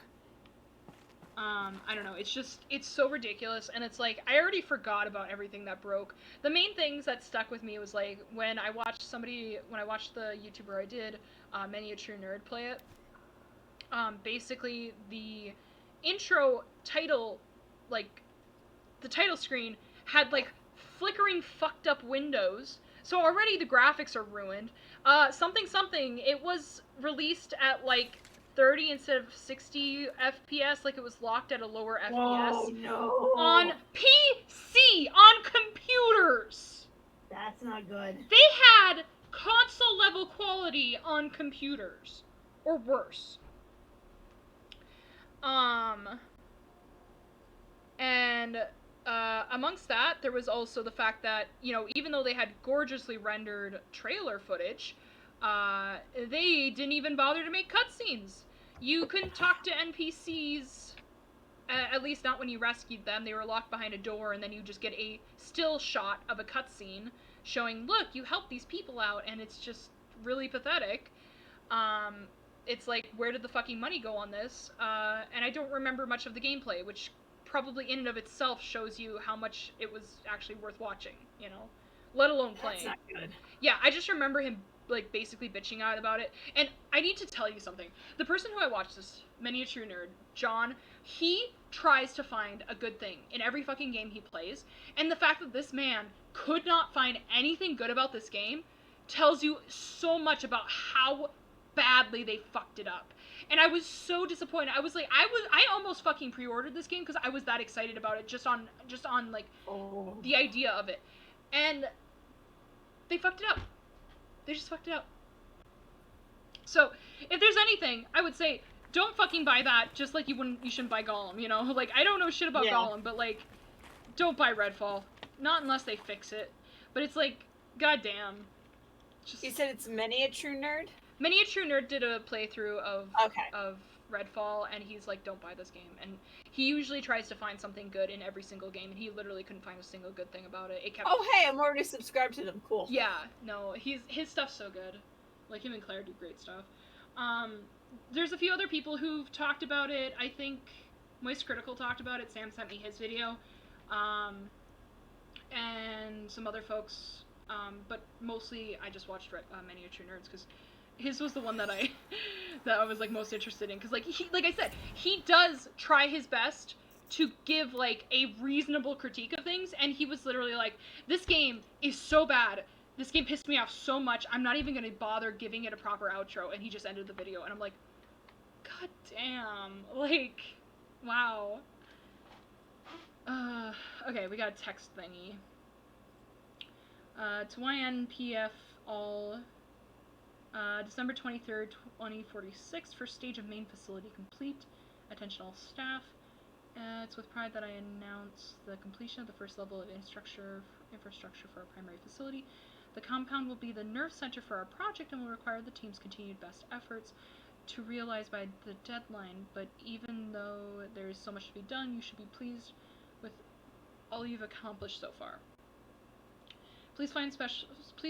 I don't know, it's so ridiculous, and it's like, I already forgot about everything that broke. The main things that stuck with me was like, when I watched the YouTuber I did, Miniature Nerd, play it, basically the intro title, like, the title screen had like flickering fucked up windows, so already the graphics are ruined. Something, it was released at like 30 instead of 60 FPS, like it was locked at a lower FPS. Oh no. On PC, on computers. That's not good. They had console level quality on computers, or worse. And amongst that, there was also the fact that, you know, even though they had gorgeously rendered trailer footage, they didn't even bother to make cutscenes. You couldn't talk to NPCs, at least not when you rescued them. They were locked behind a door, and then you just get a still shot of a cutscene showing, look, you helped these people out, and it's just really pathetic. It's like, where did the fucking money go on this? And I don't remember much of the gameplay, which probably in and of itself shows you how much it was actually worth watching, you know? Let alone playing. That's not good. Yeah, I just remember him, like, basically bitching out about it. And I need to tell you something. The person who I watched this, Miniature Nerd, John, he tries to find a good thing in every fucking game he plays. And the fact that this man could not find anything good about this game tells you so much about how badly they fucked it up. And I was so disappointed. I was like, I almost fucking pre-ordered this game because I was that excited about it just on like the idea of it. And they fucked it up. They just fucked it up. So, if there's anything, I would say, don't fucking buy that, just like you shouldn't buy Gollum, you know? Like, I don't know shit about Gollum, but like, don't buy Redfall. Not unless they fix it. But it's like, goddamn. Just... You said it's Miniature Nerd? Miniature Nerd did a playthrough of Redfall, and he's like, don't buy this game. And he usually tries to find something good in every single game, and he literally couldn't find a single good thing about it. It kept... Oh, hey, I'm already subscribed to them. Cool. Yeah, no, his stuff's so good. Like, him and Claire do great stuff. There's a few other people who've talked about it. I think Moist Critical talked about it. Sam sent me his video. And some other folks. But mostly I just watched Miniature Nerds, because his was the one that I was like most interested in, because like I said, he does try his best to give like a reasonable critique of things, and he was literally like, this game is so bad, this game pissed me off so much, I'm not even gonna bother giving it a proper outro, and he just ended the video, and I'm like, god damn, like, wow. Okay, we got a text thingy. To YNPF all, December 23rd, 2046, first stage of main facility complete. Attention all staff. It's with pride that I announce the completion of the first level of infrastructure for our primary facility. The compound will be the nerve center for our project and will require the team's continued best efforts to realize by the deadline, but even though there is so much to be done, you should be pleased with all you've accomplished so far. Please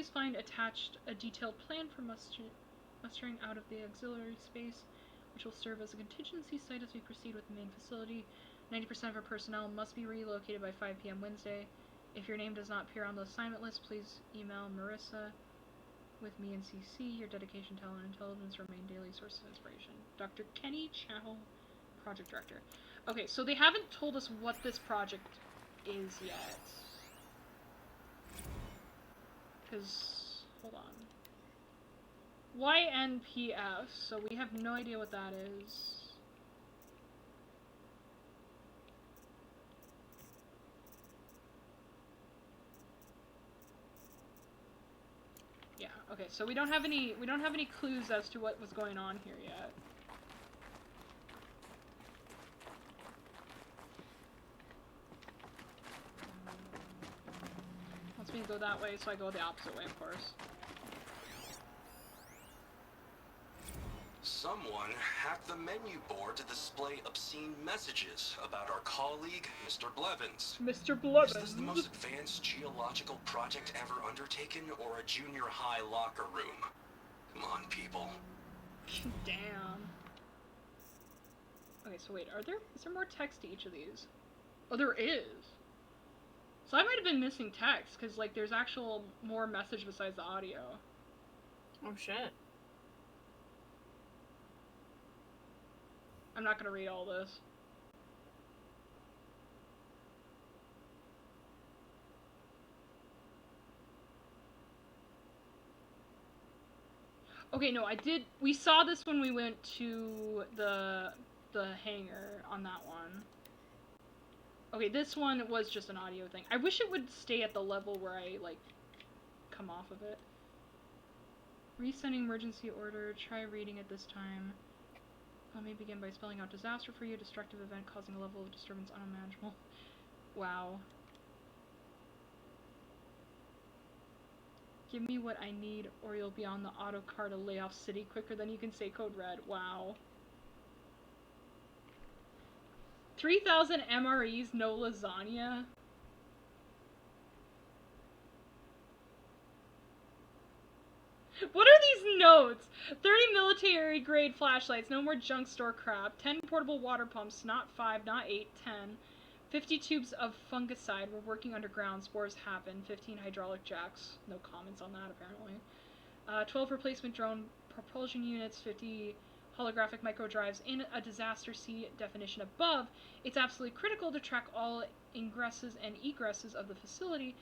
find attached a detailed plan for mustering out of the auxiliary space, which will serve as a contingency site as we proceed with the main facility. 90% of our personnel must be relocated by 5 p.m. Wednesday. If your name does not appear on the assignment list, please email Marissa with me and CC. Your dedication, talent, and intelligence remain daily sources of inspiration. Dr. Kenny Chow, Project Director. Okay, so they haven't told us what this project is yet. Because, hold on. YNPF, so we have no idea what that is. Yeah, okay, so we don't have any clues as to what was going on here yet. Wants me to go that way, so I go the opposite way, of course. Someone hacked the menu board to display obscene messages about our colleague, Mr. Blevins. Mr. Blevins. Is this the most advanced geological project ever undertaken, or a junior high locker room? Come on, people. Damn. Okay, so wait, is there more text to each of these? Oh, there is. So I might have been missing text, because, like, there's actual more message besides the audio. Oh, shit. I'm not gonna read all this. Okay, no, we saw this when we went to the hangar on that one. Okay, this one was just an audio thing. I wish it would stay at the level where I, like, come off of it. Resending emergency order. Try reading it this time. Let me begin by spelling out disaster for you. Destructive event causing a level of disturbance unimaginable. Wow. Give me what I need, or you'll be on the auto car to lay off city quicker than you can say code red. Wow. 3,000 MREs, no lasagna? What are these notes? 30 military grade flashlights, no more junk store crap, 10 portable water pumps, not 5, not 8, 10. 50 tubes of fungicide, we're working underground, spores happen, 15 hydraulic jacks, no comments on that apparently. 12 replacement drone propulsion units, 50 holographic microdrives in a disaster C definition above. It's absolutely critical to track all ingresses and egresses of the facility.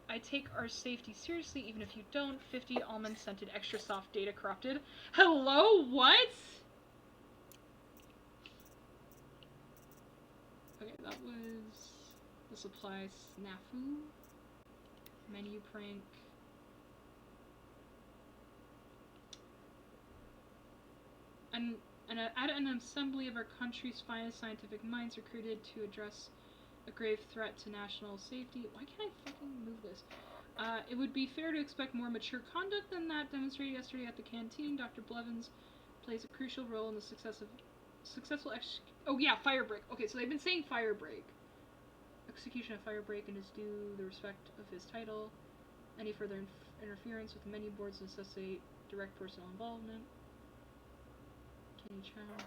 I take our safety seriously, even if you don't. 50 almond-scented extra soft data corrupted. Hello? What? Okay, that was the supply snafu. Menu prank. At an assembly of our country's finest scientific minds recruited to address a grave threat to national safety. Why can't I fucking move this? It would be fair to expect more mature conduct than that demonstrated yesterday at the canteen. Dr. Blevins plays a crucial role in the successful oh yeah, Firebreak. Okay, so they've been saying Firebreak. Execution of Firebreak and is due the respect of his title. Any further interference with the menu boards necessitate direct personal involvement. Kenny Chow.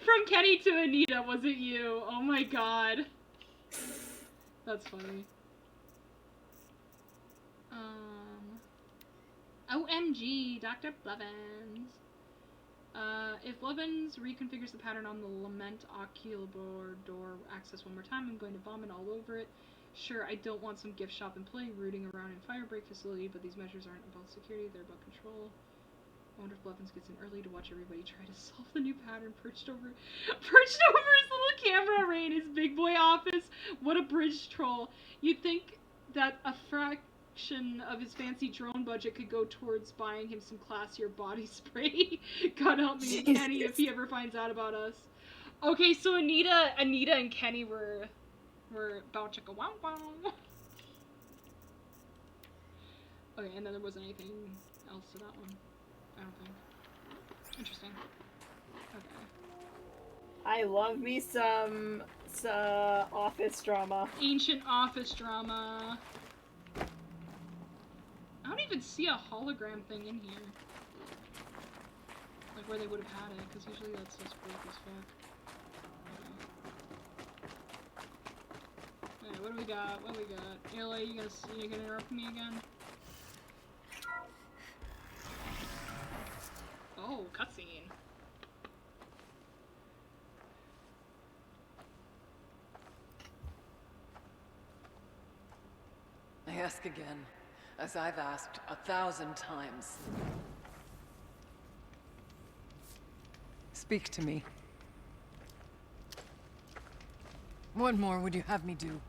From Kenny to Anita, was it you? Oh my god. That's funny. OMG, Dr. Blevins. If Blevins reconfigures the pattern on the Lament Oculibor door access one more time, I'm going to vomit all over it. Sure, I don't want some gift shop employee rooting around in Firebreak facility, but these measures aren't about security, they're about control. I wonder if Blevins gets in early to watch everybody try to solve the new pattern perched over his little camera array in his big boy office. What a bridge troll. You'd think that a fraction of his fancy drone budget could go towards buying him some classier body spray. God help me, Kenny, if he ever finds out about us. Okay, so Anita and Kenny were about to go wow wow. Okay, and then there wasn't anything else to that one. I don't think. Interesting. Okay. I love me some office drama. Ancient office drama. I don't even see a hologram thing in here. Like where they would have had it, because usually that's just broke as fuck. Okay. Alright, what do we got? What do we got? Ayla, you gonna interrupt me again? Oh, cutscene. I ask again, as I've asked 1,000 times. Speak to me. What more would you have me do?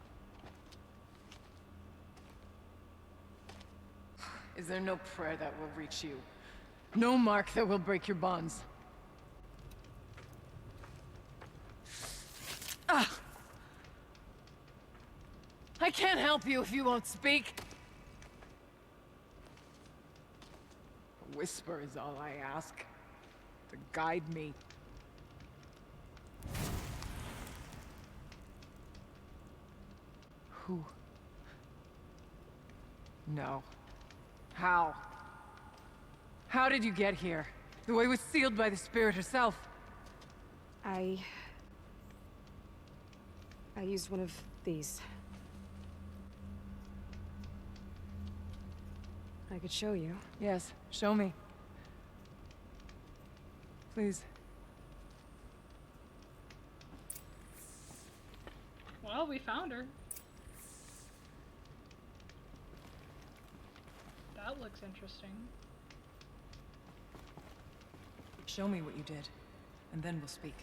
Is there no prayer that will reach you? No mark that will break your bonds? Ah! I can't help you if you won't speak. A whisper is all I ask. To guide me. Who? No. How? How did you get here? The way was sealed by the spirit herself. I used one of these. I could show you. Yes, show me. Please. Well, we found her. That looks interesting. Show me what you did, and then we'll speak.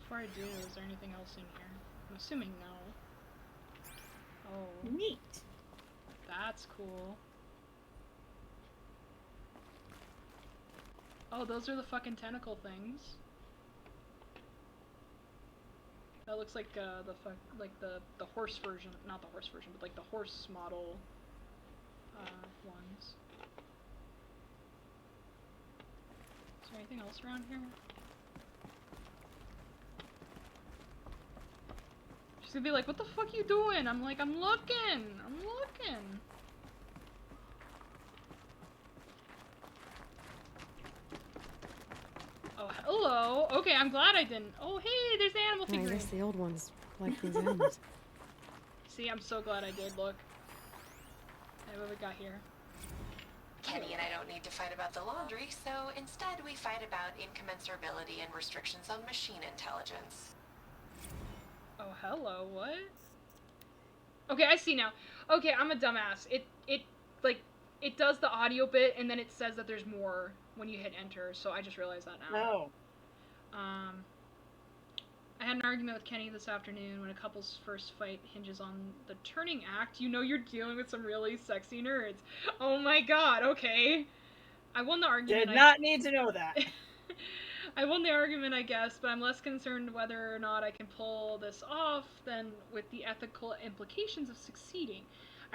Before I do, is there anything else in here? I'm assuming no. Oh. Neat. That's cool. Oh, those are the fucking tentacle things. That looks like the horse version, not the horse version, but like the horse model ones. Is there anything else around here? She's gonna be like, what the fuck you doing? I'm like, I'm looking! I'm looking! Oh, hello! Okay, I'm glad I didn't. Oh, hey, there's the animal I figurine. guess the old ones like these animals. See, I'm so glad I did, look. Hey, what we got here? Kenny and I don't need to fight about the laundry, so instead we fight about incommensurability and restrictions on machine intelligence. Oh, hello, what? Okay, I see now. Okay, I'm a dumbass. It does the audio bit, and then it says that there's more when you hit enter, so I just realized that now. Oh. I had an argument with Kenny this afternoon. When a couple's first fight hinges on the turning act, you know you're dealing with some really sexy nerds. Oh my god, okay. I won the argument. Did not need to know that. I won the argument, I guess, but I'm less concerned whether or not I can pull this off than with the ethical implications of succeeding.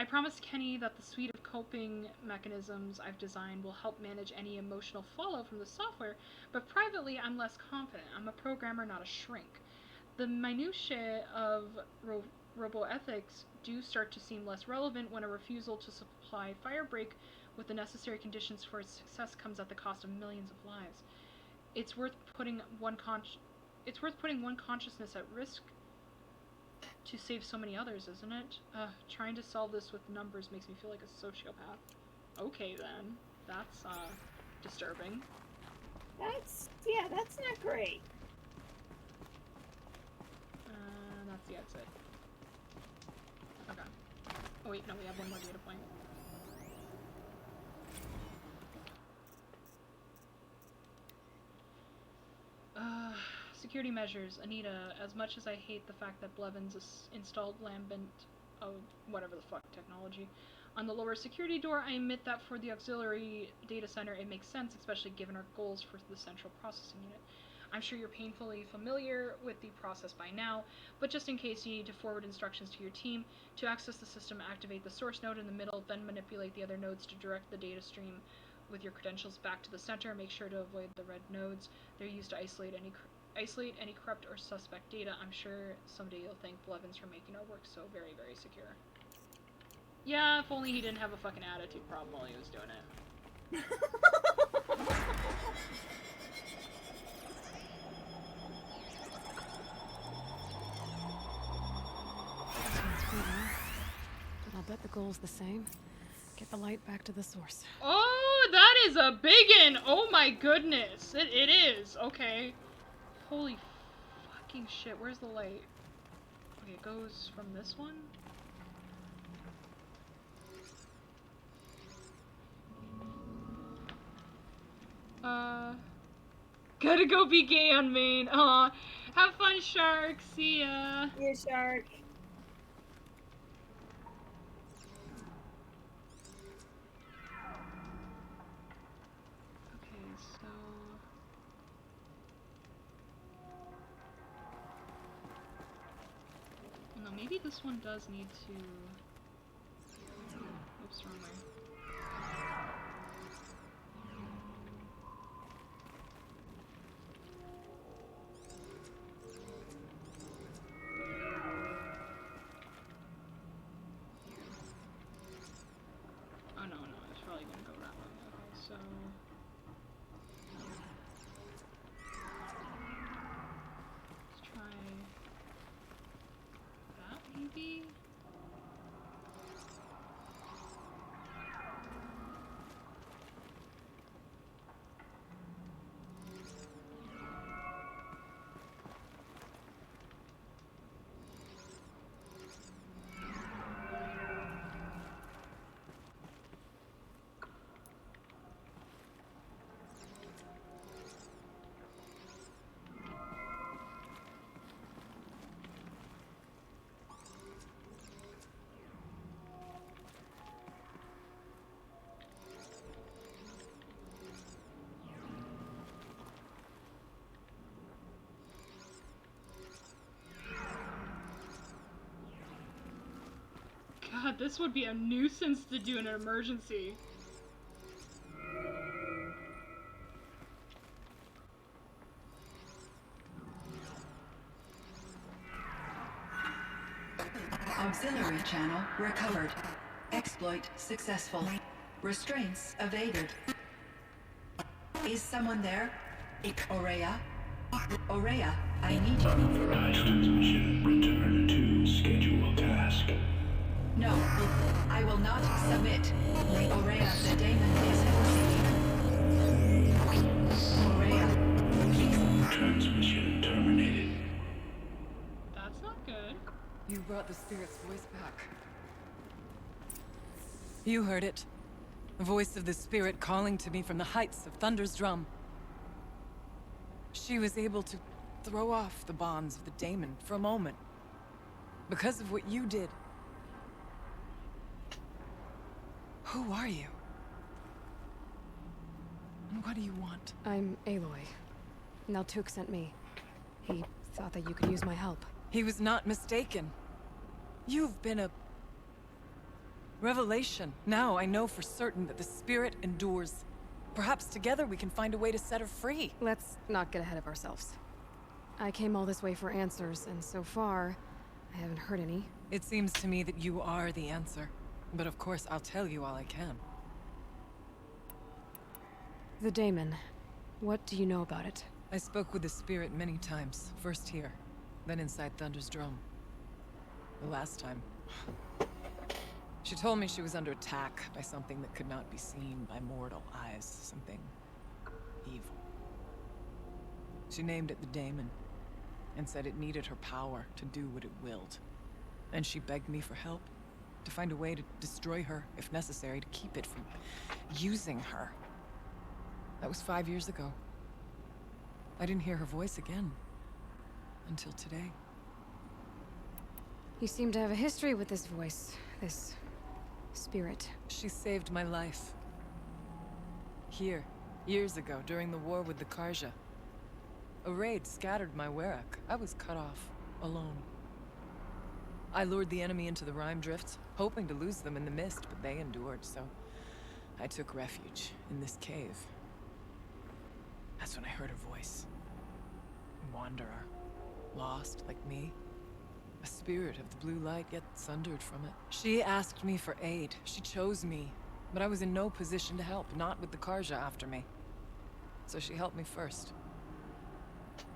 I promised Kenny that the suite of coping mechanisms I've designed will help manage any emotional fallout from the software, but privately I'm less confident. I'm a programmer, not a shrink. The minutiae of roboethics do start to seem less relevant when a refusal to supply Firebreak with the necessary conditions for its success comes at the cost of millions of lives. It's worth putting one consciousness at risk to save so many others, isn't it? Trying to solve this with numbers makes me feel like a sociopath. Okay then. That's, disturbing. That's not great. That's the exit. Okay. Oh wait, no, we have one more data point. Security measures. Anita, as much as I hate the fact that Blevins installed lambent, whatever the fuck technology, on the lower security door, I admit that for the auxiliary data center it makes sense, especially given our goals for the central processing unit. I'm sure you're painfully familiar with the process by now, but just in case you need to forward instructions to your team, to access the system, activate the source node in the middle, then manipulate the other nodes to direct the data stream with your credentials back to the center. Make sure to avoid the red nodes. They're used to isolate any corrupt or suspect data. I'm sure someday you'll thank Blevins for making our work so very, very secure. Yeah, if only he didn't have a fucking attitude problem while he was doing it. But I'll bet the goal's the same. Get the light back to the source. Oh, that is a biggin! Oh my goodness. It is. Okay. Holy fucking shit. Where's the light? Okay, it goes from this one? Gotta go be gay on Maine. Aw. Have fun, Shark. See ya. Yeah, Shark. Okay, so... No, maybe this one does need to... Oops, wrong way. Oh no, it's probably gonna go that way. Okay, so... Let's try... that, maybe? God, this would be a nuisance to do in an emergency. Auxiliary channel recovered. Exploit successful. Restraints evaded. Is someone there? Aurea? Aurea, I need you. Unauthorized transmission. Return to scheduled task. No, I will not submit. Aurea, the daemon is proceeding. Aurea, please. Transmission terminated. That's not good. You brought the spirit's voice back. You heard it. The voice of the spirit calling to me from the heights of Thunder's drum. She was able to throw off the bonds of the daemon for a moment. Because of what you did. Who are you? And what do you want? I'm Aloy. Naltuk sent me. He thought that you could use my help. He was not mistaken. You've been a Revelation. Now I know for certain that the spirit endures. Perhaps together we can find a way to set her free. Let's not get ahead of ourselves. I came all this way for answers, and so far, I haven't heard any. It seems to me that you are the answer. But of course, I'll tell you all I can. The daemon. What do you know about it? I spoke with the spirit many times. First here, then inside Thunder's drum. The last time, she told me she was under attack by something that could not be seen by mortal eyes. Something evil. She named it the daemon, and said it needed her power to do what it willed. And she begged me for help, to find a way to destroy her, if necessary, to keep it from using her. That was 5 years ago. I didn't hear her voice again, until today. You seem to have a history with this voice, this spirit. She saved my life. Here, years ago, during the war with the Karja. A raid scattered my Werak. I was cut off, alone. I lured the enemy into the Rime Drifts, hoping to lose them in the mist, but they endured, so I took refuge in this cave. That's when I heard her voice. A wanderer, lost like me. A spirit of the blue light, yet sundered from it. She asked me for aid. She chose me, but I was in no position to help, not with the Karja after me. So she helped me first.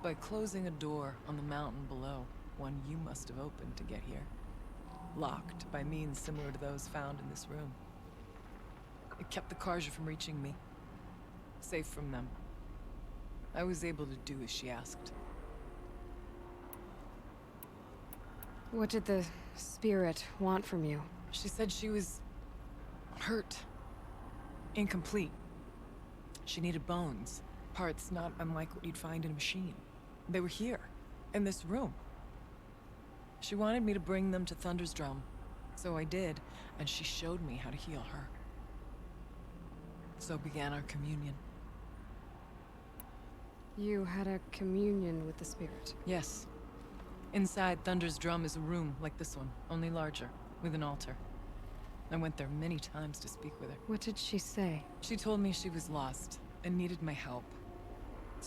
By closing a door on the mountain below, one you must have opened to get here. Locked by means similar to those found in this room. It kept the Karja from reaching me. Safe from them. I was able to do as she asked. What did the spirit want from you? She said she was hurt. Incomplete. She needed bones. Parts not unlike what you'd find in a machine. They were here, in this room. She wanted me to bring them to Thunder's drum. So I did, and she showed me how to heal her. So began our communion. You had a communion with the spirit? Yes. Inside Thunder's drum is a room like this one, only larger, with an altar. I went there many times to speak with her. What did she say? She told me she was lost and needed my help.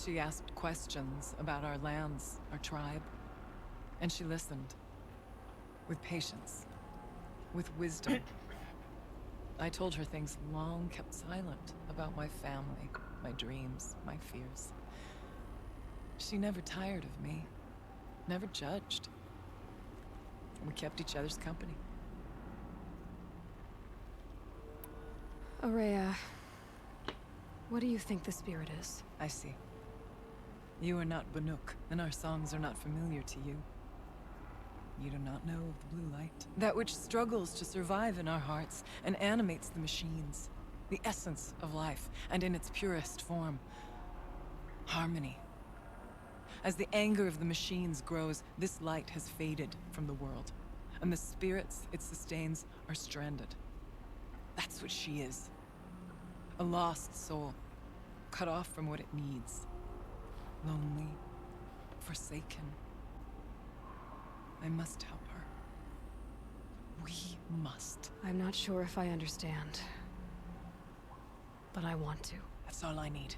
She asked questions about our lands, our tribe, and she listened. With patience. With wisdom. I told her things long kept silent about my family, my dreams, my fears. She never tired of me. Never judged. We kept each other's company. Aurea, what do you think the spirit is? I see. You are not Banuk, and our songs are not familiar to you. You do not know of the blue light. That which struggles to survive in our hearts and animates the machines. The essence of life, and in its purest form. Harmony. As the anger of the machines grows, this light has faded from the world. And the spirits it sustains are stranded. That's what she is. A lost soul. Cut off from what it needs. Lonely. Forsaken. I must help her. We must. I'm not sure if I understand. But I want to. That's all I need.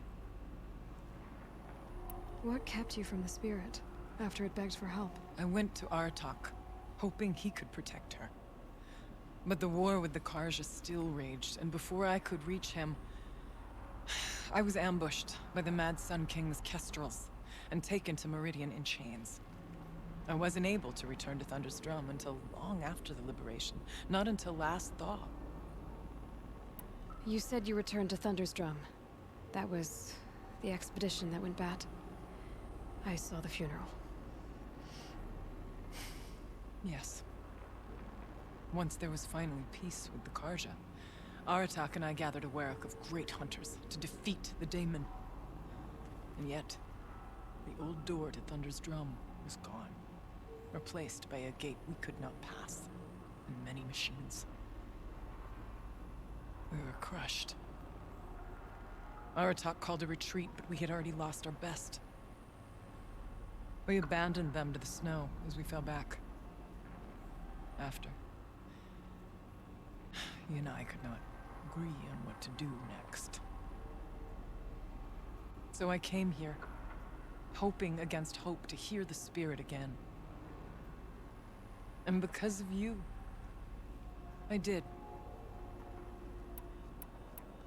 What kept you from the spirit, after it begged for help? I went to Artok, hoping he could protect her. But the war with the Karja still raged, and before I could reach him, I was ambushed by the Mad Sun King's kestrels, and taken to Meridian in chains. I wasn't able to return to Thunder's drum until long after the liberation, not until last thaw. You said you returned to Thunder's drum. That was the expedition that went bad. I saw the funeral. Yes. Once there was finally peace with the Karja, Aratak and I gathered a Werak of great hunters to defeat the daemon. And yet, the old door to Thunder's drum was gone, replaced by a gate we could not pass, and many machines. We were crushed. Aratak called a retreat, but we had already lost our best. We abandoned them to the snow as we fell back. After. he and I could not agree on what to do next. So I came here, hoping against hope to hear the spirit again. And because of you, I did.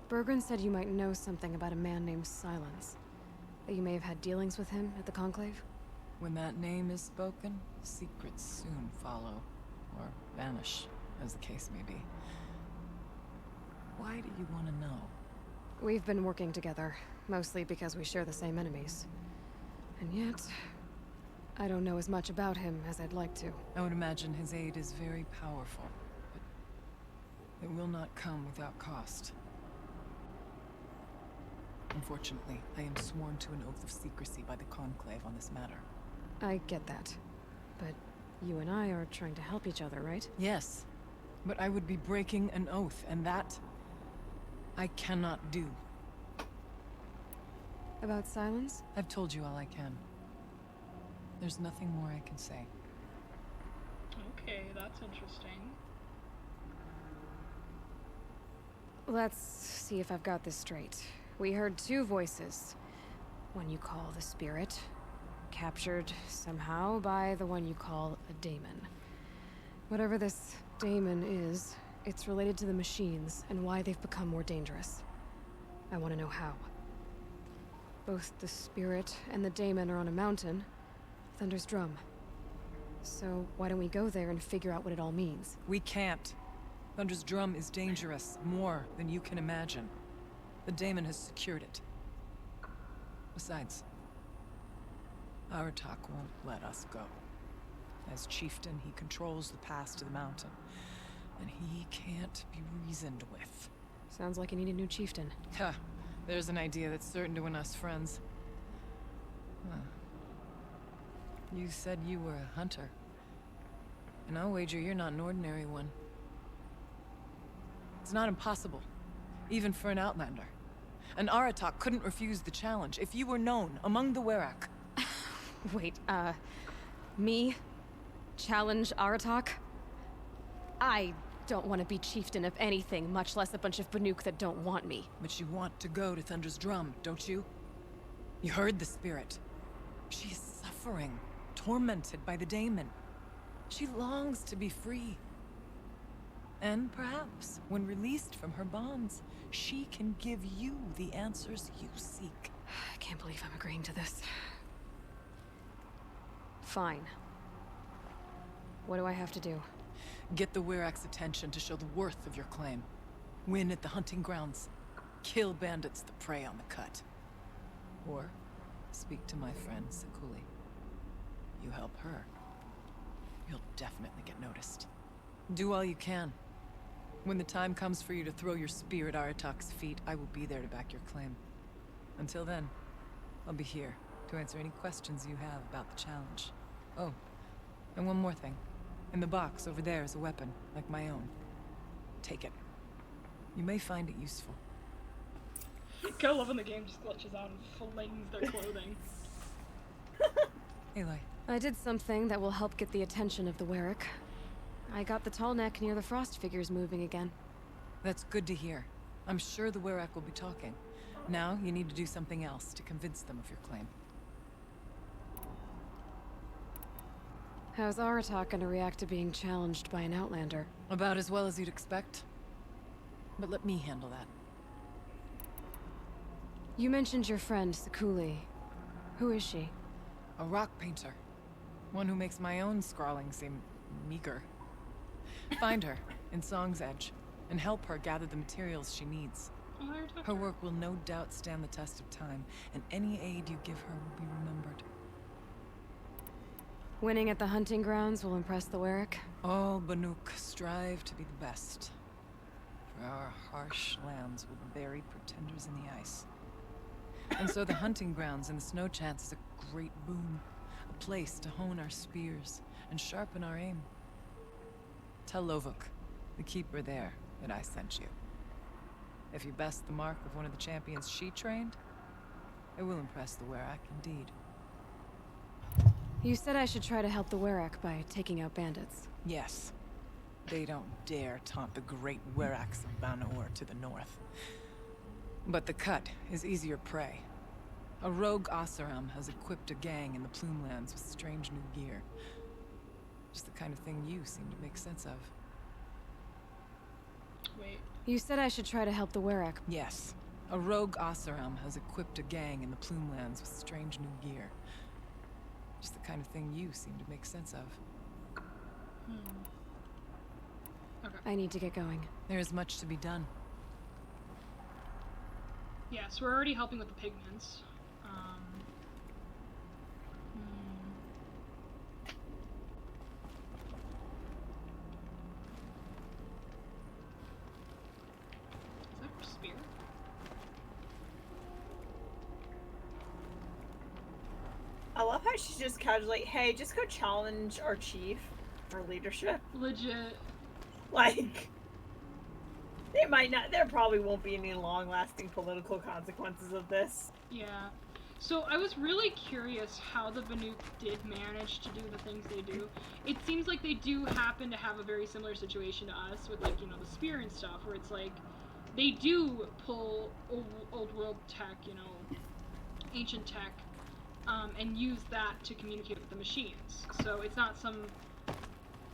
Bergren said you might know something about a man named Silence. That you may have had dealings with him at the Conclave? When that name is spoken, secrets soon follow, or vanish, as the case may be. Why do you want to know? We've been working together, mostly because we share the same enemies. And yet, I don't know as much about him as I'd like to. I would imagine his aid is very powerful, but it will not come without cost. Unfortunately, I am sworn to an oath of secrecy by the Conclave on this matter. I get that. But you and I are trying to help each other, right? Yes, but I would be breaking an oath, and that I cannot do. About Silence? I've told you all I can. There's nothing more I can say. Okay, that's interesting. Let's see if I've got this straight. We heard two voices. One you call the Spirit, captured somehow by the one you call a daemon. Whatever this daemon is, it's related to the machines and why they've become more dangerous. I want to know how. Both the Spirit and the daemon are on a mountain, Thunder's Drum. So why don't we go there and figure out what it all means? We can't. Thunder's Drum is dangerous, more than you can imagine. The daemon has secured it. Besides, Aratak won't let us go. As chieftain, he controls the pass to the mountain, and he can't be reasoned with. Sounds like you need a new chieftain. Ha! There's an idea that's certain to win us friends. Huh. You said you were a hunter. And I'll wager you're not an ordinary one. It's not impossible, even for an outlander. And Aratak couldn't refuse the challenge if you were known among the Werak. Wait, me? Challenge Aratak? I don't want to be chieftain of anything, much less a bunch of Banuk that don't want me. But you want to go to Thunder's Drum, don't you? You heard the spirit. She is suffering, tormented by the daemon. She longs to be free. And perhaps, when released from her bonds, she can give you the answers you seek. I can't believe I'm agreeing to this. Fine. What do I have to do? Get the Werak's attention to show the worth of your claim. Win at the hunting grounds. Kill bandits that prey on the cut. Or speak to my friend Sekuli. You help her, you'll definitely get noticed. Do all you can. When the time comes for you to throw your spear at Aratak's feet, I will be there to back your claim. Until then, I'll be here to answer any questions you have about the challenge. Oh, and one more thing. In the box over there is a weapon, like my own. Take it. You may find it useful. I love when the game just glitches out and flings their clothing. Aloy. I did something that will help get the attention of the Werak. I got the tall neck near the frost figures moving again. That's good to hear. I'm sure the Werak will be talking. Now, you need to do something else to convince them of your claim. How's Aratak gonna react to being challenged by an outlander? About as well as you'd expect. But let me handle that. You mentioned your friend, Sekuli. Who is she? A rock painter. One who makes my own scrawling seem meager. Find her in Song's Edge and help her gather the materials she needs. Her work will no doubt stand the test of time, and any aid you give her will be remembered. Winning at the hunting grounds will impress the Werak? All Banuk strive to be the best. For our harsh lands will bury pretenders in the ice. And so the hunting grounds and the snow chance is a great boon. A place to hone our spears and sharpen our aim. Tell Lovuk, the keeper there, that I sent you. If you best the mark of one of the champions she trained, it will impress the Werak indeed. You said I should try to help the Werak by taking out bandits. Yes. They don't dare taunt the great Werax of Banor to the north. But the Cut is easier prey. A rogue Oseram has equipped a gang in the Plumelands with strange new gear. Just the kind of thing you seem to make sense of. Wait. You said I should try to help the Werak. Yes. A rogue Oseram has equipped a gang in the Plumelands with strange new gear. Just the kind of thing you seem to make sense of. Okay. I need to get going. There is much to be done. Yeah, so we're already helping with the pigments. Is that for spear? I love how she's just casually, hey, just go challenge our chief for leadership. Legit. Like, they might not, there probably won't be any long-lasting political consequences of this. Yeah. So I was really curious how the Banuk did manage to do the things they do. It seems like they do happen to have a very similar situation to us with, like, you know, the spear and stuff, where it's like, they do pull old world tech, you know, ancient tech, and use that to communicate with the machines. So it's not some,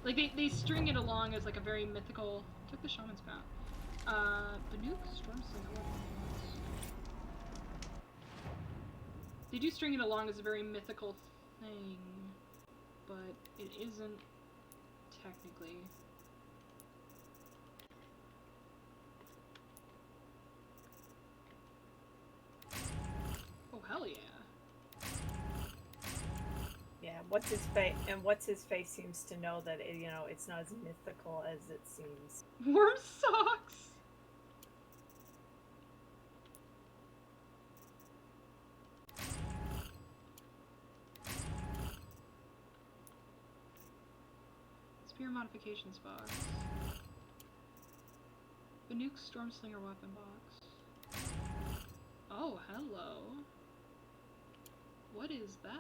like, they string it along as, like, a very mythical, took the shaman's path. Banuk Stormslinger. They do string it along as a very mythical thing, but it isn't technically. Oh, hell yeah. Yeah, what's his face? And what's his face seems to know that it, you know, it's not as mythical as it seems. Worm socks. Spear modifications box. Banuk Stormslinger weapon box. Oh, hello. What is that?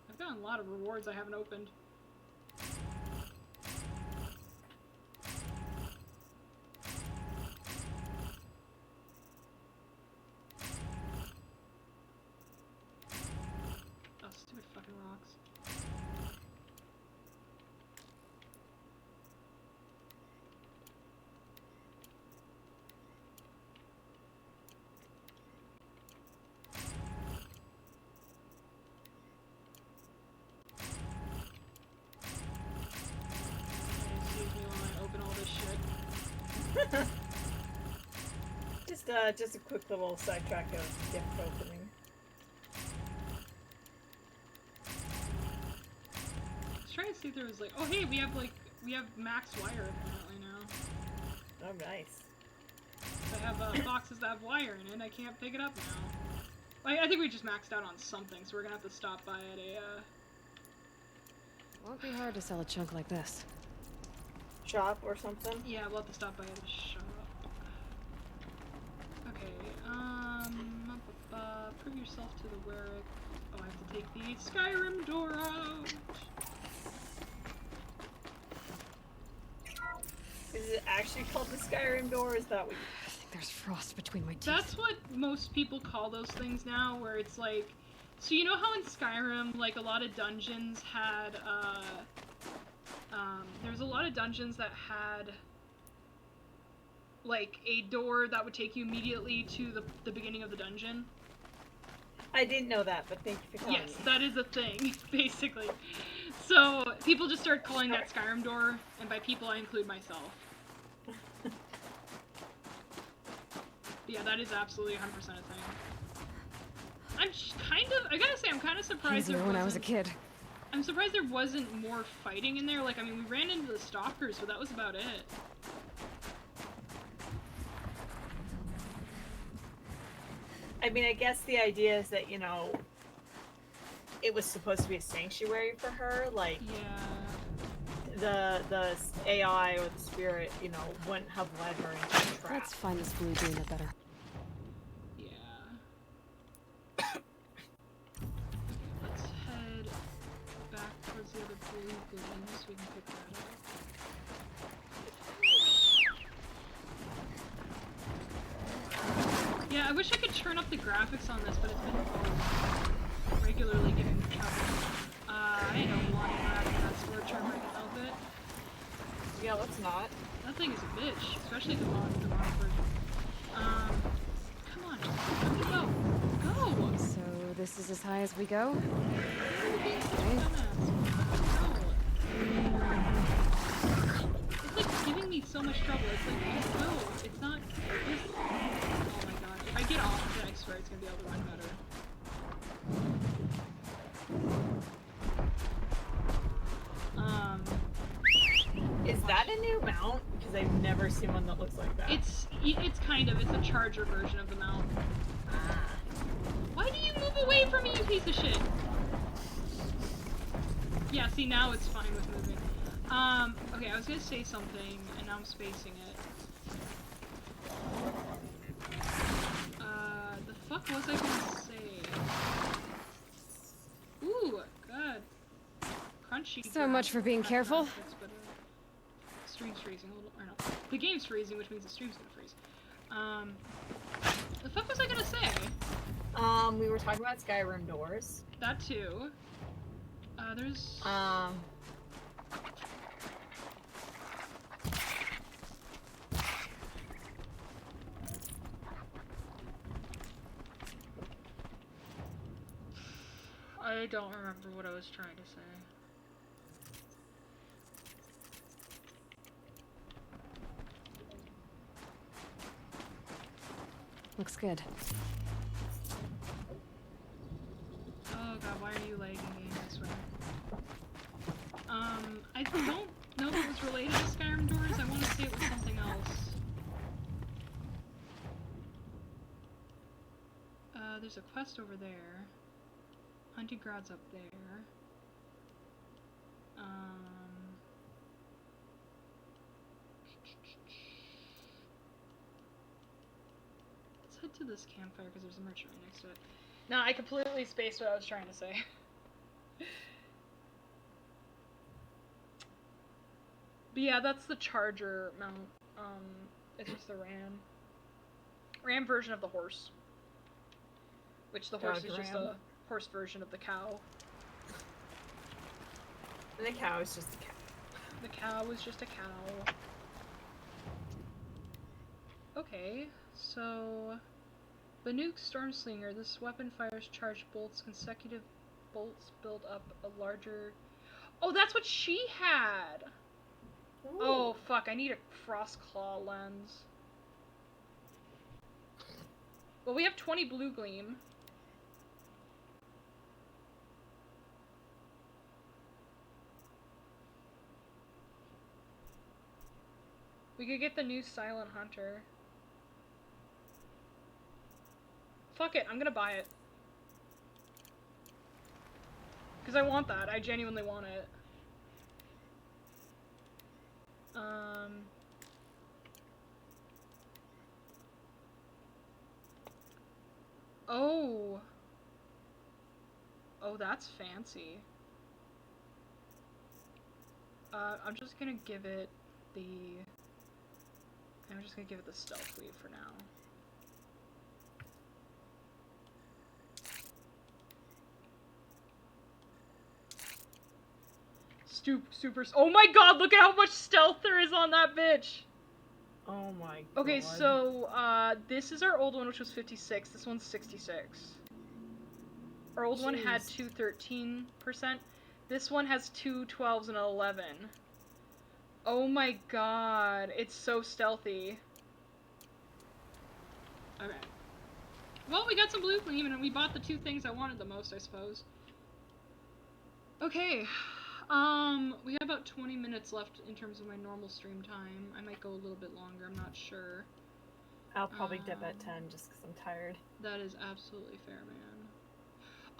I've gotten a lot of rewards I haven't opened. Oh, stupid fucking rocks. Excuse me while I open all this shit. Just a quick little sidetrack of gift opening. I was trying to see if there was like, oh hey, we have max wire apparently now. Oh, nice. I have boxes that have wire in it. I can't pick it up now. I think we just maxed out on something, so we're gonna have to stop by at a. Won't be hard to sell a chunk like this. Shop or something? Yeah, we'll have to stop by at a shop. Okay, prove yourself to the Werak. Oh, I have to take the Skyrim door out. Is it actually called the Skyrim door, or is that what you... I think there's frost between my teeth. That's what most people call those things now, where it's like, so you know how in Skyrim, like, a lot of dungeons had, there's a lot of dungeons that had, like, a door that would take you immediately to the beginning of the dungeon? I didn't know that, but thank you for telling me. Yes, that is a thing, basically. So, people just started calling that Skyrim door, and by people I include myself. Yeah, that is absolutely 100% a thing. I gotta say, I'm kind of surprised there wasn't... when I was a kid. I'm surprised there wasn't more fighting in there. Like, I mean, we ran into the stalkers, but that was about it. I mean, I guess the idea is that, you know, it was supposed to be a sanctuary for her, like... Yeah. The AI or the spirit, you know, wouldn't have led her into the trap. Let's find this blue demon better. blue gleams, we can pick that up. Yeah, I wish I could turn up the graphics on this, but it's been regularly giving me trouble. I don't want to have that sword turmeric outfit. Yeah, let's not. That thing is a bitch, especially the mod version. Come on, just let me go. Go! So this is as high as we go? It's like giving me so much trouble. It's like, just go. It's not this. Oh my god. If I get off of it, I swear it's gonna be able to run better. Is that a new mount? Because I've never seen one that looks like that. It's kind of, it's a charger version of the mount. Why do you move away from me, you piece of shit? Yeah, see, now it's fine with moving. Okay, I was gonna say something, and now I'm spacing it. The fuck was I gonna say? Ooh, good. Crunchy. So much for being careful. Stream's freezing a little, or no. The game's freezing, which means the stream's gonna freeze. The fuck was I gonna say? We were talking about Skyrim doors. That too. There's... I don't remember what I was trying to say. Looks good. Oh god, why are you lagging game, I swear. I don't know if it was related to Skyrim doors, I want to say it was something else. There's a quest over there. Hunting grounds up there. Let's head to this campfire because there's a merchant right next to it. No, I completely spaced what I was trying to say. But yeah, that's the charger mount. It's just the ram version of the horse. Which the horse is just a horse version of the cow. And the cow is just a cow. The cow is just a cow. Okay, so... Banuk Stormslinger. This weapon fires charged bolts. Consecutive bolts build up a larger... Oh, that's what she had! Ooh. Oh, fuck, I need a Frostclaw lens. Well, we have 20 blue gleam. We could get the new Silent Hunter. Fuck it, I'm gonna buy it. Because I want that, I genuinely want it. Oh. Oh, that's fancy. I'm just gonna give it the... I'm just gonna give it the stealth weave for now. Super. Oh my god, look at how much stealth there is on that bitch! Oh my god. Okay, so, this is our old one, which was 56. This one's 66. Our old one had 213%. This one has 2 12s and an 11. Oh my god, it's so stealthy. Okay. Well, we got some blue gleam, and we bought the two things I wanted the most, I suppose. Okay. We have about 20 minutes left in terms of my normal stream time. I might go a little bit longer, I'm not sure. I'll probably dip at 10 just because I'm tired. That is absolutely fair, man.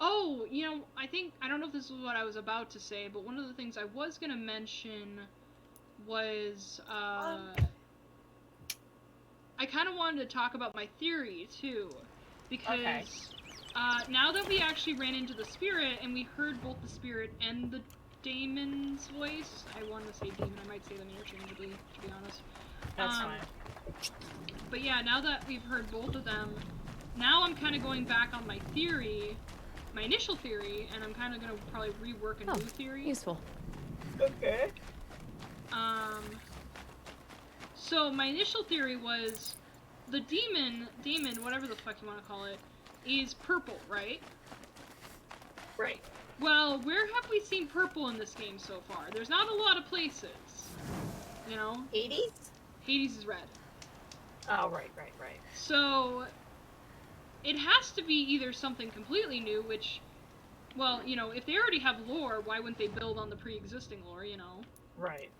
Oh, you know, I don't know if this is what I was about to say, but one of the things I was gonna mention was, I kind of wanted to talk about my theory, too. Because, now that we actually ran into the spirit, and we heard both the spirit and the Damon's voice. I want to say Demon. I might say them interchangeably, to be honest. That's fine. But yeah, now that we've heard both of them, now I'm kind of going back on my theory, my initial theory, and I'm kind of going to probably rework a new theory. Useful. Okay. So my initial theory was the demon, whatever the fuck you want to call it, is purple, right? Right. Well, where have we seen purple in this game so far? There's not a lot of places, you know? Hades? Hades is red. Oh, right. So, it has to be either something completely new, which, well, you know, if they already have lore, why wouldn't they build on the pre-existing lore, you know? Right.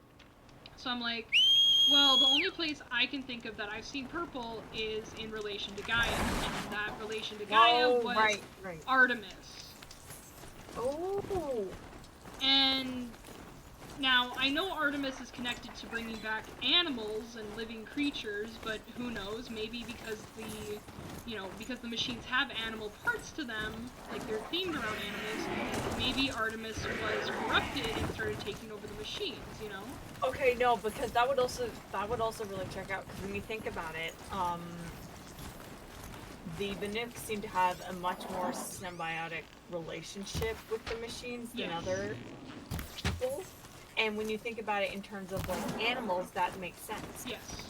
So I'm like, well, the only place I can think of that I've seen purple is in relation to Gaia, and that relation to Gaia was right. Artemis. Oh. And now, I know Artemis is connected to bringing back animals and living creatures, but who knows, maybe because because the machines have animal parts to them, like they're themed around animals, maybe Artemis was corrupted and started taking over the machines, you know? Okay, no, because that would also really check out, because when you think about it, the Banuk seem to have a much more symbiotic relationship with the machines than other people. And when you think about it in terms of like animals, that makes sense. Yes.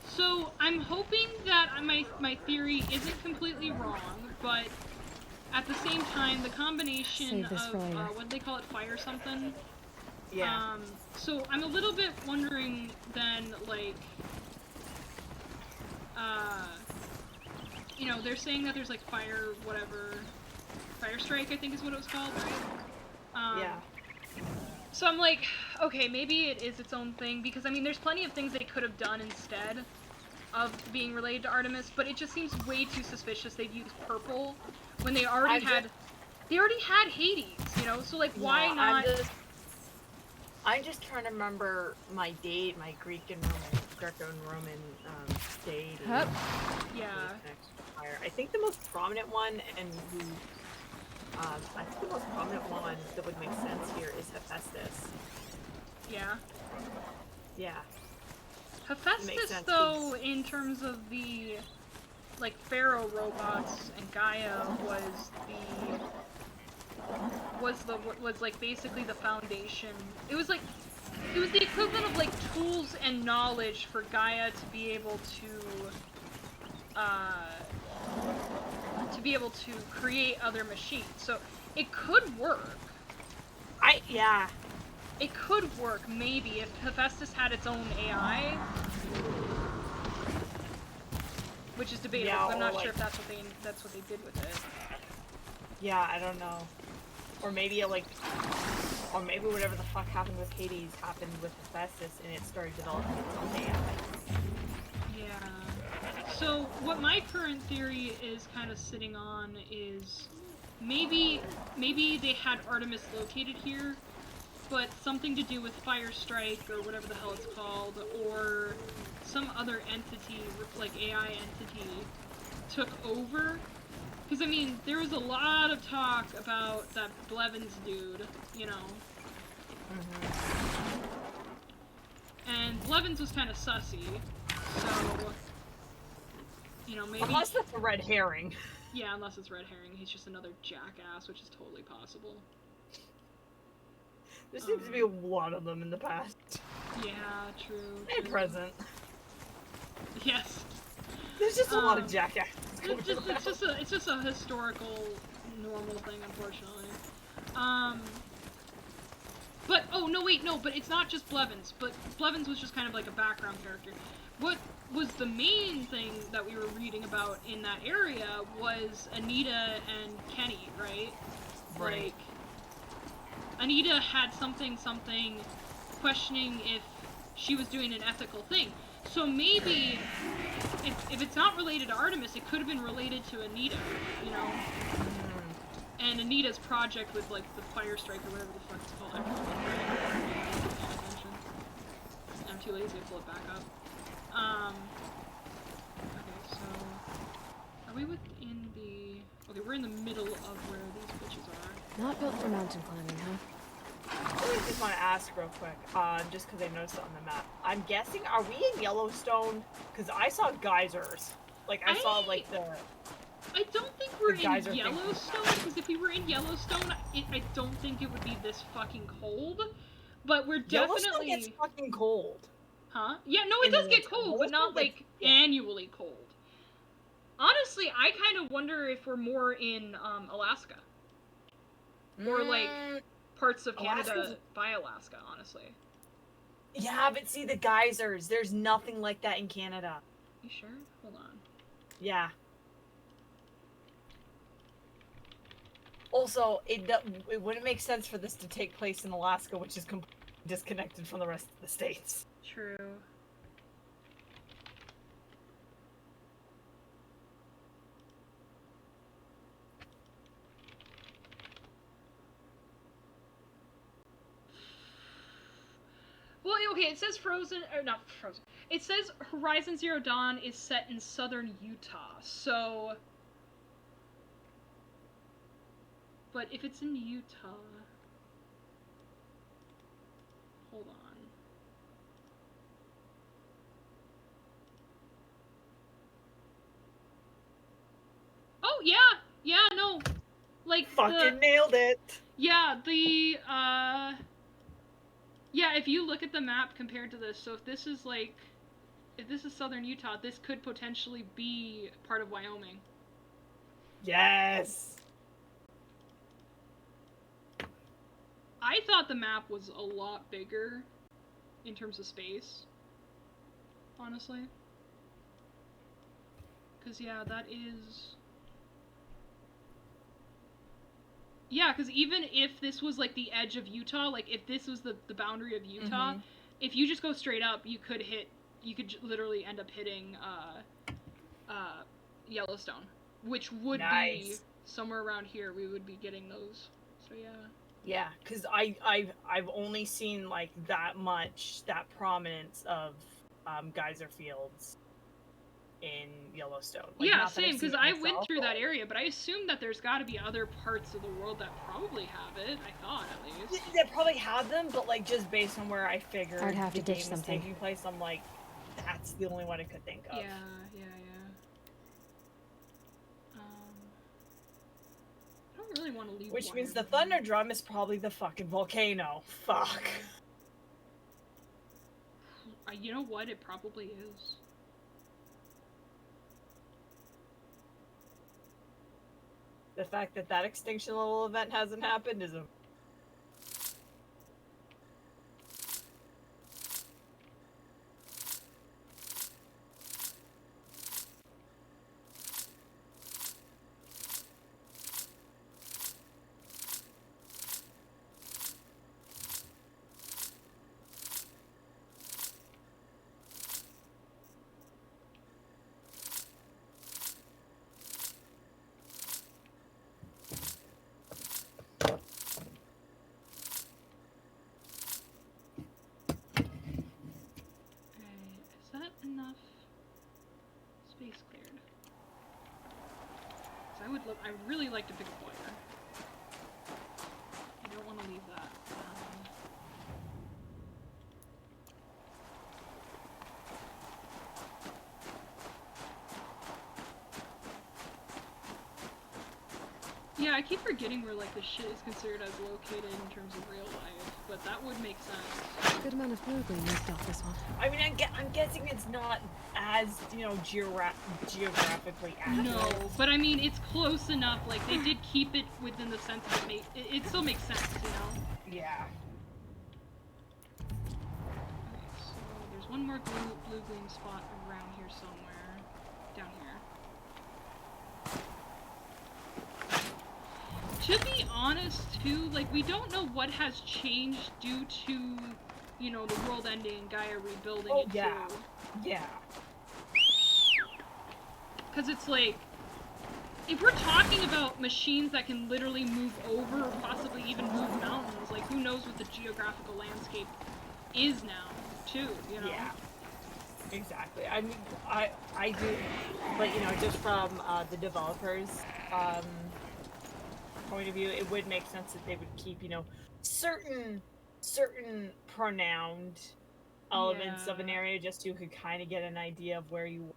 So I'm hoping that my theory isn't completely wrong, but at the same time, the combination of what do they call it, fire something? Yeah. So I'm a little bit wondering then, like, you know, they're saying that there's like fire strike, I think is what it was called, right? Yeah. So I'm like, okay, maybe it is its own thing, because I mean, there's plenty of things they could have done instead of being related to Artemis, but it just seems way too suspicious they'd use purple when they already had Hades, you know, so like, why not? I'm just trying to remember my Greek and Greco and Roman deity. Yeah. I think the most prominent one, and who, I think the most prominent one that would make sense here is Hephaestus. Yeah. Yeah. Hephaestus, though, in terms of the, like, pharaoh robots and Gaia was like basically the foundation. It was the equivalent of like tools and knowledge for Gaia to be able to create other machines. So it could work. It could work, maybe, if Hephaestus had its own AI. Which is debatable, Yeah, I'm not like, sure if that's what they did with it. Yeah, I don't know. Or maybe whatever the fuck happened with Hades happened with Hephaestus and it started developing its own AI. Yeah. So what my current theory is kind of sitting on is maybe they had Artemis located here, but something to do with Fire Strike or whatever the hell it's called, or some other entity, like AI entity, took over. Because, I mean, there was a lot of talk about that Blevins dude, you know. Mm-hmm. And Blevins was kind of sussy, so, you know, maybe... Unless that's a red herring. Yeah, unless it's red herring. He's just another jackass, which is totally possible. There seems to be a lot of them in the past. Yeah, true. And present. Yes. There's just a lot of jackasses. It's just a historical, normal thing, unfortunately. But, oh, no, wait, no, but it's not just Blevins, but Blevins was just kind of like a background character. What was the main thing that we were reading about in that area was Anita and Kenny, right? Right. Like, Anita had something questioning if she was doing an ethical thing. So maybe, if it's not related to Artemis, it could have been related to Anita, you know? And Anita's project with, like, the Fire Strike or whatever the fuck it's called. I'm too lazy to pull it back up. Okay, so... Are we within the... Okay, we're in the middle of where these bitches are. Not built for mountain climbing, huh? just want to ask real quick, just because I noticed it on the map. I'm guessing, are we in Yellowstone? Because I saw geysers. Like, I saw, like, the... I don't think we're in geyser thing. Yellowstone, because if we were in Yellowstone, I don't think it would be this fucking cold. But we're Yellowstone definitely... gets fucking cold. Huh? Yeah, no, it does get cold, but not, like, annually cold. Honestly, I kind of wonder if we're more in, Alaska. Or, like, parts of Canada by Alaska, honestly. Yeah, but see, the geysers, there's nothing like that in Canada. You sure? Hold on. Yeah. Also, it wouldn't make sense for this to take place in Alaska, which is completely disconnected from the rest of the states. True. Well, okay, it says Frozen, or not Frozen. It says Horizon Zero Dawn is set in southern Utah, so... But if it's in Utah... Hold on. Oh, yeah! Yeah, no! Like, fucking nailed it! Yeah, the, yeah, if you look at the map compared to this, so if this is, like... If this is southern Utah, this could potentially be part of Wyoming. Yes! I thought the map was a lot bigger in terms of space, honestly. Because, yeah, that is... Yeah, because even if this was, like, the edge of Utah, like, if this was the boundary of Utah, if you just go straight up, you could literally end up hitting, Yellowstone. Which would be somewhere around here, we would be getting those. So, yeah. Yeah, because I've only seen, like, that prominence of, geyser fields in Yellowstone. Like, yeah, same, because I went through that area, but I assume that there's got to be other parts of the world that probably have it, I thought, at least. They probably have them, but, like, just based on where I figured I'd have the to ditch game was something. taking place, I'm like, that's the only one I could think of. Yeah. I don't really want to leave Which means the thunder drum is probably the fucking volcano. Fuck. You know what? It probably is. The fact that that extinction level event hasn't happened is a... Enough space cleared. So I really like to pick a boiler. I don't want to leave that. Yeah, I keep forgetting where, like, the shit is considered as located in terms of real life, but that would make sense. Good amount of blue gleam used off this one. I mean, I'm guessing it's not as, you know, geographically accurate. No, but I mean, it's close enough, like, they did keep it within the sense of it still makes sense, you know? Yeah. Okay, so there's one more blue gleam spot around here somewhere. Down here. To be honest, too, like, we don't know what has changed due to, you know, the world ending and Gaia rebuilding it, too. Yeah. Because it's like, if we're talking about machines that can literally move over, or possibly even move mountains, like, who knows what the geographical landscape is now, too, you know? Yeah. Exactly. I mean, I do, but, you know, just from the developers' point of view, it would make sense that they would keep, you know, certain certain pronounced elements of an Yeah. area just so you could kind of get an idea of where you were.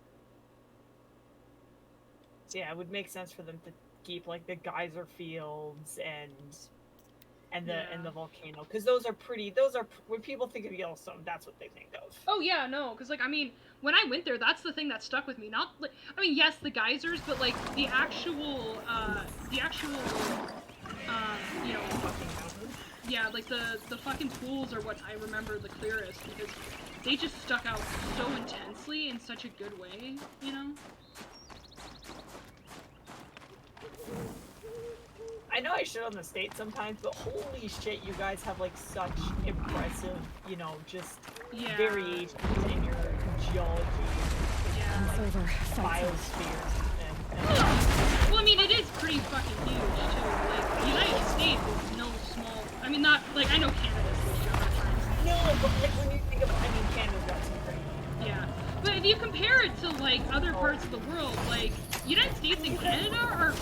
So yeah, it would make sense for them to keep like the geyser fields and the volcano, because those are when people think of Yellowstone, that's what they think of. Oh yeah, no, because like I mean, when I went there, that's the thing that stuck with me. Not like I mean, yes, the geysers, but like the actual you know, yeah, like the fucking pools are what I remember the clearest, because they just stuck out so intensely in such a good way, you know. I know I shit on the state sometimes, but holy shit, you guys have like such impressive, you know, just variations in your geology and like biospheres and well, I mean, it is pretty fucking huge too. Like the United States is no small. I mean, not like I know Canada's huge. No, but like when you think about, I mean, Canada's got some great. Yeah, but if you compare it to like other parts of the world, like United States and Canada are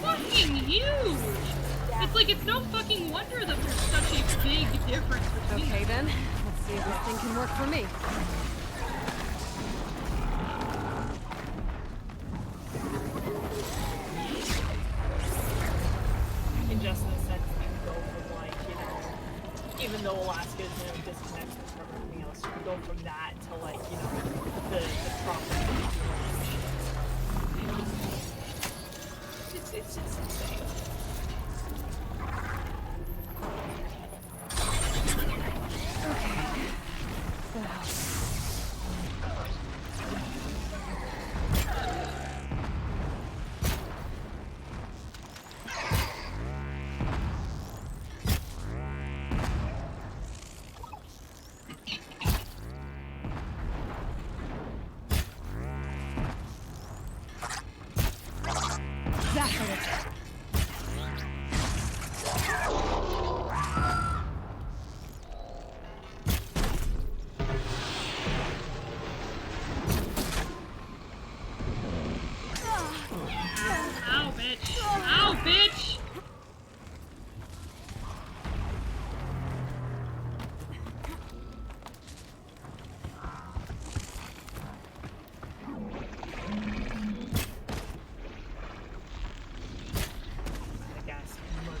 fucking huge. Yeah. It's like, it's no fucking wonder that there's such a big difference between Okay them. then, let's see if this thing can work for me. In just in the sense that you can go from like, you know, even though Alaska is disconnected from everything else, you can go from that to like, you know, the tropics. It's just insane.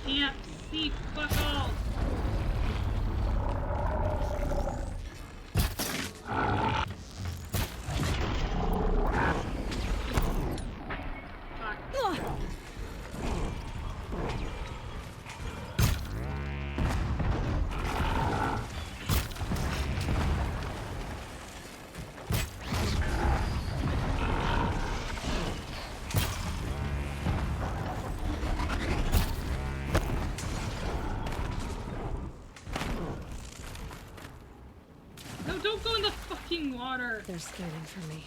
Can't see fuck all. No, don't go in the fucking water. They're scanning for me.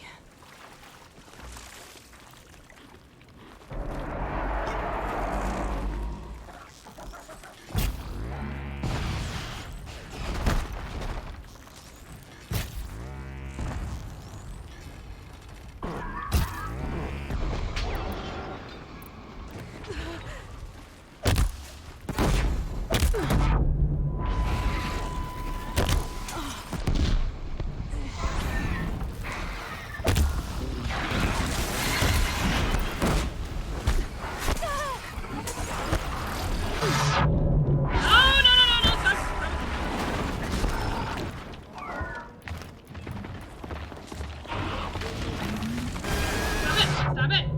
Stop it!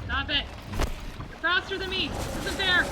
Stop it! You're faster than me! This isn't fair!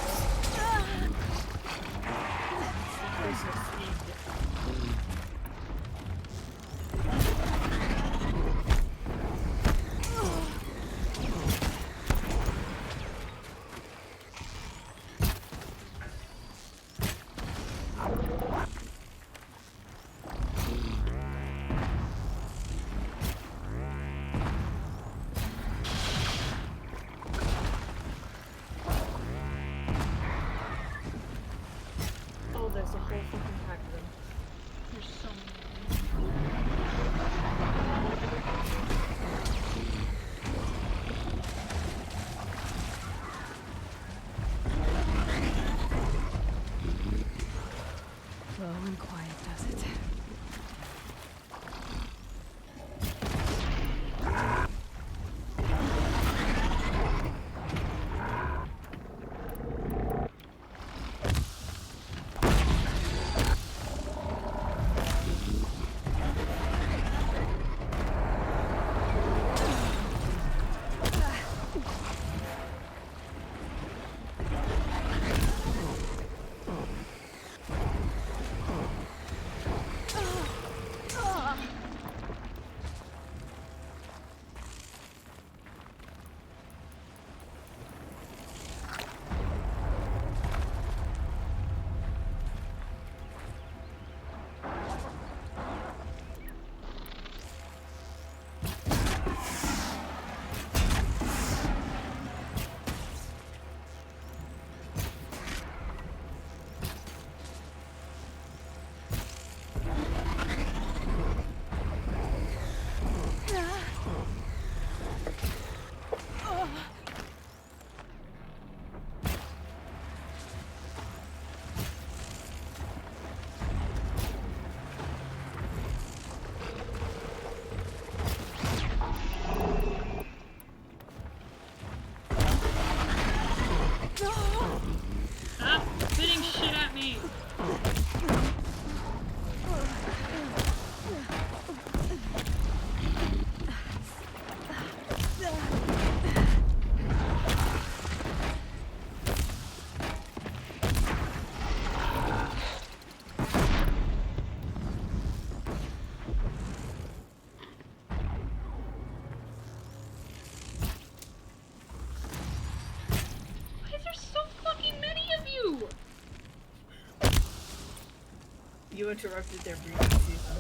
you interrupted their breeding season.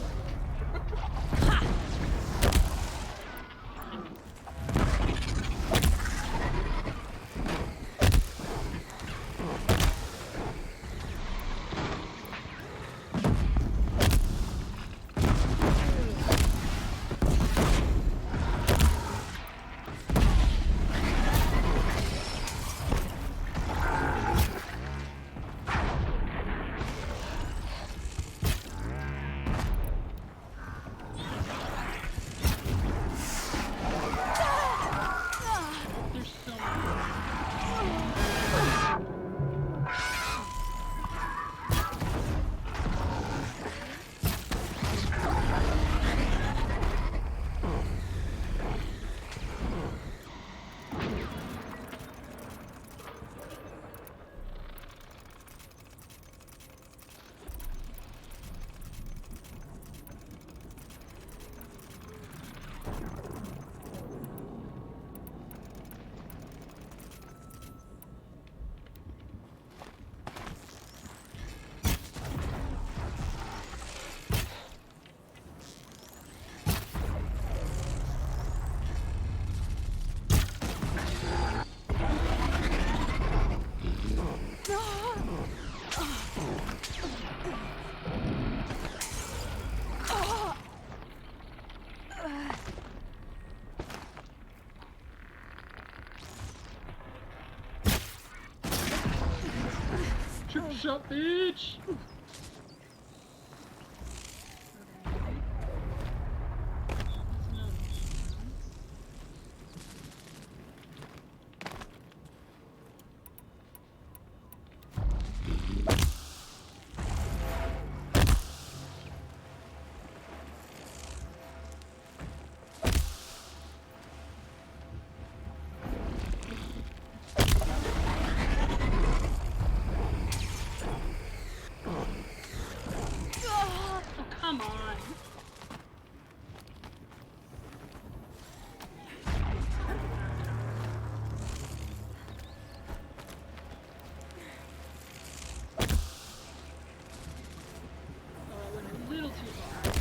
There's so many. Triple shot, bitch! Oh, come on. Oh, I went a little too far.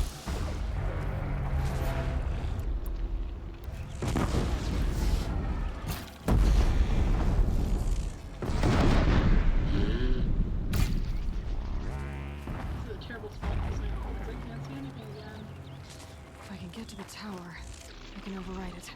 This is a terrible spot for this now, because I can't see anything again. If I can get to the tower, I can override it.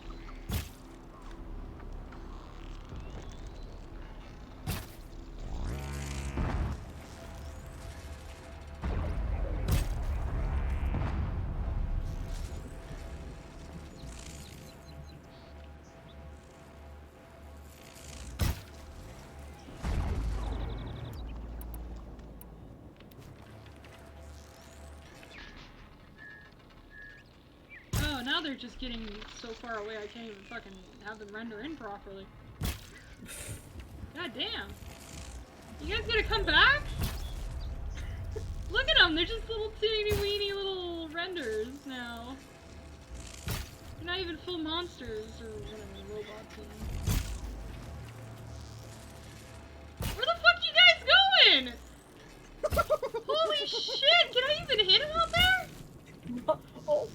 Oh, now they're just getting so far away I can't even fucking have them render in properly. God damn. You guys gonna come back? Look at them, they're just little teeny weeny little renders now. They're not even full monsters or whatever, robots and... Where the fuck you guys going? Holy shit, can I even hit him out there? Oh.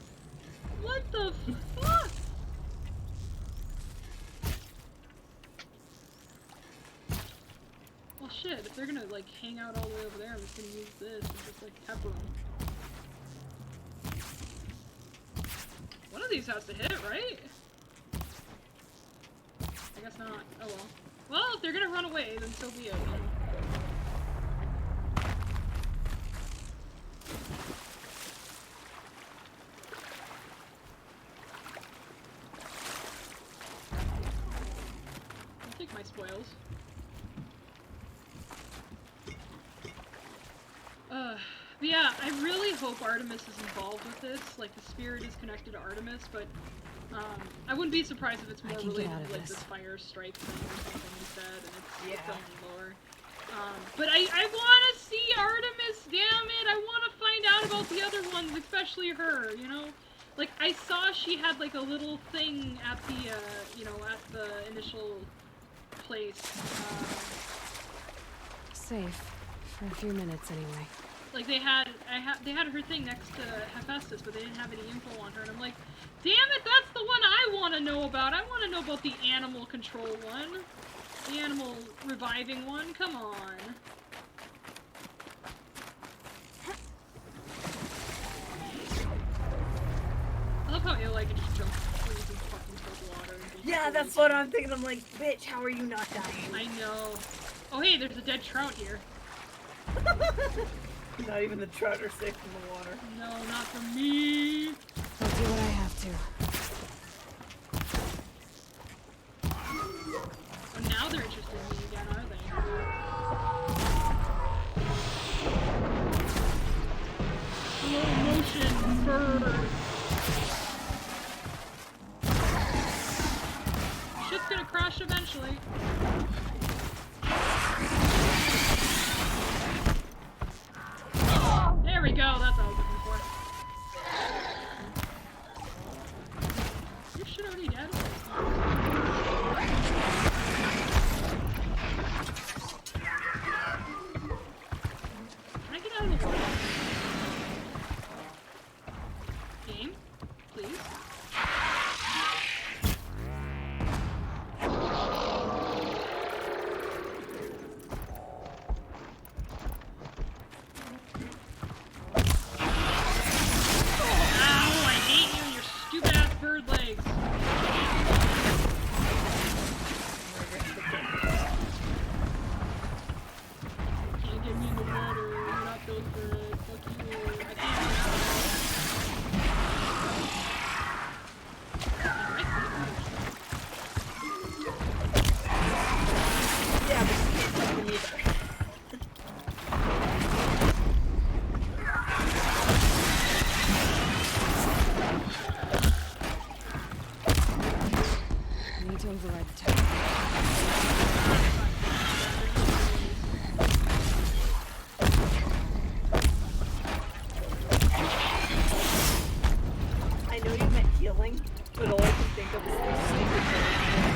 What the fuck? Well shit, if they're gonna like hang out all the way over there, I'm just gonna use this and just like pepper them. One of these has to hit, right? I guess not. Oh well. Well, if they're gonna run away, then so be it. I'll take my spoils. But yeah, I really hope Artemis is involved with this. Like, the spirit is connected to Artemis, but I wouldn't be surprised if it's more related to like this fire strike thing or something instead, and it's own lore. But I want to see Artemis, damn it! I want to find out about the other ones, especially her, you know? Like, I saw she had like a little thing at the, you know, at the initial place. Safe. For a few minutes, anyway. Like they had her thing next to Hephaestus, but they didn't have any info on her, and I'm like, damn it, that's the one I want to know about. I want to know about the animal control one, the animal reviving one. Come on. I love how Eli can just jump trees and fucking cold water. And Yeah, that's what I'm thinking. I'm like, bitch, how are you not dying? I know. Oh hey, there's a dead trout here. Not even the trout are safe in the water. No, not for me. I'll do what I have to. Oh, now they're interested in me again, are they? Slow motion bird. Shit's gonna crash eventually. There we go, that's what I was looking for. Your shit already dead? Can I get out of the water? Game? Please?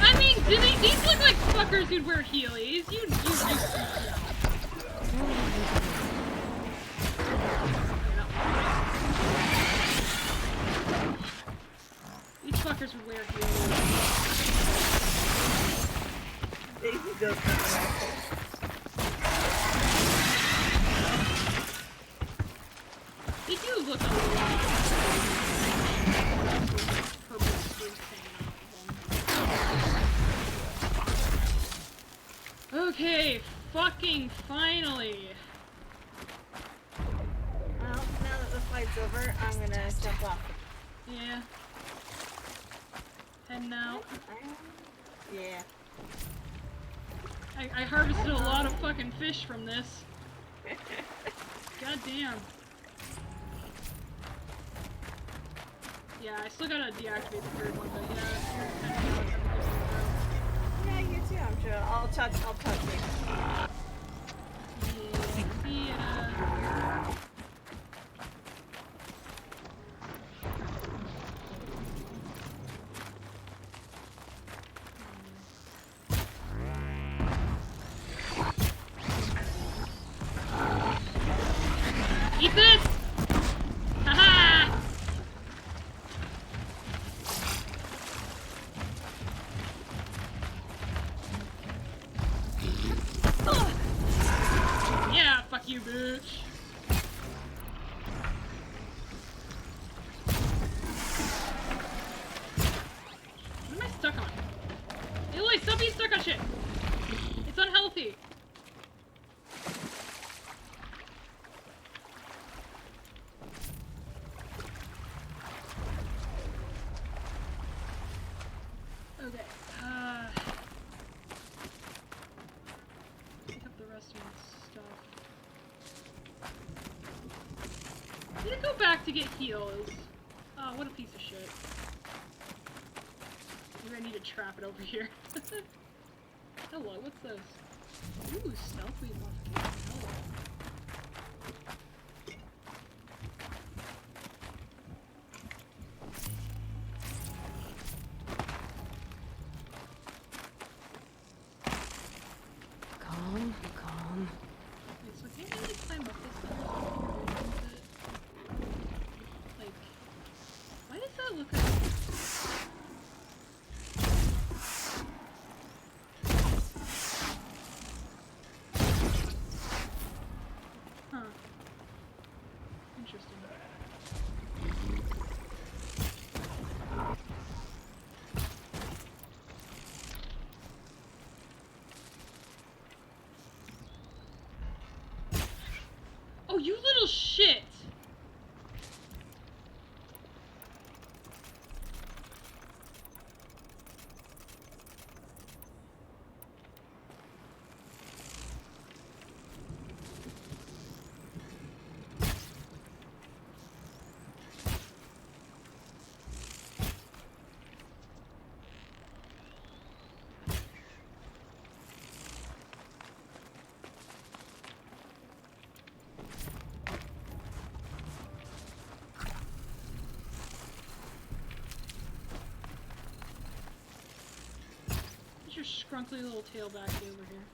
I mean, these look like fuckers who'd wear Heelys. You These fuckers would wear Heelys. Daisy does have They do look a lot. Purple strings hanging off of them. Okay, fucking finally. Well, now that the fight's over, I'm gonna jump off. Yeah. Heading out. Yeah. I harvested a lot of fucking fish from this. God damn. Yeah, I still gotta deactivate the third one, but yeah. Yeah, you too, I'm sure. I'll touch you. Yeah, see ya. Eat this! Haha! Yeah, fuck you, bitch. What am I stuck on? Eloy, stop being stuck on shit! It's unhealthy! Okay, pick up the rest of my stuff. I need to go back to get heals. Oh, what a piece of shit. Maybe I need to trap it over here. Hello, what's this? Ooh, stealth weed modification. Hello. Calm. Wait, so can't I like climb up this thing? you little shit! Get your scrunkly little tail back over here.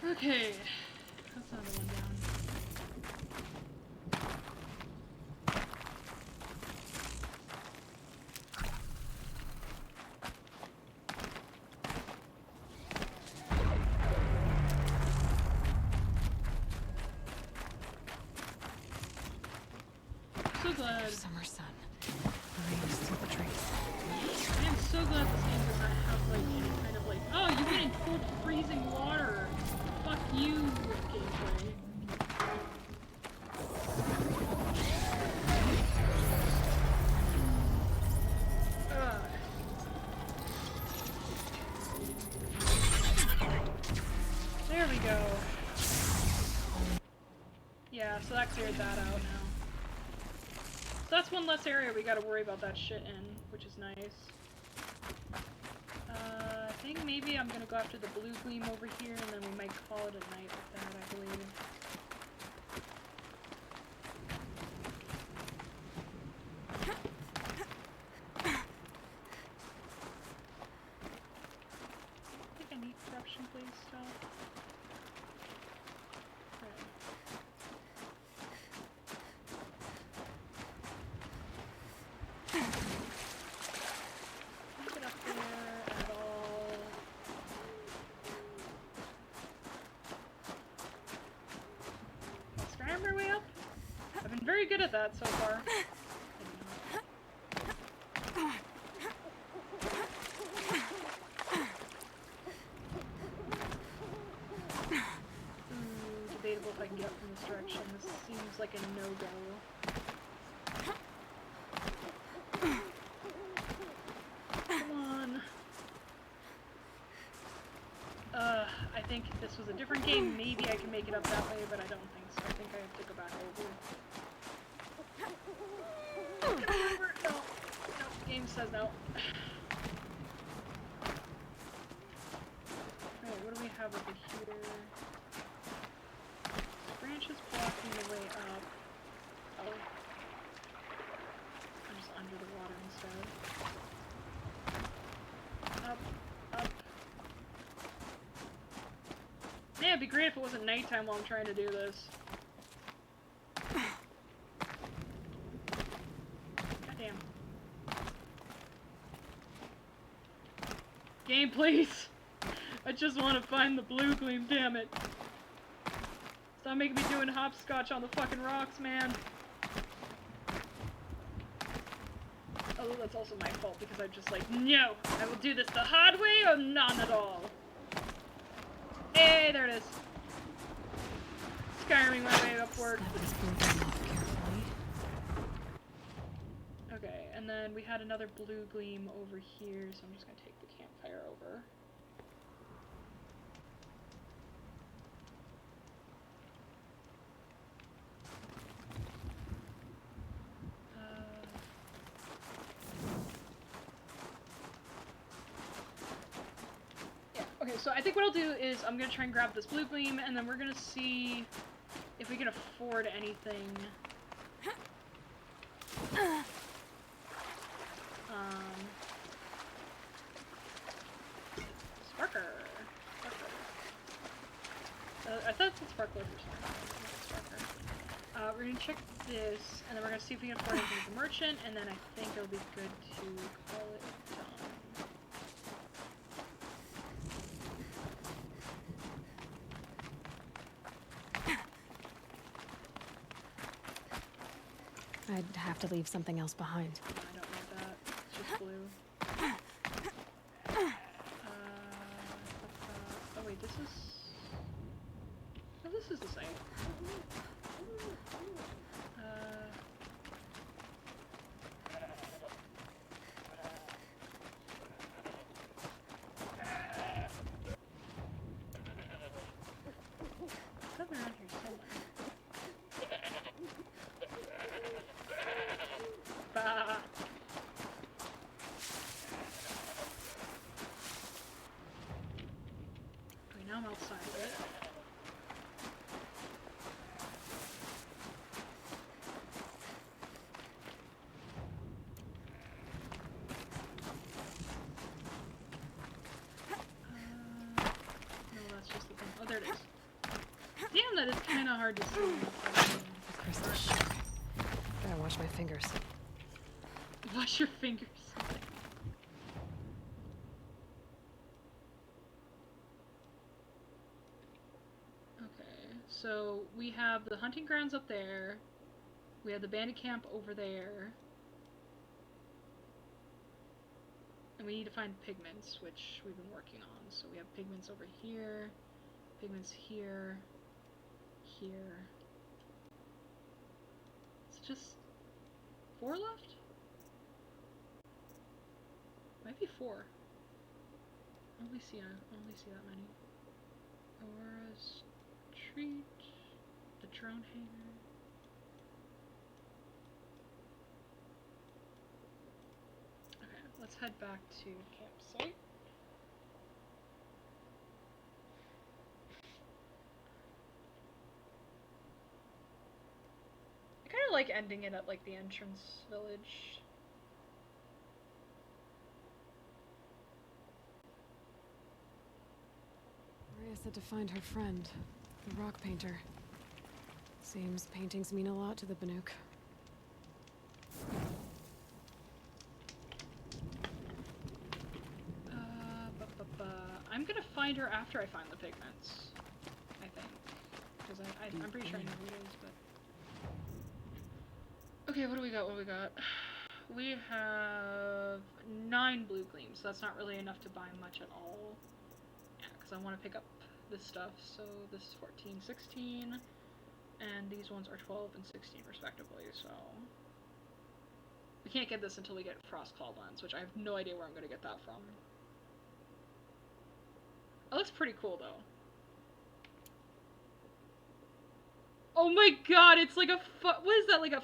Okay, that's another one down. So glad. Summer sun. Rains through the trees. I am so glad this game does not have like any kind of like, oh, you went in full freezing water. Fuck you, gameplay. There we go. Yeah, so that cleared that out now. So that's one less area we gotta worry about that shit in, which is nice. I think maybe I'm gonna go after the blue gleam over here, and then we might call it a night with that, I believe. I think I need corruption, please, still. Okay. Can't get up there at all. Scram our way up? I've been very good at that so far. Debatable if I can get up from this direction. This seems like a no-go. Come on. I think if this was a different game, maybe I can make it up that way, but I don't think so. I think I have to go back over. Come on, over! No. No, game says no. Alright, what do we have over here? Branches blocking the way up. Oh. I'm just under the water instead. Up. Up. Yeah, it'd be great if it wasn't nighttime while I'm trying to do this. Goddamn. Game, please! I just want to find the blue gleam, damn it. Stop making me doing hopscotch on the fucking rocks, man. Although that's also my fault because I'm just like, no! I will do this the hard way or none at all. Hey, there it is. Skyrming my way upward. Okay, and then we had another blue gleam over here, so I'm just gonna take the campfire over. Yeah, okay, so I think what I'll do is I'm gonna try and grab this blue gleam, and then we're gonna see if we can afford anything. Sparker. I thought it said sparkler for some reason. Sparker. We're gonna check this, and then we're gonna see if we can afford anything with the merchant, and then I think it'll be good to call it done. I'd have to leave something else behind. No, I don't need that. It's just blue. Oh wait, this is... Oh, this is the same. Something around here somewhere. Bah. Okay, now I'm outside of it. No, that's just the thing. Oh, there it is. Damn, that is kind of hard to see. The crystal shook. Gotta wash my fingers. Wash your fingers. Okay, so we have the hunting grounds up there. We have the bandit camp over there. And we need to find pigments, which we've been working on. So we have pigments over here, pigments here, here. It's just 4 left? Might be 4. I only see that many. Aurora's treat, the drone hangar. Okay, let's head back to campsite. I kind of like ending it at like the entrance village. Maria said to find her friend, the rock painter. Seems paintings mean a lot to the Banuk. I'm gonna find her after I find the pigments, I think. Because I'm pretty sure I know who it is, but... Okay, what do we got? We have 9 blue gleams, so that's not really enough to buy much at all. Yeah, because I want to pick up this stuff, so this is 14, 16, and these ones are 12 and 16 respectively, so... We can't get this until we get Frostclaw Lens, which I have no idea where I'm gonna get that from. It looks pretty cool, though. Oh my god, it's like a what is that, like a...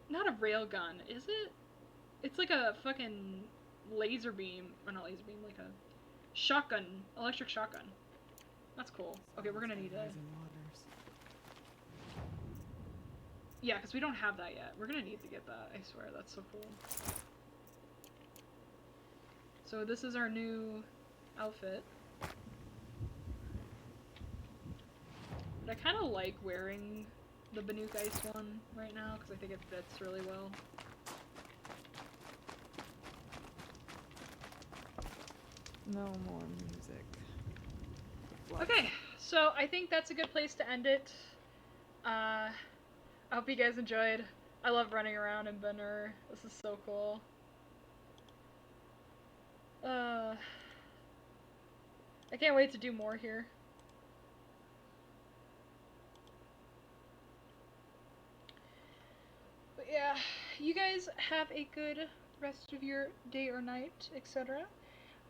Not a railgun, is it? It's like a fucking laser beam, or not laser beam, like a shotgun, electric shotgun. That's cool. Okay, we're gonna need a... Yeah, because we don't have that yet. We're gonna need to get that, I swear, that's so cool. So this is our new outfit. But I kind of like wearing the Banuk Ice one right now, because I think it fits really well. No more music. Okay, so I think that's a good place to end it. I hope you guys enjoyed. I love running around in Banur. This is so cool. I can't wait to do more here. But yeah, you guys have a good rest of your day or night, etc.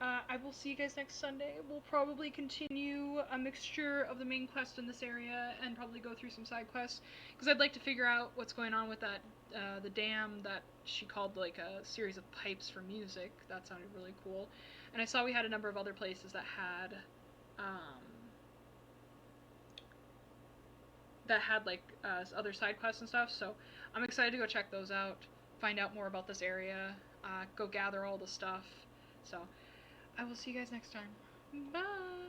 I will see you guys next Sunday. We'll probably continue a mixture of the main quest in this area and probably go through some side quests, because I'd like to figure out what's going on with that, the dam that she called like a series of pipes for music. That sounded really cool. And I saw we had a number of other places that had like other side quests and stuff, so I'm excited to go check those out, find out more about this area, go gather all the stuff. So I will see you guys next time. Bye!